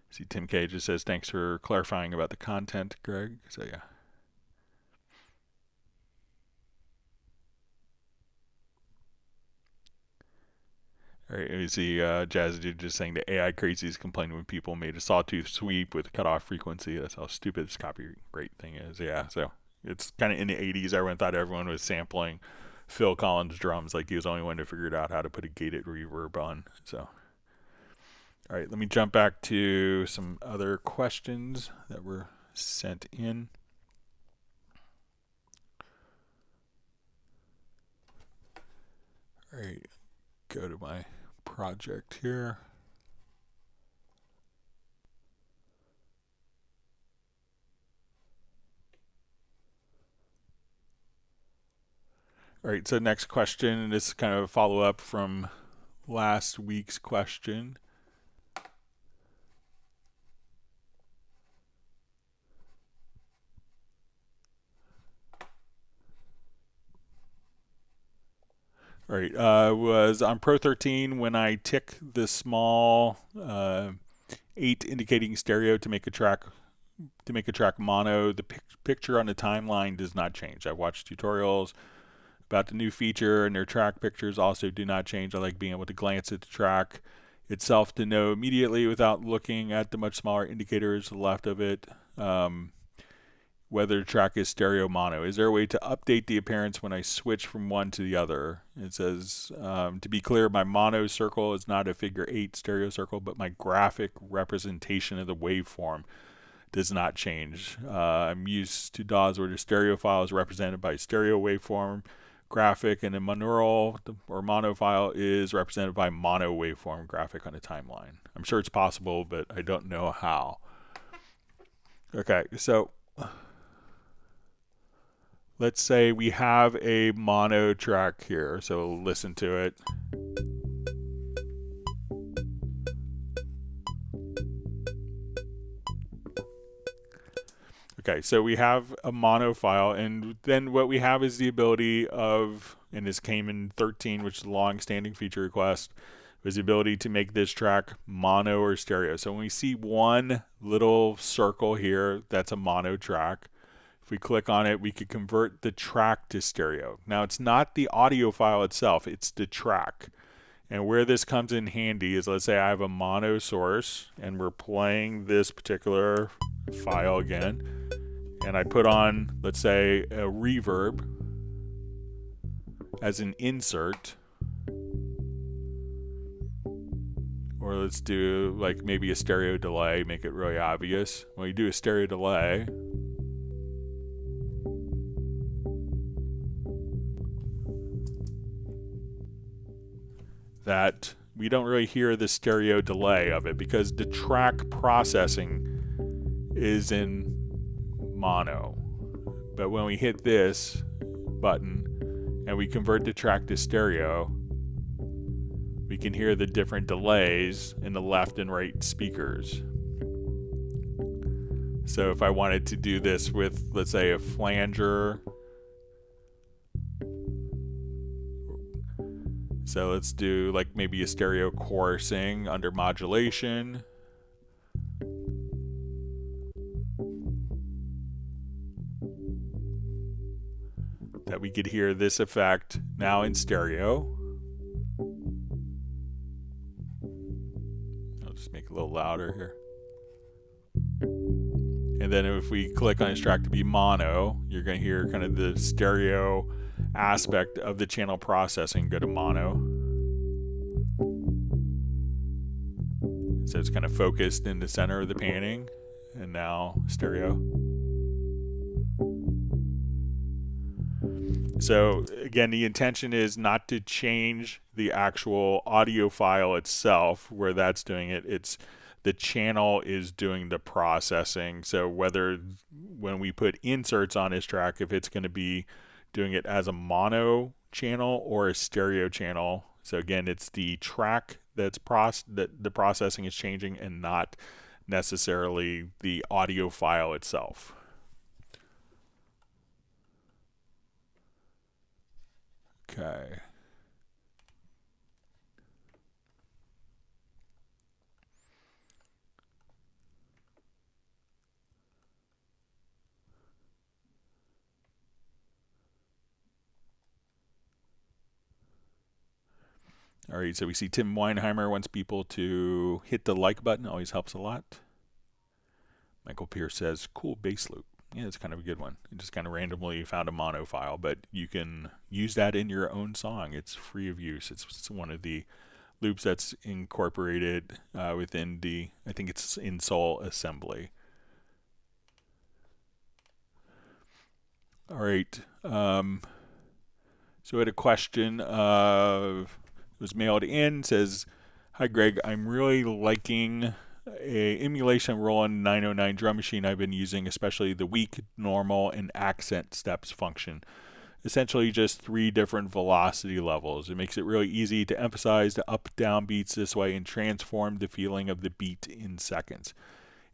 See, Tim K just says thanks for clarifying about the content, Greg. So yeah. All right, you see Jazz Dude just saying the AI crazies complaining when people made a sawtooth sweep with cutoff frequency. That's how stupid this copyright thing is. Yeah, so it's kind of in the 80s. Everyone thought everyone was sampling Phil Collins drums like he was the only one to figure out how to put a gated reverb on. So, all right, let me jump back to some other questions that were sent in. All right, go to my project here. All right, so next question, and this is kind of a follow-up from last week's question. All right, was on Pro 13 when I tick the small 8 indicating stereo to make a track mono, the picture on the timeline does not change. I've watched tutorials about the new feature, and their track pictures also do not change. I like being able to glance at the track itself to know immediately without looking at the much smaller indicators to the left of it whether the track is stereo mono. Is there a way to update the appearance when I switch from one to the other? It says, to be clear, my mono circle is not a figure 8 stereo circle, but my graphic representation of the waveform does not change. I'm used to DAWs where the stereo file is represented by stereo waveform graphic, and the monaural or mono file is represented by mono waveform graphic on the timeline. I'm sure it's possible, but I don't know how. Okay, so let's say we have a mono track here, so listen to it. Okay, so we have a mono file, and then what we have is the ability of, and this came in 13, which is a long-standing feature request, was the ability to make this track mono or stereo. So when we see one little circle here, that's a mono track. If we click on it, we could convert the track to stereo. Now it's not the audio file itself, it's the track. And where this comes in handy is, let's say I have a mono source and we're playing this particular file again, and I put on, let's say, a reverb as an insert, or let's do like maybe a stereo delay, make it really obvious. When you do a stereo delay, that we don't really hear the stereo delay of it because the track processing is in mono. But when we hit this button and we convert the track to stereo, we can hear the different delays in the left and right speakers. So if I wanted to do this with, let's say, a flanger, so let's do like maybe a stereo chorusing under modulation. That we could hear this effect now in stereo. I'll just make it a little louder here. And then if we click on this track to be mono, you're going to hear kind of the stereo aspect of the channel processing go to mono. So it's kind of focused in the center of the panning, and now stereo. So again, the intention is not to change the actual audio file itself where that's doing it. It's the channel is doing the processing. So whether when we put inserts on this track, if it's going to be doing it as a mono channel or a stereo channel. So again, it's the track that the processing is changing and not necessarily the audio file itself. Okay. All right, so we see Tim Weinheimer wants people to hit the like button. Always helps a lot. Michael Pierce says, cool bass loop. Yeah, it's kind of a good one. I just kind of randomly found a mono file, but you can use that in your own song. It's free of use. It's one of the loops that's incorporated within the, I think it's in Soul Assembly. All right. So we had a question was mailed in, says, hi Greg, I'm really liking a emulation Roland 909 drum machine I've been using, especially the weak, normal, and accent steps function. Essentially just 3 different velocity levels. It makes it really easy to emphasize the up-down beats this way and transform the feeling of the beat in seconds.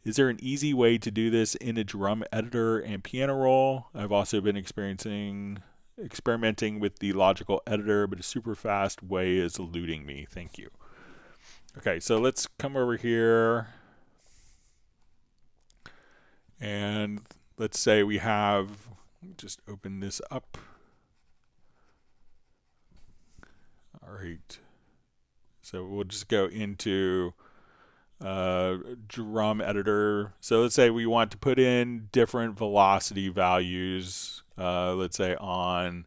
Is there an easy way to do this in a drum editor and piano roll? I've also been experimenting with the logical editor, but a super fast way is eluding me. Thank you. Okay, so let's come over here and let's say we have, just open this up. All right, so we'll just go into drum editor. So let's say we want to put in different velocity values, let's say on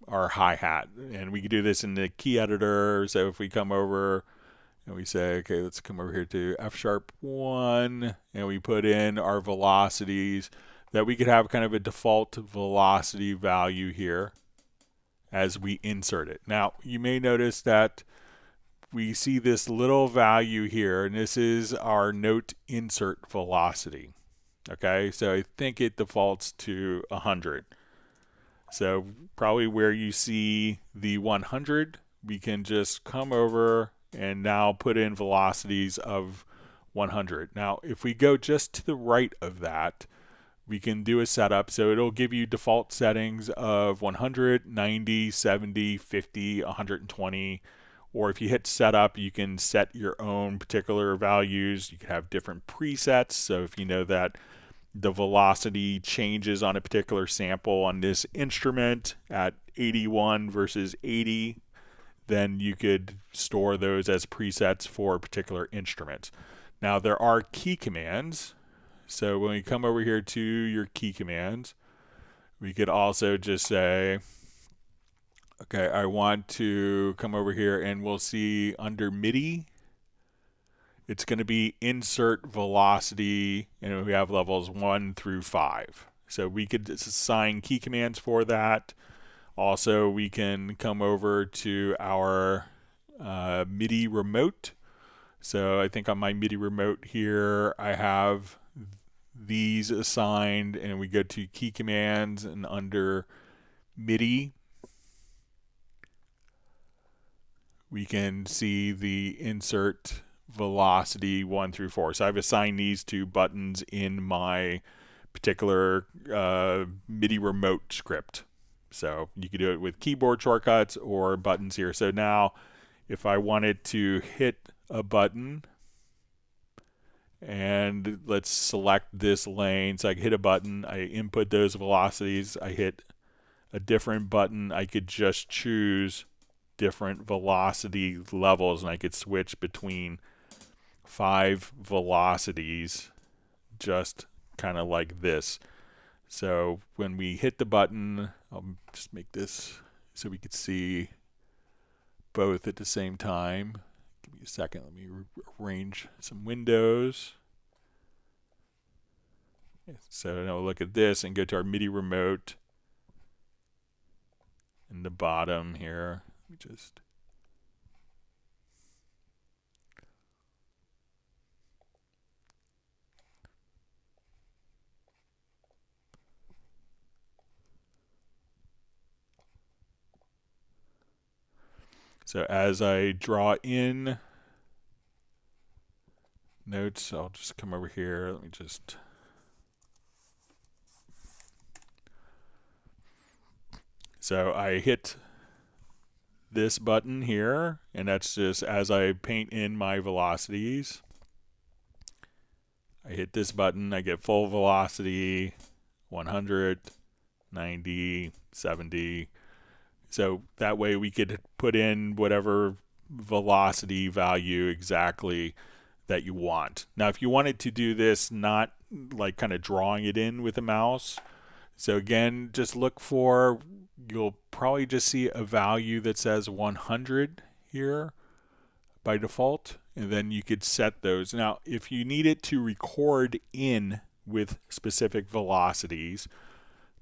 our hi-hat, and we can do this in the key editor. So if we come over and we say, okay, let's come over here to F#1, and we put in our velocities, that we could have kind of a default velocity value here as we insert it. Now you may notice that we see this little value here, and this is our note insert velocity. Okay, so I think it defaults to 100. So probably where you see the 100, we can just come over and now put in velocities of 100. Now, if we go just to the right of that, we can do a setup. So it'll give you default settings of 100, 90, 70, 50, 120. Or if you hit setup, you can set your own particular values. You can have different presets. So if you know that the velocity changes on a particular sample on this instrument at 81 versus 80, then you could store those as presets for particular instruments. Now there are key commands. So when we come over here to your key commands, we could also just say, okay, I want to come over here and we'll see under MIDI, it's going to be insert velocity, and we have levels 1 through 5. So we could assign key commands for that. Also, we can come over to our MIDI remote. So I think on my MIDI remote here, I have these assigned, and we go to key commands, and under MIDI, we can see the insert velocity 1 through 4. So I've assigned these two buttons in my particular MIDI remote script. So you could do it with keyboard shortcuts or buttons here. So now if I wanted to hit a button, and let's select this lane, so I can hit a button, I input those velocities, I hit a different button, I could just choose different velocity levels, and I could switch between 5 velocities just kind of like this. So when we hit the button, I'll just make this so we could see both at the same time. Give me a second, let me arrange some windows. So now we'll look at this and go to our MIDI remote in the bottom here. Let me just so as I draw in notes, I'll just come over here. Let me just so I hit this button here, and that's just as I paint in my velocities. I hit this button, I get full velocity, 100, 90, 70. So that way we could put in whatever velocity value exactly that you want. Now if you wanted to do this not like kind of drawing it in with a mouse, so again, just look for, you'll probably just see a value that says 100 here by default, and then you could set those. Now if you need it to record in with specific velocities,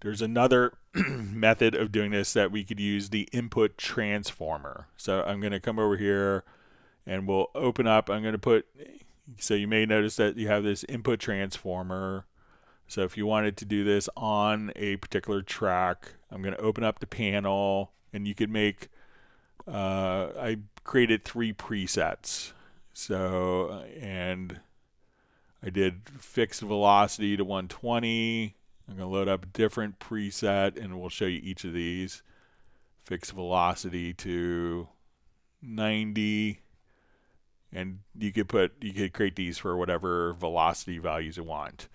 there's another method of doing this that we could use, the input transformer. So I'm going to come over here and we'll open up, I'm going to put, so you may notice that you have this input transformer. So if you wanted to do this on a particular track, I'm going to open up the panel, and you could make, I created 3 presets. So, and I did fixed velocity to 120. I'm going to load up a different preset, and we'll show you each of these. Fixed velocity to 90. And you could create these for whatever velocity values you want.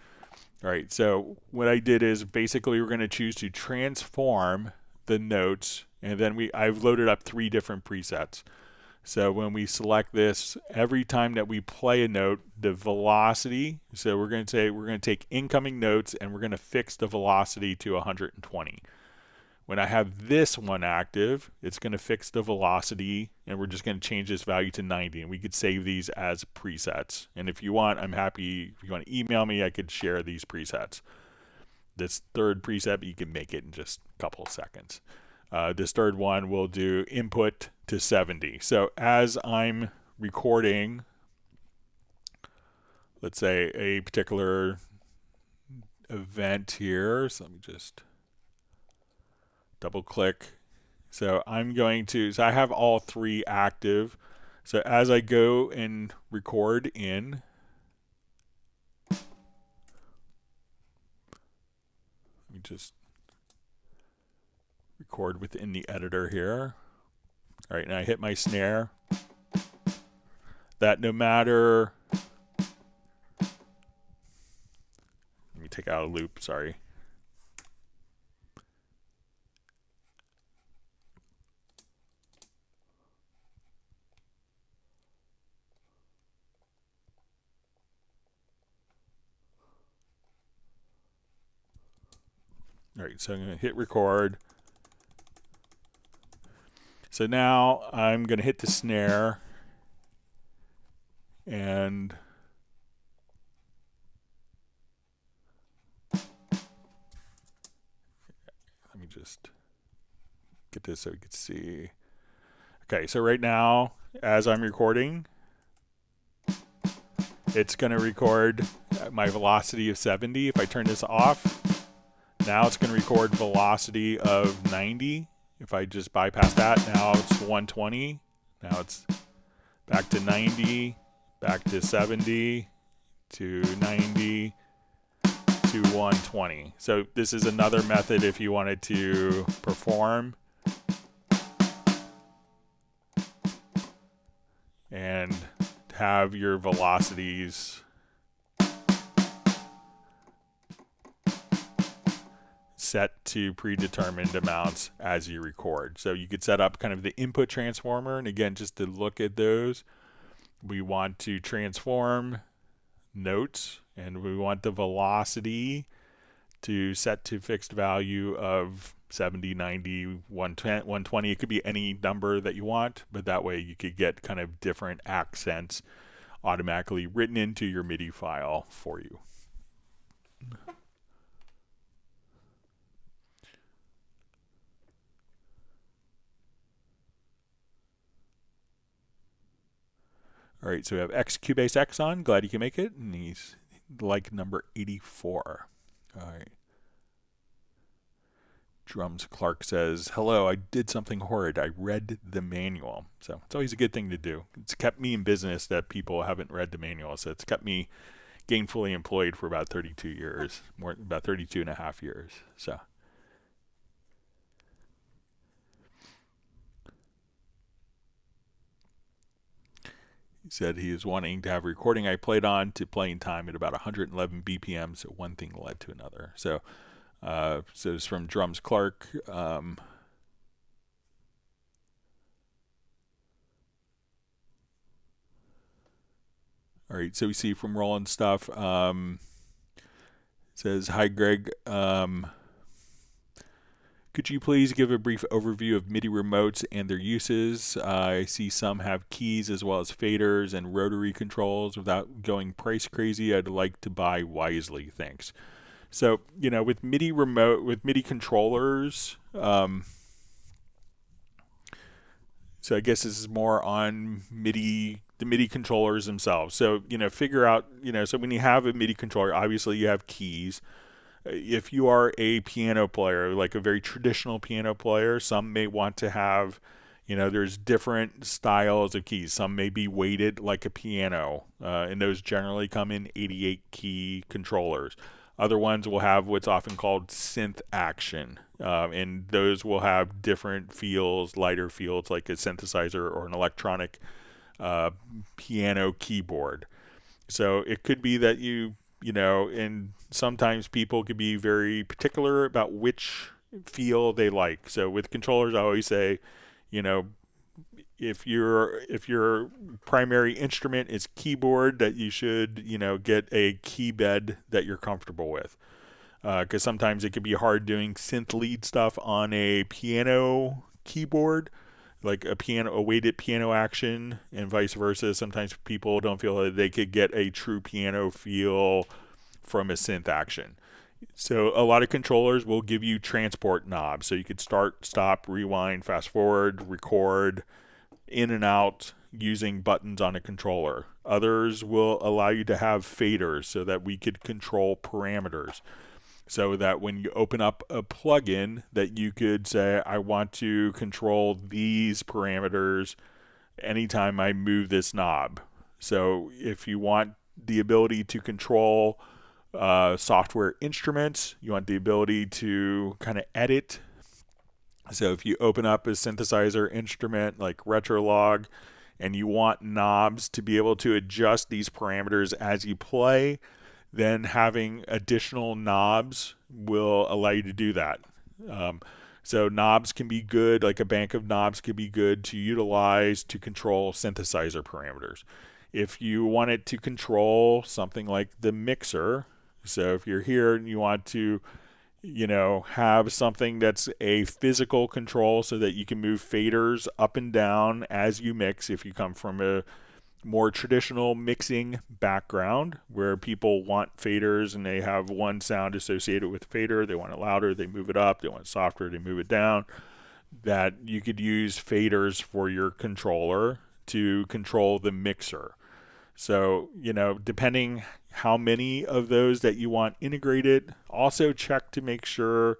All right, so what I did is basically we're going to choose to transform the notes, and then I've loaded up 3 different presets. So when we select this, every time that we play a note, the velocity, so we're going to say we're going to take incoming notes and we're going to fix the velocity to 120. When I have this one active, it's going to fix the velocity, and we're just going to change this value to 90, and we could save these as presets. And if you want, I'm happy, if you want to email me, I could share these presets. This third preset, you can make it in just a couple of seconds. This third one will do input to 70. So as I'm recording, let's say a particular event here, so let me just double click. So I'm going to, so I have all 3 active. So as I go and record in, just record within the editor here. All right, and I hit my snare. That no matter, let me take out a loop, sorry. All right, so I'm going to hit record. So now I'm going to hit the snare and let me just get this so we can see. Okay, so right now, as I'm recording, it's going to record at my velocity of 70. If I turn this off, now it's going to record velocity of 90. If I just bypass that, now it's 120. Now it's back to 90, back to 70, to 90, to 120. So this is another method if you wanted to perform and have your velocities set to predetermined amounts as you record. So you could set up kind of the input transformer, and again, just to look at those, we want to transform notes, and we want the velocity to set to fixed value of 70, 90, 110, 120. It could be any number that you want, but that way you could get kind of different accents automatically written into your MIDI file for you. All right, so we have Cubase X on. Glad you can make it. And he's like number 84. All right. Drums Clark says, hello, I did something horrid. I read the manual. So it's always a good thing to do. It's kept me in business that people haven't read the manual. So it's kept me gainfully employed for about 32 years, about 32 and a half years. So. He said he is wanting to have a recording I played on to playing time at about 111 BPM, so one thing led to another. So it's from Drums Clark. All right, so we see from Roland stuff. It says, hi, Greg. Could you please give a brief overview of MIDI remotes and their uses? I see some have keys as well as faders and rotary controls. Without going price crazy, I'd like to buy wisely. Thanks. So, with MIDI controllers, so I guess this is more on the MIDI controllers themselves. So, figure out, so when you have a MIDI controller, obviously you have keys. If you are a piano player, like a very traditional piano player, some may want to have, there's different styles of keys. Some may be weighted like a piano, and those generally come in 88 key controllers. Other ones will have what's often called synth action, and those will have different feels, lighter feels like a synthesizer or an electronic piano keyboard. So it could be that and sometimes people could be very particular about which feel they like. So with controllers, I always say, if your primary instrument is keyboard, that you should, get a key bed that you're comfortable with. Because sometimes it can be hard doing synth lead stuff on a piano keyboard, like a weighted piano action, and vice versa. Sometimes people don't feel that they could get a true piano feel from a synth action. So a lot of controllers will give you transport knobs. So you could start, stop, rewind, fast forward, record, in and out using buttons on a controller. Others will allow you to have faders so that we could control parameters. So that when you open up a plugin, that you could say, I want to control these parameters anytime I move this knob. So if you want the ability to control software instruments. You want the ability to kind of edit. So if you open up a synthesizer instrument like Retrolog and you want knobs to be able to adjust these parameters as you play, then having additional knobs will allow you to do that. So knobs can be good, like a bank of knobs can be good to utilize to control synthesizer parameters. If you want it to control something like the mixer, so if you're here and you want to, have something that's a physical control so that you can move faders up and down as you mix, if you come from a more traditional mixing background where people want faders and they have one sound associated with fader, they want it louder, they move it up, they want it softer, they move it down, that you could use faders for your controller to control the mixer. So, depending how many of those that you want integrated, also check to make sure,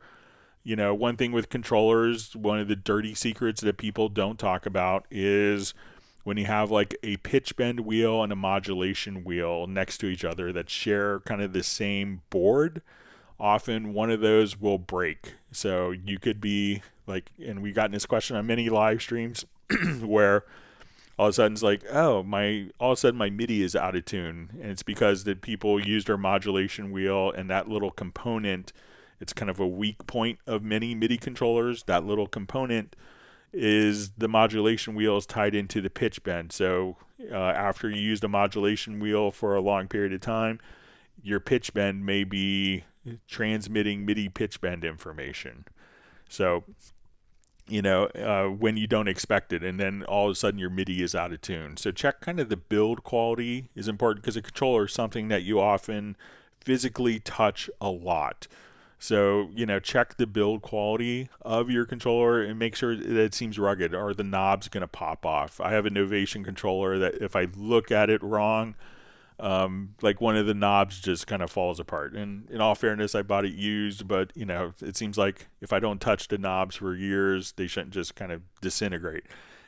one thing with controllers, one of the dirty secrets that people don't talk about is when you have like a pitch bend wheel and a modulation wheel next to each other that share kind of the same board, often one of those will break. So you could be like, and we've gotten this question on many live streams where all of a sudden it's like, all of a sudden my MIDI is out of tune. And it's because that people used our modulation wheel and that little component, it's kind of a weak point of many MIDI controllers. That little component is the modulation wheel is tied into the pitch bend. So after you use the modulation wheel for a long period of time, your pitch bend may be transmitting MIDI pitch bend information. So when you don't expect it, and then all of a sudden your MIDI is out of tune. So check kind of the build quality is important because a controller is something that you often physically touch a lot. So, check the build quality of your controller and make sure that it seems rugged. Are the knobs going to pop off? I have a Novation controller that if I look at it wrong, like one of the knobs just kind of falls apart. And in all fairness, I bought it used, but it seems like if I don't touch the knobs for years, they shouldn't just kind of disintegrate.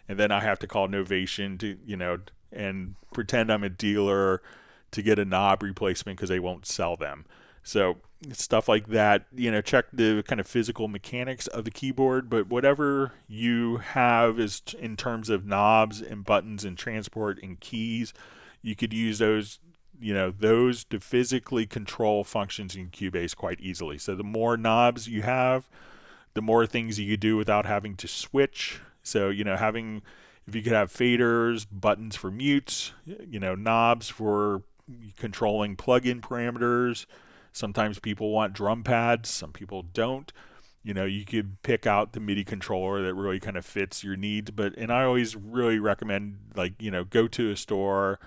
And then I have to call Novation to, and pretend I'm a dealer to get a knob replacement because they won't sell them. So stuff like that, check the kind of physical mechanics of the keyboard, but whatever you have is in terms of knobs and buttons and transport and keys, you could use those to physically control functions in Cubase quite easily. So the more knobs you have, the more things you could do without having to switch. So, if you could have faders, buttons for mutes, knobs for controlling plugin parameters. Sometimes people want drum pads, some people don't. You could pick out the MIDI controller that really kind of fits your needs. And I always really recommend, go to a store,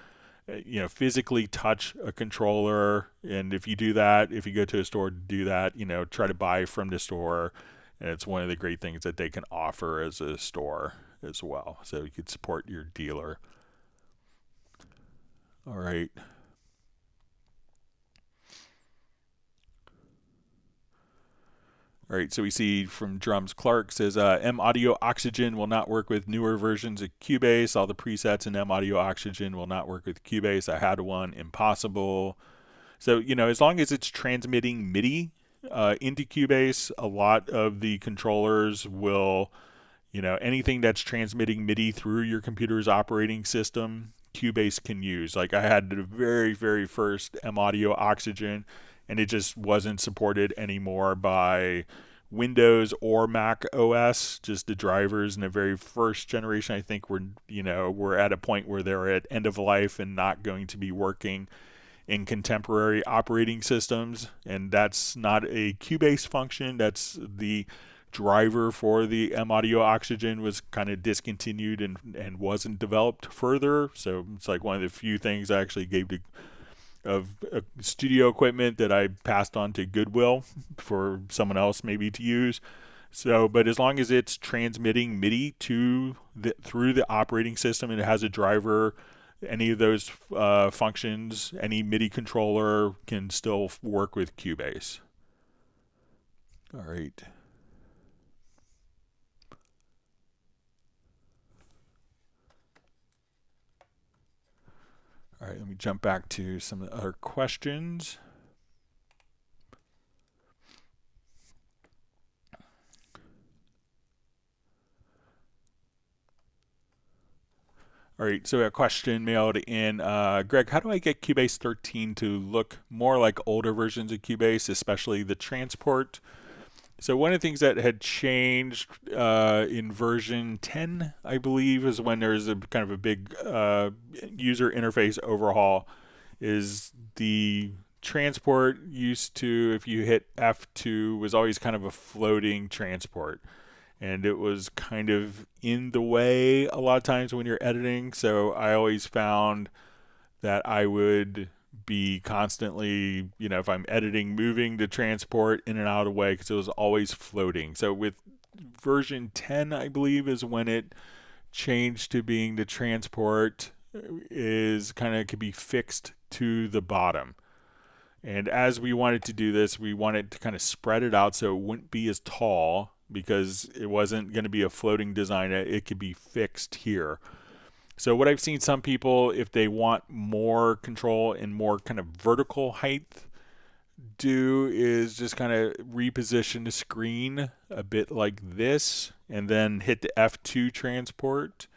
physically touch a controller. And if you do that, if you go to a store to do that, try to buy from the store. And it's one of the great things that they can offer as a store as well. So you could support your dealer. All right. All right, so we see from Drums Clark says M Audio Oxygen will not work with newer versions of Cubase. All the presets in M Audio Oxygen will not work with Cubase. I had one, impossible. So, as long as it's transmitting MIDI into Cubase, a lot of the controllers will, anything that's transmitting MIDI through your computer's operating system, Cubase can use. Like I had the very, very first M Audio Oxygen, and it just wasn't supported anymore by Windows or Mac OS. Just the drivers in the very first generation, I think, were at a point where they're at end of life and not going to be working in contemporary operating systems. And that's not a Cubase function. That's the driver for the M Audio Oxygen was kind of discontinued and wasn't developed further. So it's like one of the few things I actually gave to of studio equipment that I passed on to Goodwill for someone else maybe to use. So, but as long as it's transmitting MIDI through the operating system and it has a driver, any of those functions, any MIDI controller can still work with Cubase. All right. All right, let me jump back to some of the other questions. All right, so a question mailed in. Greg, how do I get Cubase 13 to look more like older versions of Cubase, especially the transport? So one of the things that had changed in version 10, I believe, is when there's a kind of a big user interface overhaul, is the transport used to, if you hit F2, was always kind of a floating transport. And it was kind of in the way a lot of times when you're editing. So I always found that I would be constantly, if I'm editing, moving the transport in and out of the way because it was always floating. So with version 10, I believe, is when it changed to being the transport is kind of could be fixed to the bottom. And as we wanted to do this, we wanted to kind of spread it out so it wouldn't be as tall, because it wasn't going to be a floating design. It could be fixed here. So what I've seen some people, if they want more control and more kind of vertical height, do is just kind of reposition the screen a bit like this, and then hit the F2 transport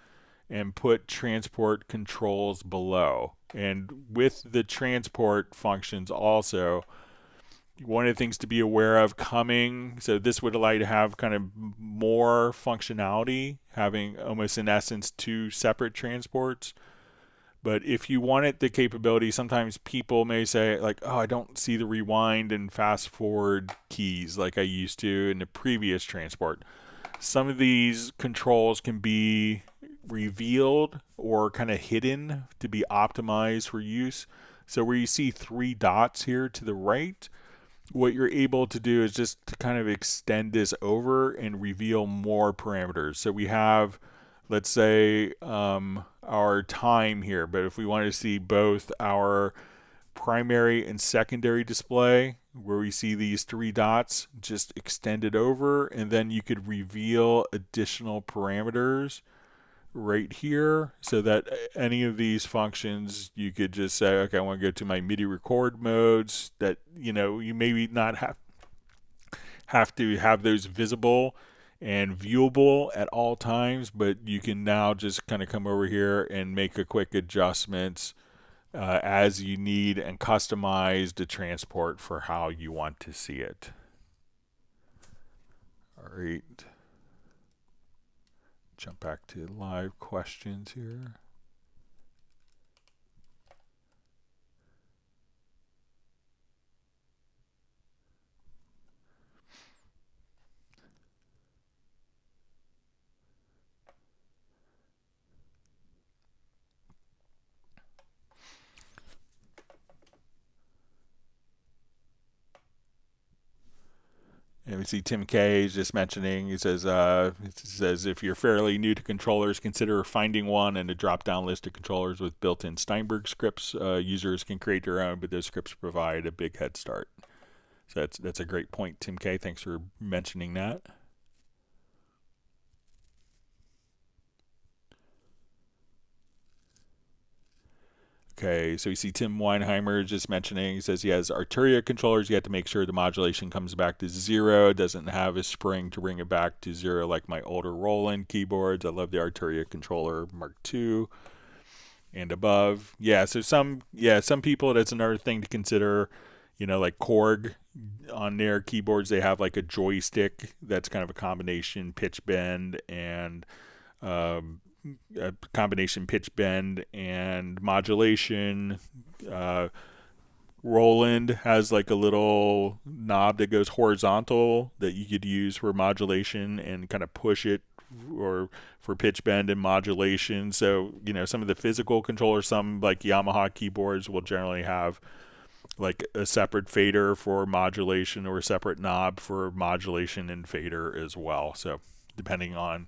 and put transport controls below. And with the transport functions also, one of the things to be aware of coming, so this would allow you to have kind of more functionality, having almost in essence 2 separate transports. But if you wanted the capability, sometimes people may say like, oh, I don't see the rewind and fast forward keys like I used to in the previous transport. Some of these controls can be revealed or kind of hidden to be optimized for use. So where you see 3 dots here to the right, what you're able to do is just to kind of extend this over and reveal more parameters. So we have, let's say, our time here, but if we want to see both our primary and secondary display, where we see these 3 dots, just extend it over, and then you could reveal additional parameters right here, so that any of these functions you could just say, okay, I want to go to my MIDI record modes, that you maybe not have to have those visible and viewable at all times, but you can now just kind of come over here and make a quick adjustments as you need and customize the transport for how you want to see it. All right. Jump back to live questions here. And we see Tim K is just mentioning, it says if you're fairly new to controllers, consider finding one in a drop-down list of controllers with built-in Steinberg scripts. Users can create their own, but those scripts provide a big head start. So that's a great point, Tim K. Thanks for mentioning that. Okay, so you see Tim Weinheimer just mentioning, he says he has Arturia controllers. You have to make sure the modulation comes back to 0. It doesn't have a spring to bring it back to 0 like my older Roland keyboards. I love the Arturia controller Mark II and above. Yeah, so some people, that's another thing to consider, like Chord on their keyboards, they have like a joystick that's kind of a combination pitch bend and modulation. Roland has like a little knob that goes horizontal that you could use for modulation and kind of push it or for pitch bend and modulation. So, some of the physical controllers, some like Yamaha keyboards will generally have like a separate fader for modulation or a separate knob for modulation and fader as well. So depending on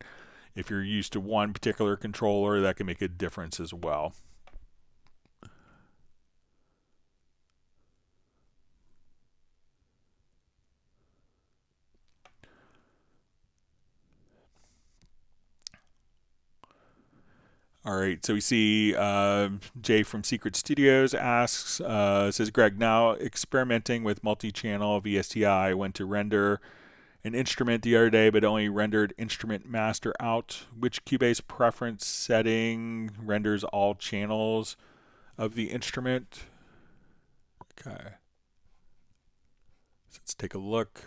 if you're used to one particular controller, that can make a difference as well. All right, so we see Jay from Secret Studios asks, says, Greg, now experimenting with multi-channel VSTI, went to render an instrument the other day, but only rendered instrument master out. Which Cubase preference setting renders all channels of the instrument? Okay. So let's take a look.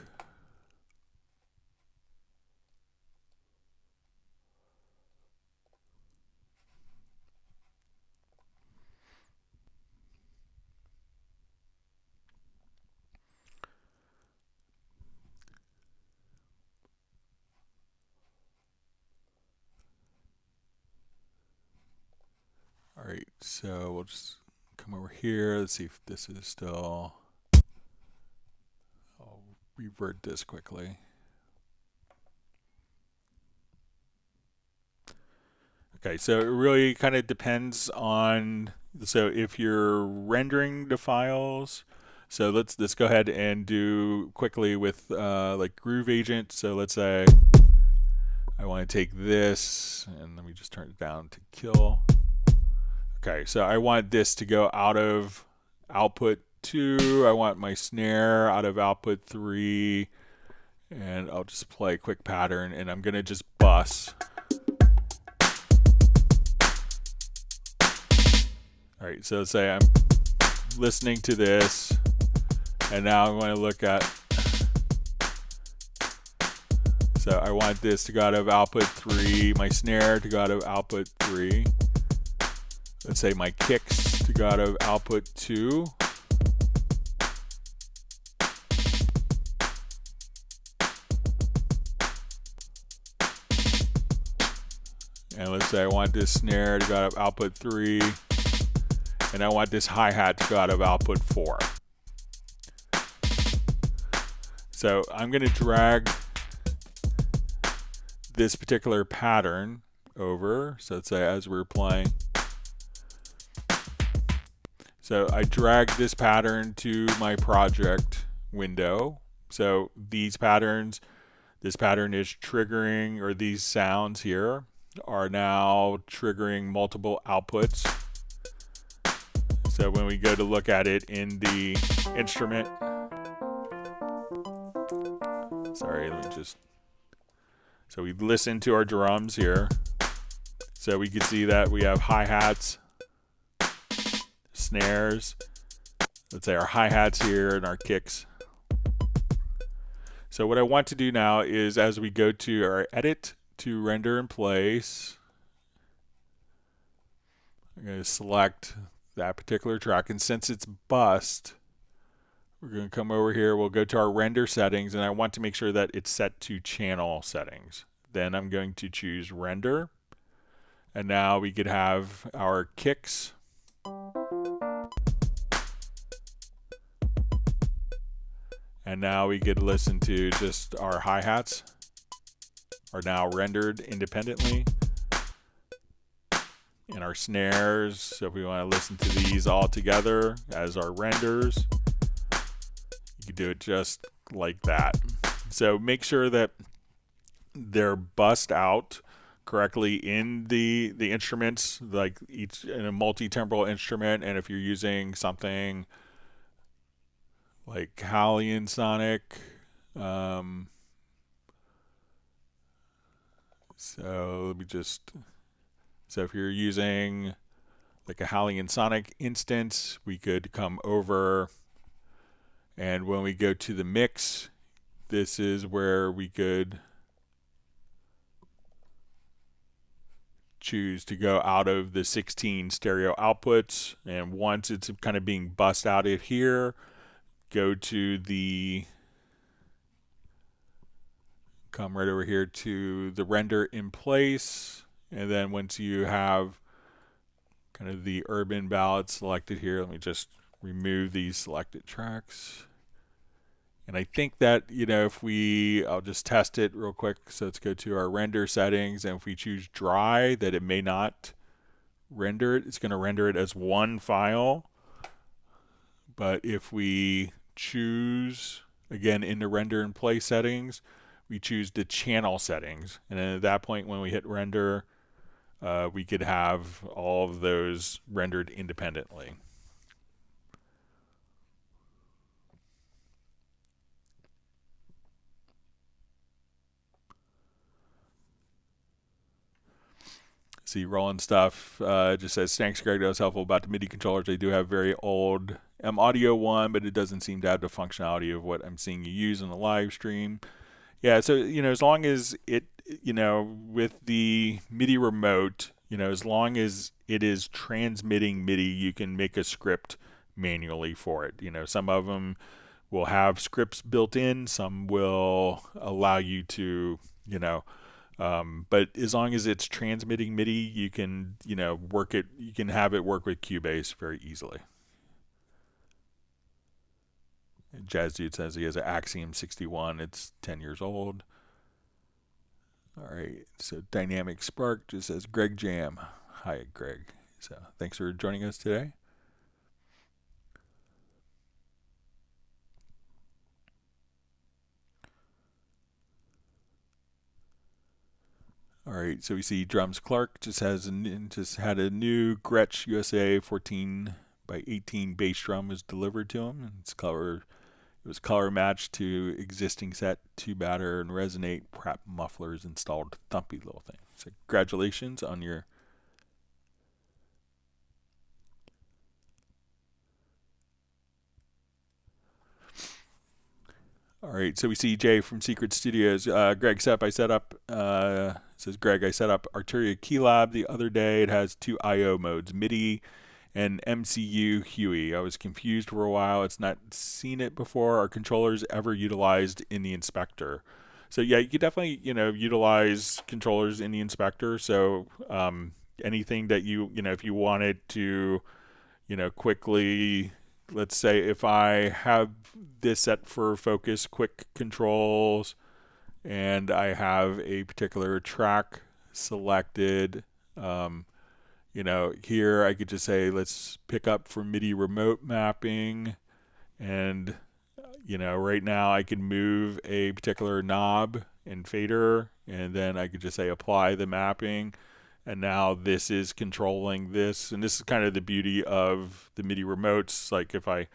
All right, so we'll just come over here. Let's see if this is still. I'll revert this quickly. Okay, so it really kind of depends on. So if you're rendering the files, so let's go ahead and do quickly with like Groove Agent. So let's say I want to take this and let me just turn it down to kill. Okay, so I want this to go out of output 2. I want my snare out of output 3. And I'll just play a quick pattern, and I'm going to just bus. All right, so let's say I'm listening to this, and now I'm going to look at. So I want this to go out of output 3, my snare to go out of output 3. Let's say my kicks to go out of output 2. And let's say I want this snare to go out of output 3. And I want this hi-hat to go out of output 4. So I'm going to drag this particular pattern over. So let's say as we're playing. So I drag this pattern to my project window. So these patterns, this pattern is triggering, or these sounds here are now triggering multiple outputs. So when we go to look at it in the instrument, sorry, let me just, so we listen to our drums here. So we can see that we have hi-hats, snares, let's say our hi-hats here and our kicks. So what I want to do now is, as we go to our edit to render in place, I'm going to select that particular track, and since it's bust, we're going to come over here, we'll go to our render settings, and I want to make sure that it's set to channel settings. Then I'm going to choose render, and now we could have our kicks, and now we could listen to just our hi-hats are now rendered independently, and our snares. So if we want to listen to these all together as our renders, you can do it just like that. So make sure that they're bussed out correctly in the instruments, like each in a multi-temporal instrument. And if you're using something like Hallian Sonic, so let me just. So if you're using like a Hallian Sonic instance, we could come over, and when we go to the mix, this is where we could choose to go out of the 16 stereo outputs. And once it's kind of being bussed out of here, go to the, come right over here to the render in place. And then once you have kind of the urban ballad selected here, let me just remove these selected tracks. And I think that, you know, if we, I'll just test it real quick. So let's go to our render settings, and if we choose dry, that it may not render it. It's going to render it as one file. But if we choose, again, in the render in place settings, we choose the channel settings. And then at that point, when we hit render, we could have all of those rendered independently. see, Rolling Stuff just says, thanks, Greg. That was helpful about the MIDI controllers. They do have very old M-Audio one, but it doesn't seem to have the functionality of what I'm seeing you use in the live stream. Yeah, so, as long as it, with the MIDI remote, as long as it is transmitting MIDI, you can make a script manually for it. Some of them will have scripts built in, some will allow you to, but as long as it's transmitting MIDI, you can, work it, you can have it work with Cubase very easily. Jazz Dude says he has an Axiom 61. It's 10 years old. All right. So Dynamic Spark just says Greg Jam. Hi, Greg. So thanks for joining us today. All right. So we see Drums Clark just had a new Gretsch USA 14 by 18 bass drum was delivered to him. And it was color matched to existing set, 2-batter and resonate, Pratt mufflers installed, thumpy little thing. So congratulations on your... All right, so we see Jay from Secret Studios. Greg says, Greg, I set up Arturia Keylab the other day. It has 2 I/O modes, MIDI and MCU Huey. I was confused for a while. It's not seen it before. Are controllers ever utilized in the inspector? So yeah, you could definitely, utilize controllers in the inspector. So anything that if you wanted to, quickly, let's say if I have this set for focus quick controls and I have a particular track selected, here I could just say, let's pick up for MIDI remote mapping. And, right now I can move a particular knob and fader, and then I could just say apply the mapping. And now this is controlling this. And this is kind of the beauty of the MIDI remotes. Like if I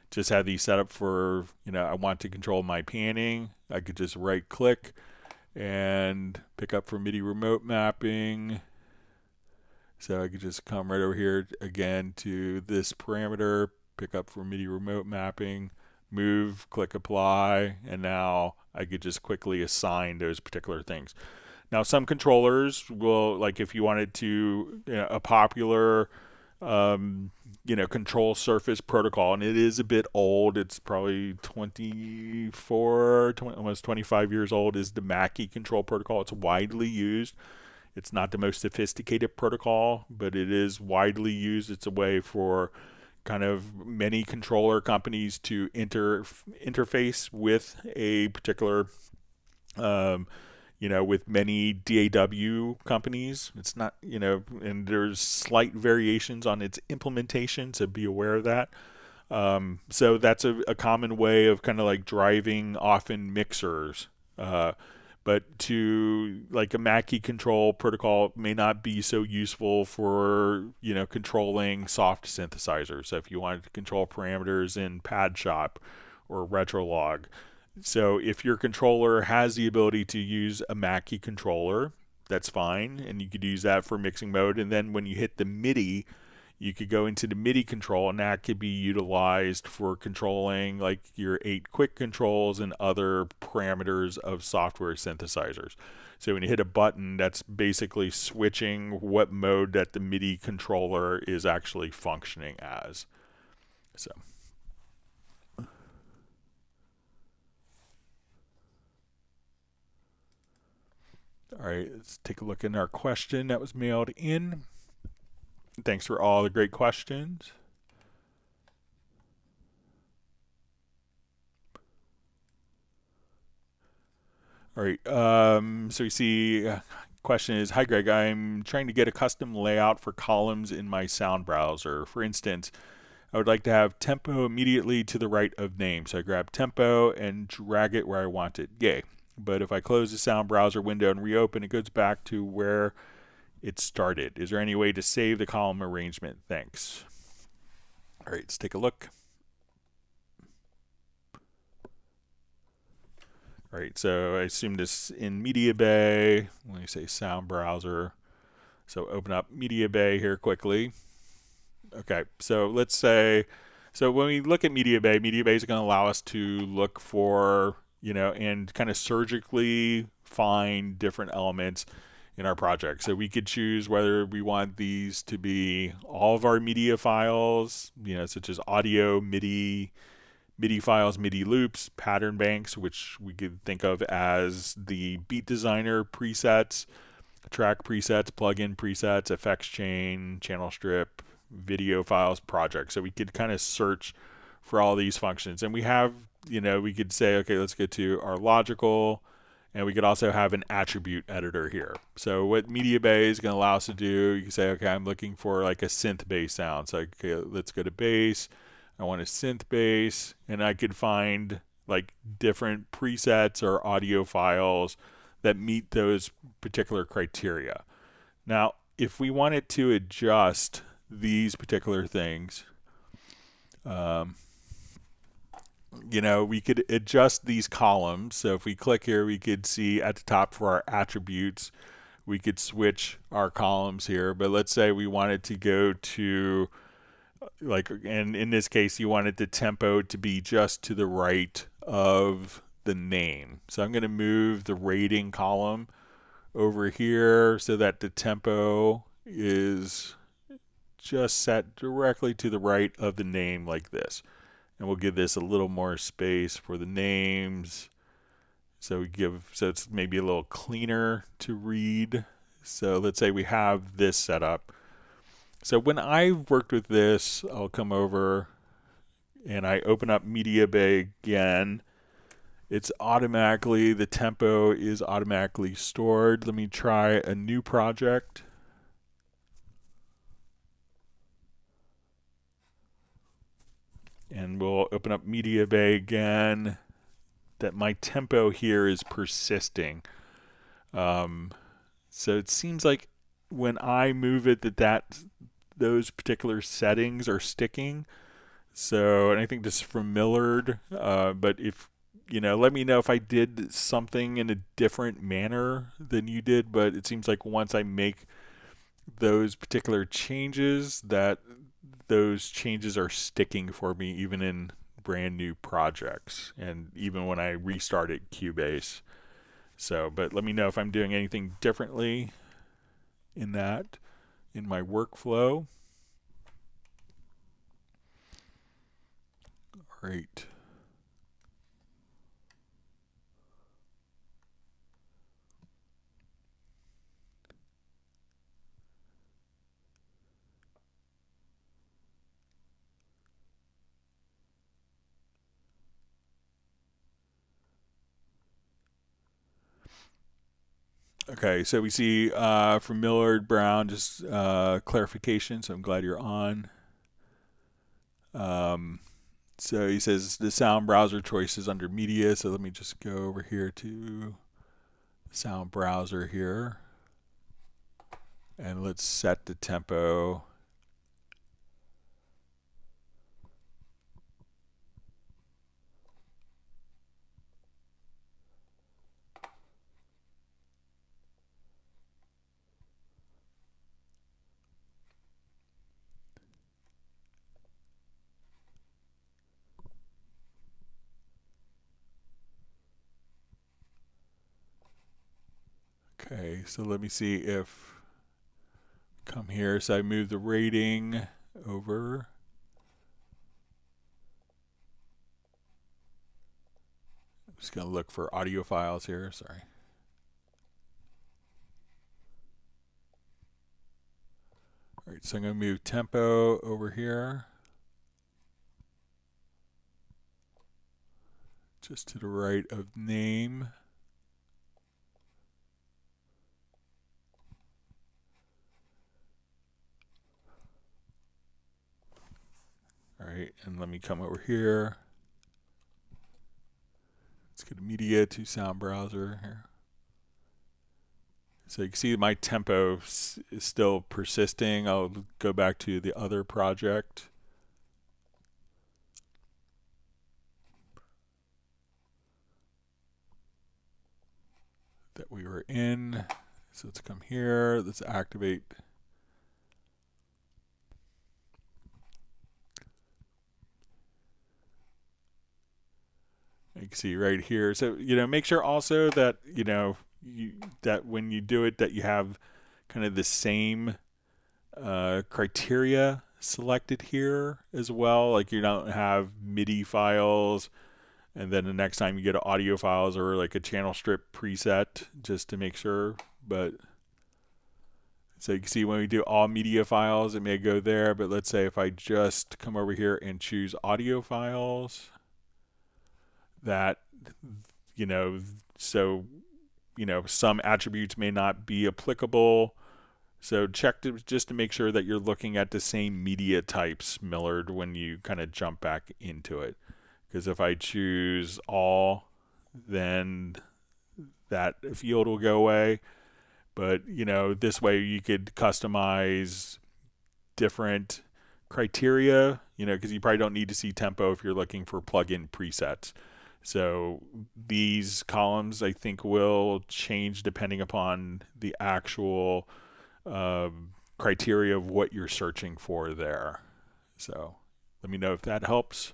just had these set up for, I want to control my panning, I could just right click and pick up for MIDI remote mapping. So I could just come right over here again to this parameter, pick up for MIDI remote mapping, move, click apply, and now I could just quickly assign those particular things. Now some controllers will, like if you wanted to, a popular, control surface protocol, and it is a bit old, it's probably almost 25 years old, is the Mackie control protocol. It's widely used. It's not the most sophisticated protocol, but it is widely used. It's a way for kind of many controller companies to interface with a particular, with many DAW companies. It's not, and there's slight variations on its implementation, so be aware of that. So that's a common way of kind of like driving often mixers. But to like a Mackie control protocol may not be so useful for, controlling soft synthesizers. So if you wanted to control parameters in Pad Shop or Retrolog. So if your controller has the ability to use a Mackie controller, that's fine. And you could use that for mixing mode. And then when you hit the MIDI, you could go into the MIDI control, and that could be utilized for controlling like your 8 quick controls and other parameters of software synthesizers. So when you hit a button, that's basically switching what mode that the MIDI controller is actually functioning as. So. All right, let's take a look in our question that was mailed in. Thanks for all the great questions. All right, so you see, question is, hi Greg, I'm trying to get a custom layout for columns in my sound browser. For instance, I would like to have tempo immediately to the right of name. So I grab tempo and drag it where I want it. Yay. But if I close the sound browser window and reopen, it goes back to where it started. Is there any way to save the column arrangement? Thanks. All right, let's take a look. All right, so I assume this in Media Bay. When you say sound browser, So open up Media Bay here quickly. Okay, so let's say, so when we look at Media Bay is going to allow us to look for, and kind of surgically find different elements in our project. So we could choose whether we want these to be all of our media files, such as audio, MIDI files, MIDI loops, pattern banks, which we could think of as the beat designer presets, track presets, plugin presets, effects chain, channel strip, video files, projects. So we could kind of search for all these functions. And we have, we could say, okay, let's get to our logical, and we could also have an attribute editor here. So what Media Bay is going to allow us to do, you can say, okay, I'm looking for like a synth bass sound. So okay, let's go to bass. I want a synth bass, and I could find like different presets or audio files that meet those particular criteria. Now, if we wanted to adjust these particular things, we could adjust these columns. So if we click here, we could see at the top for our attributes, we could switch our columns here. But let's say we wanted to go to, and in this case, you wanted the tempo to be just to the right of the name. So I'm going to move the rating column over here so that the tempo is just set directly to the right of the name like this. And we'll give this a little more space for the names. So it's maybe a little cleaner to read. So let's say we have this set up. So when I've worked with this, I'll come over and I open up Media Bay again. The tempo is automatically stored. Let me try a new project. And we'll open up Media Bay again. That my tempo here is persisting. So it seems like when I move it those particular settings are sticking. So, and I think this is from Millard. But if, let me know if I did something in a different manner than you did. But it seems like once I make those particular changes, that those changes are sticking for me even in brand new projects and even when I restarted Cubase. So, but let me know if I'm doing anything differently in my workflow. Great. Okay, so we see from Millard Brown just clarification, so I'm glad you're on. So he says the sound browser choice is under media, so let me just go over here to the sound browser here. And let's set the tempo. Okay, so let me see if, come here, so I move the rating over. I'm just going to look for audio files here, sorry. All right, so I'm going to move tempo over here. Just to the right of name. All right, and let me come over here. Let's go to media to sound browser here. So you can see my tempo is still persisting. I'll go back to the other project. That we were in. So let's come here. Let's activate. You can see right here. So, make sure also that, that when you do it, that you have kind of the same criteria selected here as well. Like you don't have MIDI files, and then the next time you get audio files or like a channel strip preset, just to make sure. But so you can see when we do all media files, it may go there. But let's say if I just come over here and choose audio files, that, so, some attributes may not be applicable. So check just to make sure that you're looking at the same media types, Millard, when you kind of jump back into it. Because if I choose all, then that field will go away. But, this way you could customize different criteria, because you probably don't need to see tempo if you're looking for plugin presets. So these columns, I think, will change depending upon the actual criteria of what you're searching for there. So let me know if that helps.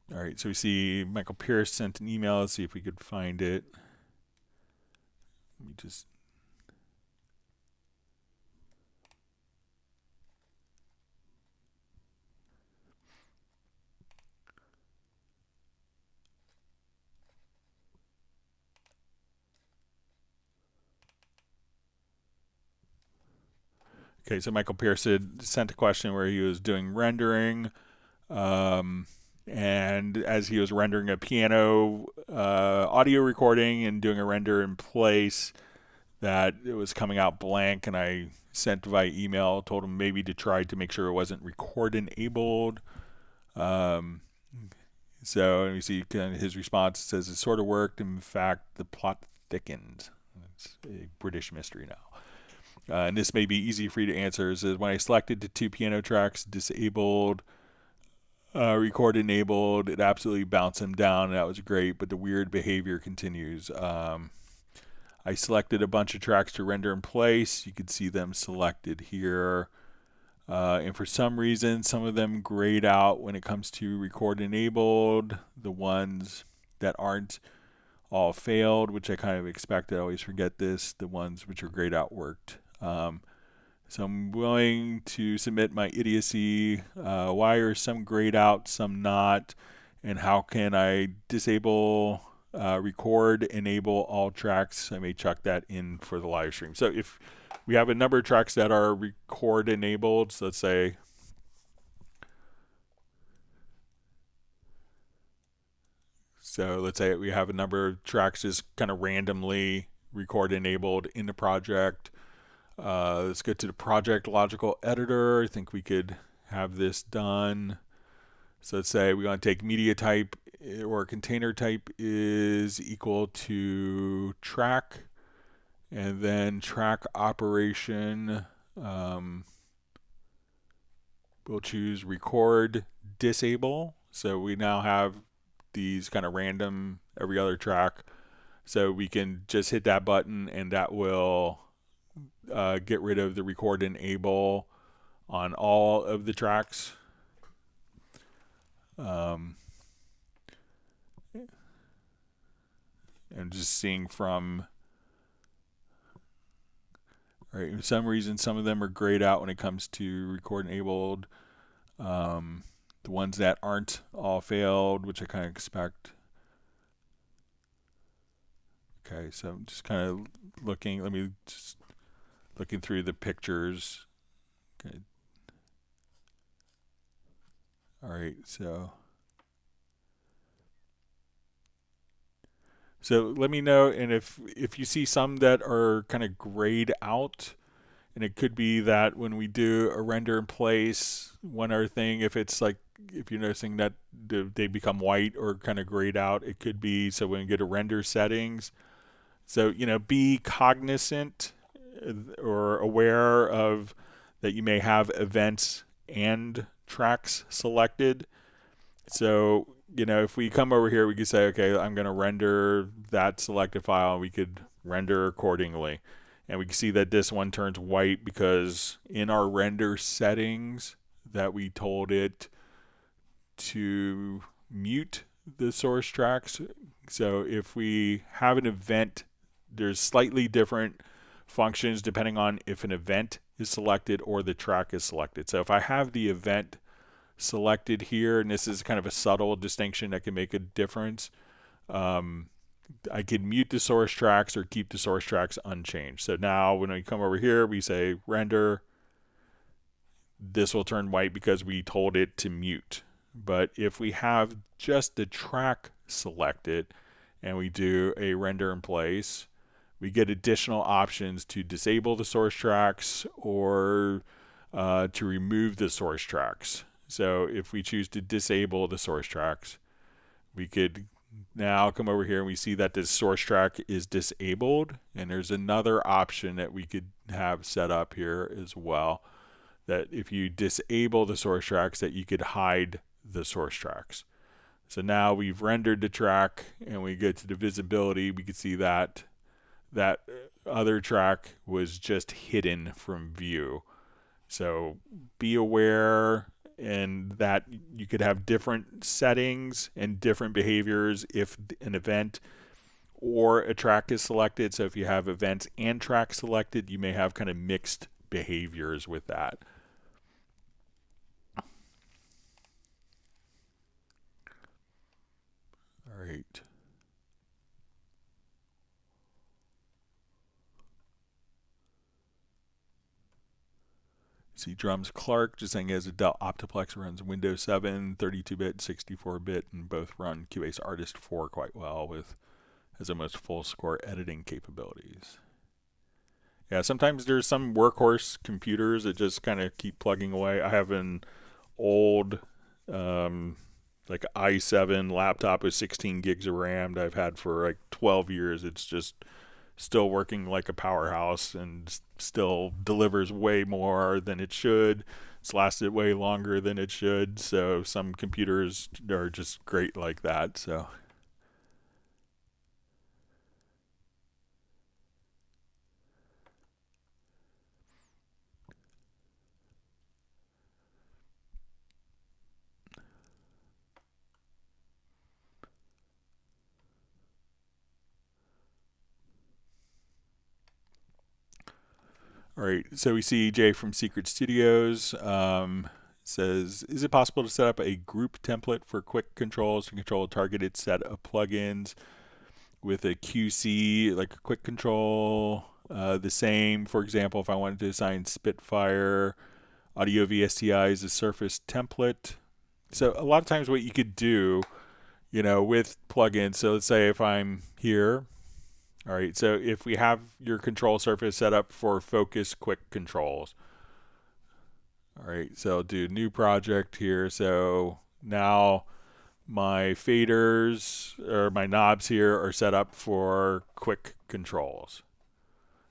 All right, so we see Michael Pierce sent an email. Let's see if we could find it. Let me just... Okay, so Michael Pierce had sent a question where he was doing rendering. And as he was rendering a piano audio recording and doing a render in place, that it was coming out blank, and I sent via email, told him maybe to try to make sure it wasn't record enabled. So you see kind of his response says it sort of worked. In fact, the plot thickened. It's a British mystery now. And this may be easy for you to answer. It says when I selected the 2 piano tracks, disabled, record enabled, it absolutely bounced them down, and that was great, but the weird behavior continues. I selected a bunch of tracks to render in place. You can see them selected here. And for some reason, some of them grayed out when it comes to record enabled. The ones that aren't all failed, which I kind of expected. I always forget this. The ones which are grayed out worked. So I'm willing to submit my idiocy. Why are some grayed out, some not? And how can I disable, record, enable all tracks? I may chuck that in for the live stream. So if we have a number of tracks that are record enabled, so let's say we have a number of tracks just kind of randomly record enabled in the project. Let's go to the project logical editor. I think we could have this done. So let's say we want to take media type or container type is equal to track, and then track operation. We'll choose record disable. So we now have these kind of random every other track. So we can just hit that button, and that will get rid of the record enable on all of the tracks. And just seeing from, all right, for some reason, some of them are grayed out when it comes to record enabled. The ones that aren't all failed, which I kind of expect. Okay, so I'm just kind of looking, looking through the pictures. Okay. All right, so let me know, and if you see some that are kind of grayed out, and it could be that when we do a render in place, one other thing, if it's like, if you're noticing that they become white or kind of grayed out, it could be, so when we get to render settings, so, be cognizant or aware of that you may have events and tracks selected. So, if we come over here, we could say, okay, I'm going to render that selected file, and we could render accordingly. And we can see that this one turns white because in our render settings that we told it to mute the source tracks. So if we have an event, there's slightly different functions depending on if an event is selected or the track is selected. So if I have the event selected here, and this is kind of a subtle distinction that can make a difference, I can mute the source tracks or keep the source tracks unchanged. So now when we come over here, we say render, this will turn white because we told it to mute. But if we have just the track selected and we do a render in place, we get additional options to disable the source tracks or to remove the source tracks. So if we choose to disable the source tracks, we could now come over here and we see that this source track is disabled, and there's another option that we could have set up here as well, that if you disable the source tracks, that you could hide the source tracks. So now we've rendered the track and we go to the visibility, we can see that that other track was just hidden from view. So be aware, and that you could have different settings and different behaviors if an event or a track is selected. So if you have events and tracks selected, you may have kind of mixed behaviors with that. All right. See Drums Clark just saying he has a Dell Optiplex, runs Windows 7, 32-bit, 64-bit, and both run Cubase Artist 4 quite well, has almost full score editing capabilities. Yeah, sometimes there's some workhorse computers that just kind of keep plugging away. I have an old like i7 laptop with 16 gigs of RAM that I've had for like 12 years. It's just still working like a powerhouse and still delivers way more than it should. It's lasted way longer than it should. So some computers are just great like that. So all right, so we see Jay from Secret Studios says, is it possible to set up a group template for quick controls to control a targeted set of plugins with a QC, like a quick control? The same, for example, if I wanted to assign Spitfire audio VSTI as a surface template. So a lot of times what you could do, with plugins, so let's say if I'm here, all right, so if we have your control surface set up for focus quick controls. All right, so I'll do new project here. So now my faders or my knobs here are set up for quick controls.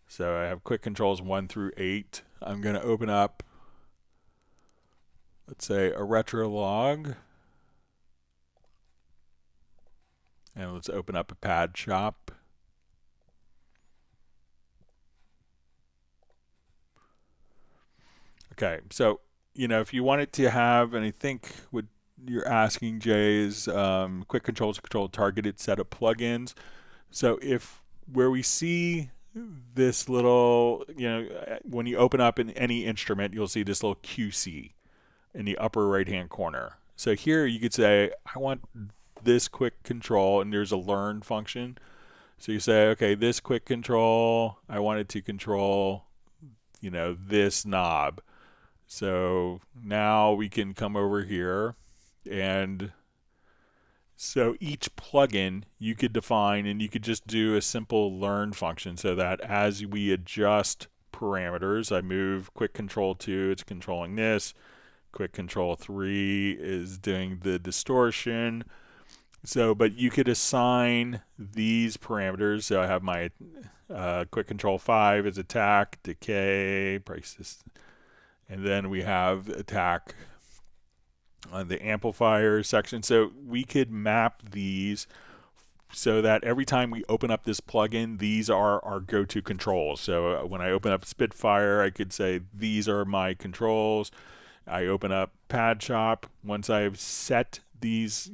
So I have quick controls 1 through 8. I'm going to open up, let's say, a retro log. And let's open up a pad shop. Okay, so, if you wanted to have, and I think what you're asking, Jay, is quick controls control targeted set of plugins. So where we see this little, when you open up in any instrument, you'll see this little QC in the upper right-hand corner. So here you could say, I want this quick control, and there's a learn function. So you say, okay, this quick control, I want it to control, this knob. So now we can come over here, and so each plugin you could define, and you could just do a simple learn function so that as we adjust parameters, I move quick control 2, it's controlling this, quick control 3 is doing the distortion. So, but you could assign these parameters. So I have my quick control 5 is attack, decay, prices, and then we have attack on the amplifier section. So we could map these so that every time we open up this plugin, these are our go-to controls. So when I open up Spitfire, I could say these are my controls. I open up Pad Shop. Once I've set these,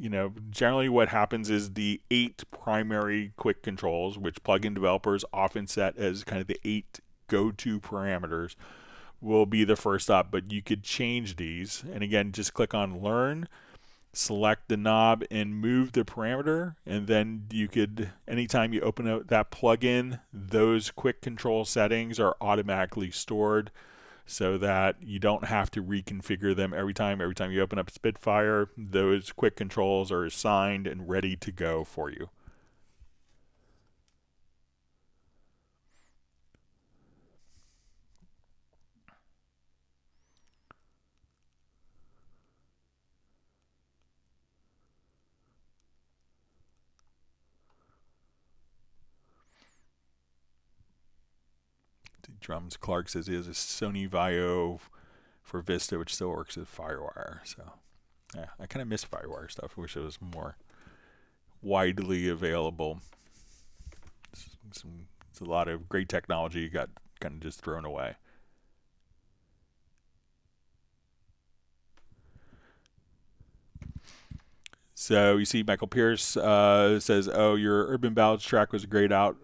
generally what happens is the 8 primary quick controls, which plugin developers often set as kind of the 8 go-to parameters, will be the first up. But you could change these. And again, just click on Learn, select the knob, and move the parameter. And then you could, anytime you open up that plugin, those quick control settings are automatically stored, so that you don't have to reconfigure them every time. Every time you open up Spitfire, those quick controls are assigned and ready to go for you. Drums, Clark says he has a Sony Vaio for Vista, which still works with Firewire. So yeah, I kind of miss Firewire stuff. I wish it was more widely available. It's a lot of great technology got kind of just thrown away. So you see Michael Pierce says, oh, your Urban Ballads track was grayed out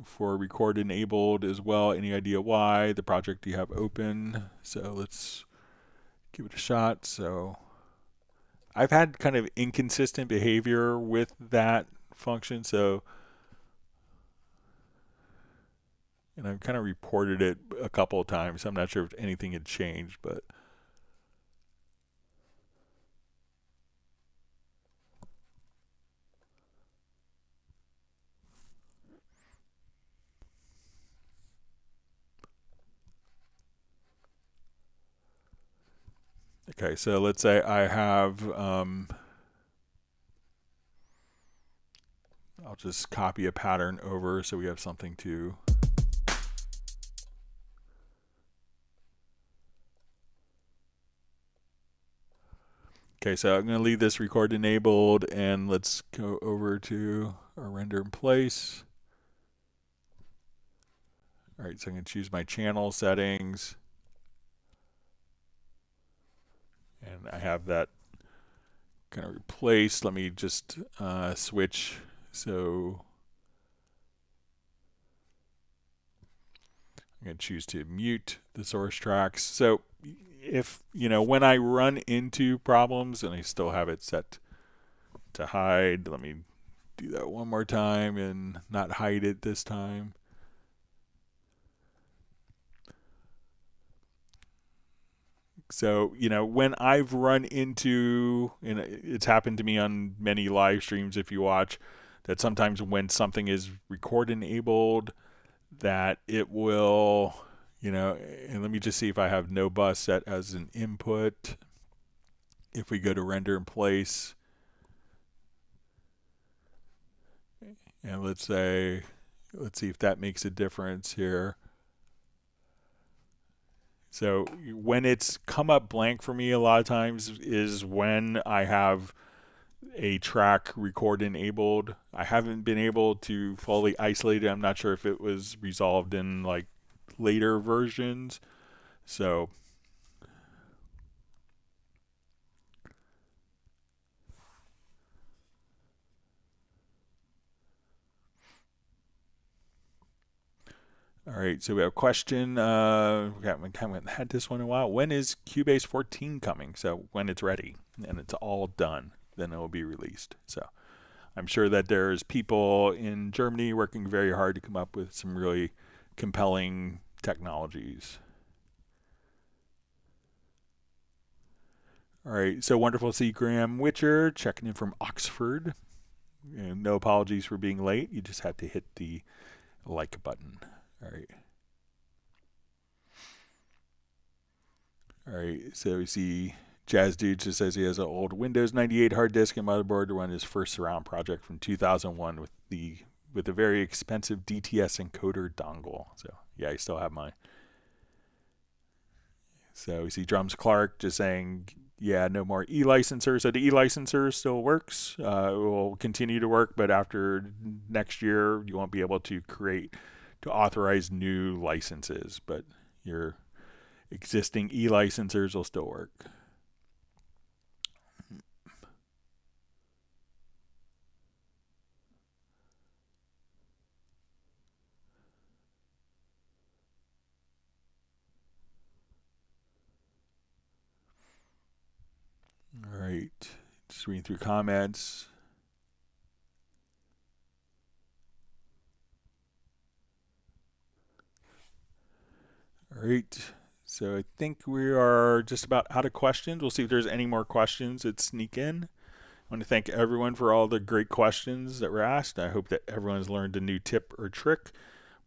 for record enabled as well. Any idea why? The project you have open. So let's give it a shot. So I've had kind of inconsistent behavior with that function. So, and I've kind of reported it a couple of times. I'm not sure if anything had changed, but okay, so let's say I have, I'll just copy a pattern over so we have something to. Okay, so I'm going to leave this record enabled, and let's go over to our render in place. All right, so I'm going to choose my channel settings. And I have that kind of replaced. Let me just switch. So I'm going to choose to mute the source tracks. So if, when I run into problems and I still have it set to hide, let me do that one more time and not hide it this time. So, when I've run into, and it's happened to me on many live streams if you watch, that sometimes when something is record enabled, that it will, and let me just see if I have no bus set as an input. If we go to render in place, and let's see if that makes a difference here. So when it's come up blank for me a lot of times is when I have a track record enabled. I haven't been able to fully isolate it. I'm not sure if it was resolved in like later versions. So all right, so we have a question. We haven't had this one in a while. When is Cubase 14 coming? So when it's ready and it's all done, then it will be released. So I'm sure that there's people in Germany working very hard to come up with some really compelling technologies. All right, so wonderful to see Graham Witcher checking in from Oxford. And no apologies for being late. You just had to hit the like button. All right. All right, so we see Jazz Dude just says he has an old Windows 98 hard disk and motherboard to run his first surround project from 2001 with a very expensive DTS encoder dongle. So yeah, I still have mine. So we see Drums Clark just saying, yeah, no more e-licenser. So the e-licenser still works. It will continue to work, but after next year, you won't be able to authorize new licenses, but your existing e-licensers will still work. All right, just reading through comments. All right, so I think we are just about out of questions. We'll see if there's any more questions that sneak in. I want to thank everyone for all the great questions that were asked. I hope that everyone's learned a new tip or trick.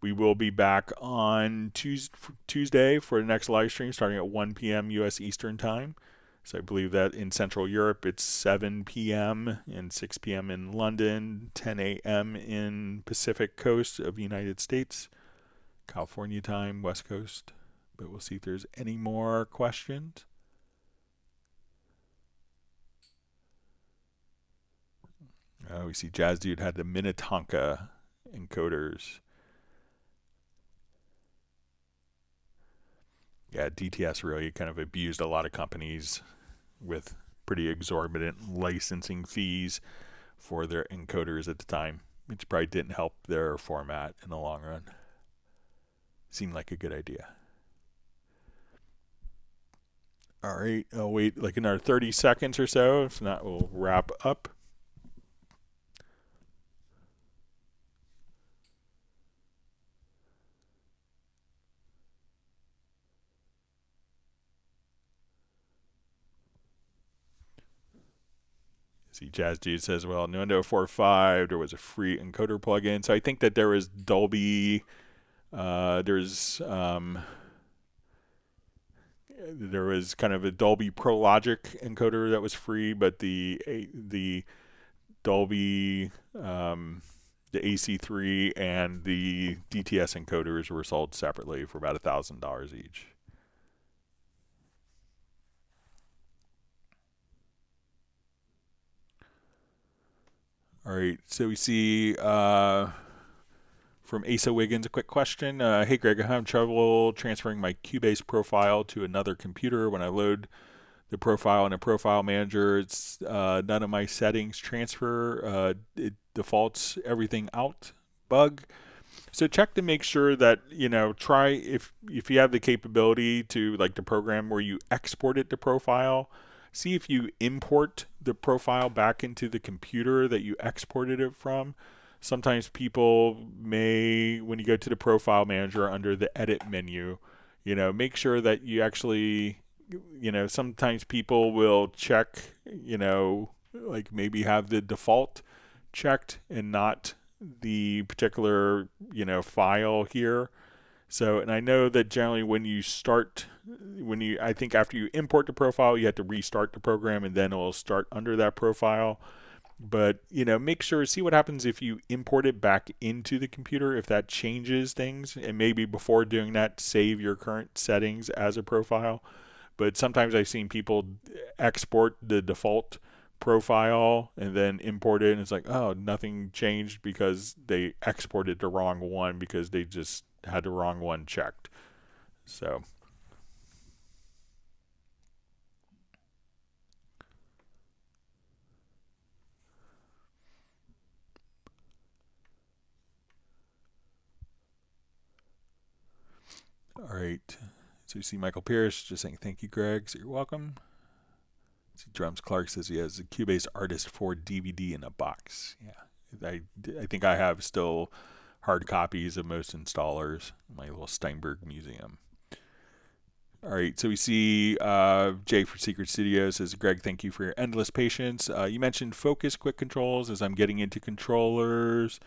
We will be back on Tuesday for the next live stream starting at 1 p.m. U.S. Eastern Time. So I believe that in Central Europe it's 7 p.m. and 6 p.m. in London, 10 a.m. in Pacific Coast of the United States, California time, West Coast. But we'll see if there's any more questions. We see Jazz Dude had the Minnetonka encoders. Yeah, DTS really kind of abused a lot of companies with pretty exorbitant licensing fees for their encoders at the time, which probably didn't help their format in the long run. Seemed like a good idea. All right, I'll wait like another 30 seconds or so. If not, we'll wrap up. See, Jazz Dude says, well, Nuendo 4.5, there was a free encoder plugin. So I think that there was Dolby, there was kind of a Dolby Pro Logic encoder that was free, but the Dolby, the AC3 and the DTS encoders were sold separately for about $1,000 each. All right, so we see from Asa Wiggins a quick question. Hey Greg, I have trouble transferring my Cubase profile to another computer. When I load the profile in a profile manager, it's none of my settings transfer. It defaults everything out. Bug. So check to make sure that, try if you have the capability to, like the program where you export it to profile, see if you import the profile back into the computer that you exported it from. Sometimes people may, when you go to the profile manager under the edit menu, make sure that you actually, sometimes people will check, like maybe have the default checked and not the particular, file here. So, and I know that generally I think after you import the profile, you have to restart the program and then it'll start under that profile. But, make sure, see what happens if you import it back into the computer, if that changes things. And maybe before doing that, save your current settings as a profile. But sometimes I've seen people export the default profile and then import it, and it's like, oh, nothing changed because they exported the wrong one because they just had the wrong one checked. So all right, so you see Michael Pierce just saying thank you, Greg, so you're welcome. See Drums Clark says he has a Cubase Artist 4 DVD in a box. Yeah, I think I have still hard copies of most installers in my little Steinberg museum. All right, so we see Jay for Secret Studio says, Greg, thank you for your endless patience. You mentioned focus quick controls as I'm getting into controllers.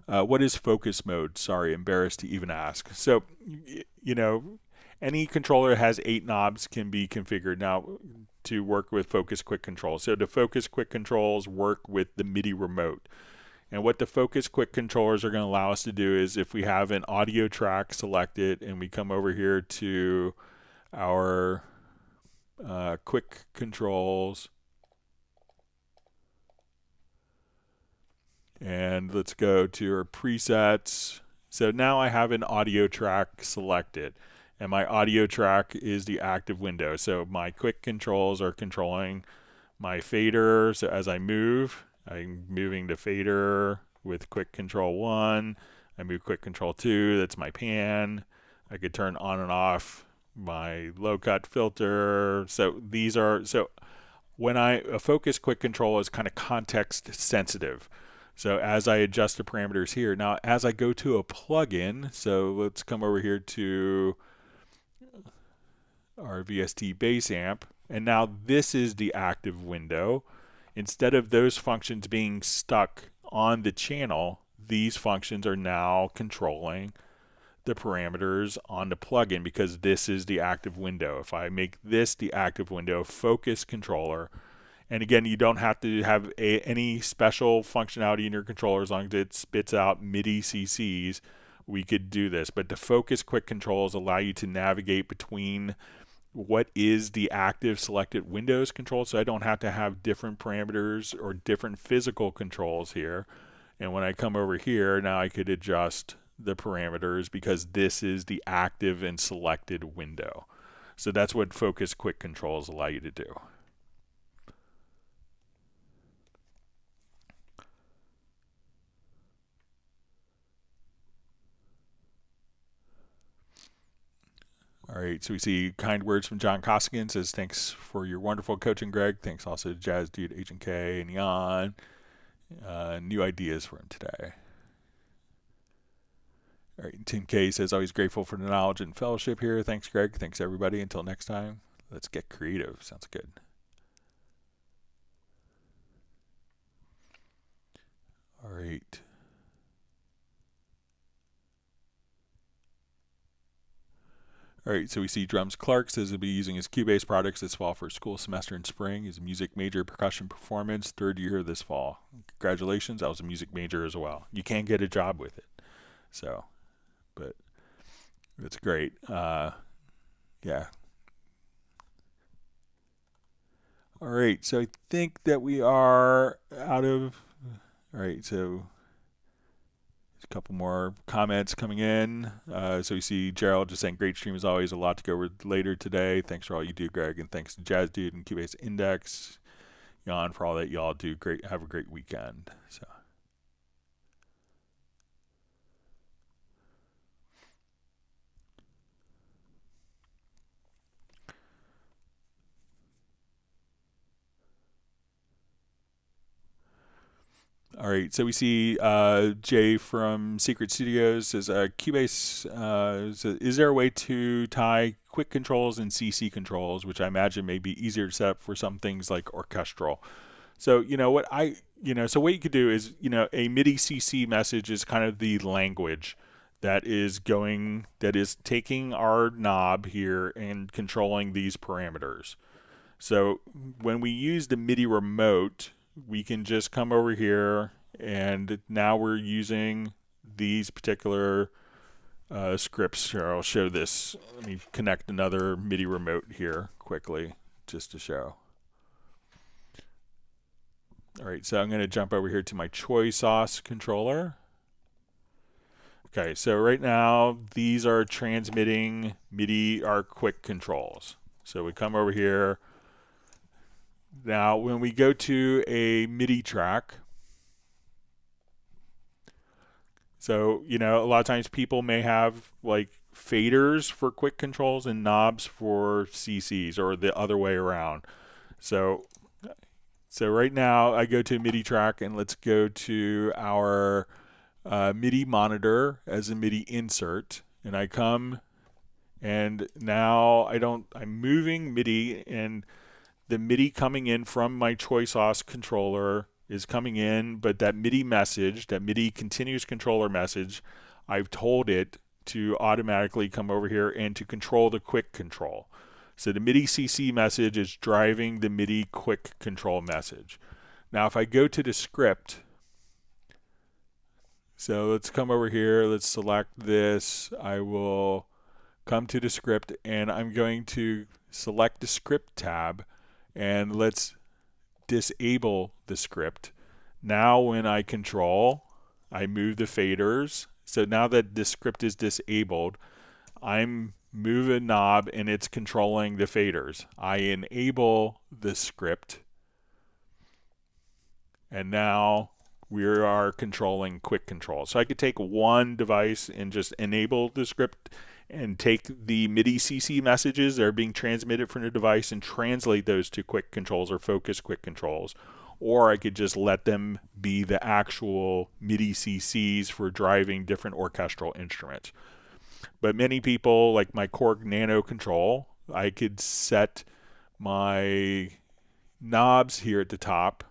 What is focus mode? Sorry, embarrassed to even ask. So, any controller that has 8 knobs can be configured. Now, to work with Focus Quick Controls. So the Focus Quick Controls work with the MIDI remote. And what the Focus Quick Controllers are going to allow us to do is if we have an audio track selected and we come over here to our Quick Controls, and let's go to our presets. So now I have an audio track selected, and my audio track is the active window. So my quick controls are controlling my fader. So as I move, I'm moving the fader with quick control 1. I move quick control 2, that's my pan. I could turn on and off my low cut filter. So these are, so when a focus quick control is kind of context sensitive. So as I adjust the parameters here, now as I go to a plugin, so let's come over here to our VST bass amp, and now this is the active window. Instead of those functions being stuck on the channel, these functions are now controlling the parameters on the plugin because this is the active window. If I make this the active window, focus controller, and again, you don't have to have any special functionality in your controller as long as it spits out MIDI CCs. We could do this, but the focus quick controls allow you to navigate between what is the active selected Windows control, so I don't have to have different parameters or different physical controls here. And when I come over here, now I could adjust the parameters because this is the active and selected window. So that's what focus quick controls allow you to do. All right, so we see kind words from John Costigan. Says, thanks for your wonderful coaching, Greg. Thanks also to Jazz Dude, Agent K, and Jan. New ideas for him today. All right, Tim K says, always grateful for the knowledge and fellowship here. Thanks, Greg. Thanks, everybody. Until next time, let's get creative. Sounds good. All right. All right, so we see Drums Clark says he'll be using his Cubase products this fall for school semester in spring. He's a music major, percussion performance, 3rd year this fall. Congratulations, I was a music major as well. You can't get a job with it. So, but it's great. Yeah. All right, so I think that we are out of, all right, so a couple more comments coming in. So we see Gerald just saying, great stream as always, a lot to go over later today. Thanks for all you do, Greg, and thanks to Jazz Dude and Cubase Index, Jan, for all that y'all do. Great, have a great weekend. So. All right, so we see Jay from Secret Studios says, Cubase, is there a way to tie quick controls and CC controls, which I imagine may be easier to set up for some things like orchestral? So, so what you could do is, a MIDI CC message is kind of the language that is taking our knob here and controlling these parameters. So when we use the MIDI remote, we can just come over here, and now we're using these particular scripts. Here, I'll show this. Let me connect another MIDI remote here quickly just to show. All right, so I'm going to jump over here to my Choice Sauce controller. Okay, so right now these are transmitting MIDI, our quick controls. So we come over here. Now, when we go to a MIDI track, so, a lot of times people may have like faders for quick controls and knobs for CCs or the other way around. So right now I go to a MIDI track and let's go to our MIDI monitor as a MIDI insert, and I come and now I'm moving MIDI, and the MIDI coming in from my Choice Sauce controller is coming in, but that MIDI message, that MIDI continuous controller message, I've told it to automatically come over here and to control the quick control. So the MIDI CC message is driving the MIDI quick control message. Now if I go to the script, so let's come over here, let's select this. I will come to the script and I'm going to select the script tab and let's disable the script. Now when I control, I move the faders. So now that the script is disabled, I'm moving a knob and it's controlling the faders. I enable the script and now we are controlling quick control. So I could take one device and just enable the script and take the MIDI CC messages that are being transmitted from the device and translate those to quick controls or focus quick controls. Or I could just let them be the actual MIDI CCs for driving different orchestral instruments. But many people, like my Chord Nano control, I could set my knobs here at the top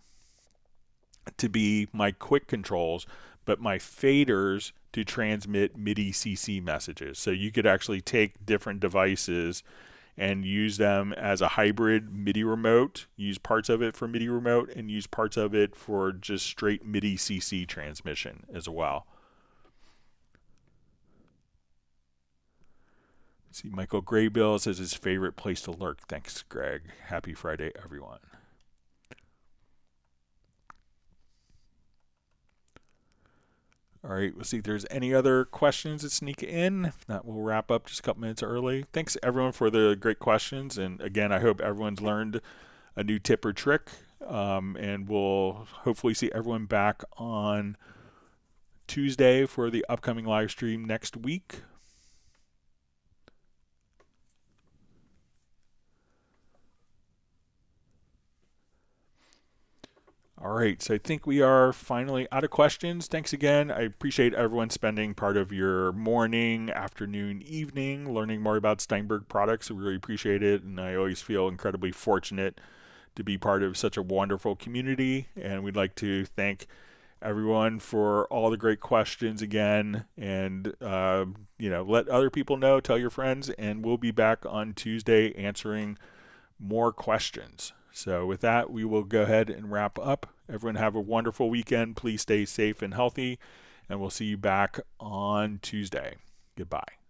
to be my quick controls, but my faders to transmit MIDI CC messages. So you could actually take different devices and use them as a hybrid MIDI remote, use parts of it for MIDI remote, and use parts of it for just straight MIDI CC transmission as well. See, Michael Graybill says his favorite place to lurk. Thanks, Greg. Happy Friday, everyone. All right, we'll see if there's any other questions that sneak in. If not, we'll wrap up just a couple minutes early. Thanks, everyone, for the great questions. And again, I hope everyone's learned a new tip or trick. And we'll hopefully see everyone back on Tuesday for the upcoming live stream next week. All right, so I think we are finally out of questions. Thanks again. I appreciate everyone spending part of your morning, afternoon, evening learning more about Steinberg products. I really appreciate it, and I always feel incredibly fortunate to be part of such a wonderful community. And we'd like to thank everyone for all the great questions again, and let other people know, tell your friends, and we'll be back on Tuesday answering more questions. So with that, we will go ahead and wrap up. Everyone have a wonderful weekend. Please stay safe and healthy, and we'll see you back on Tuesday. Goodbye.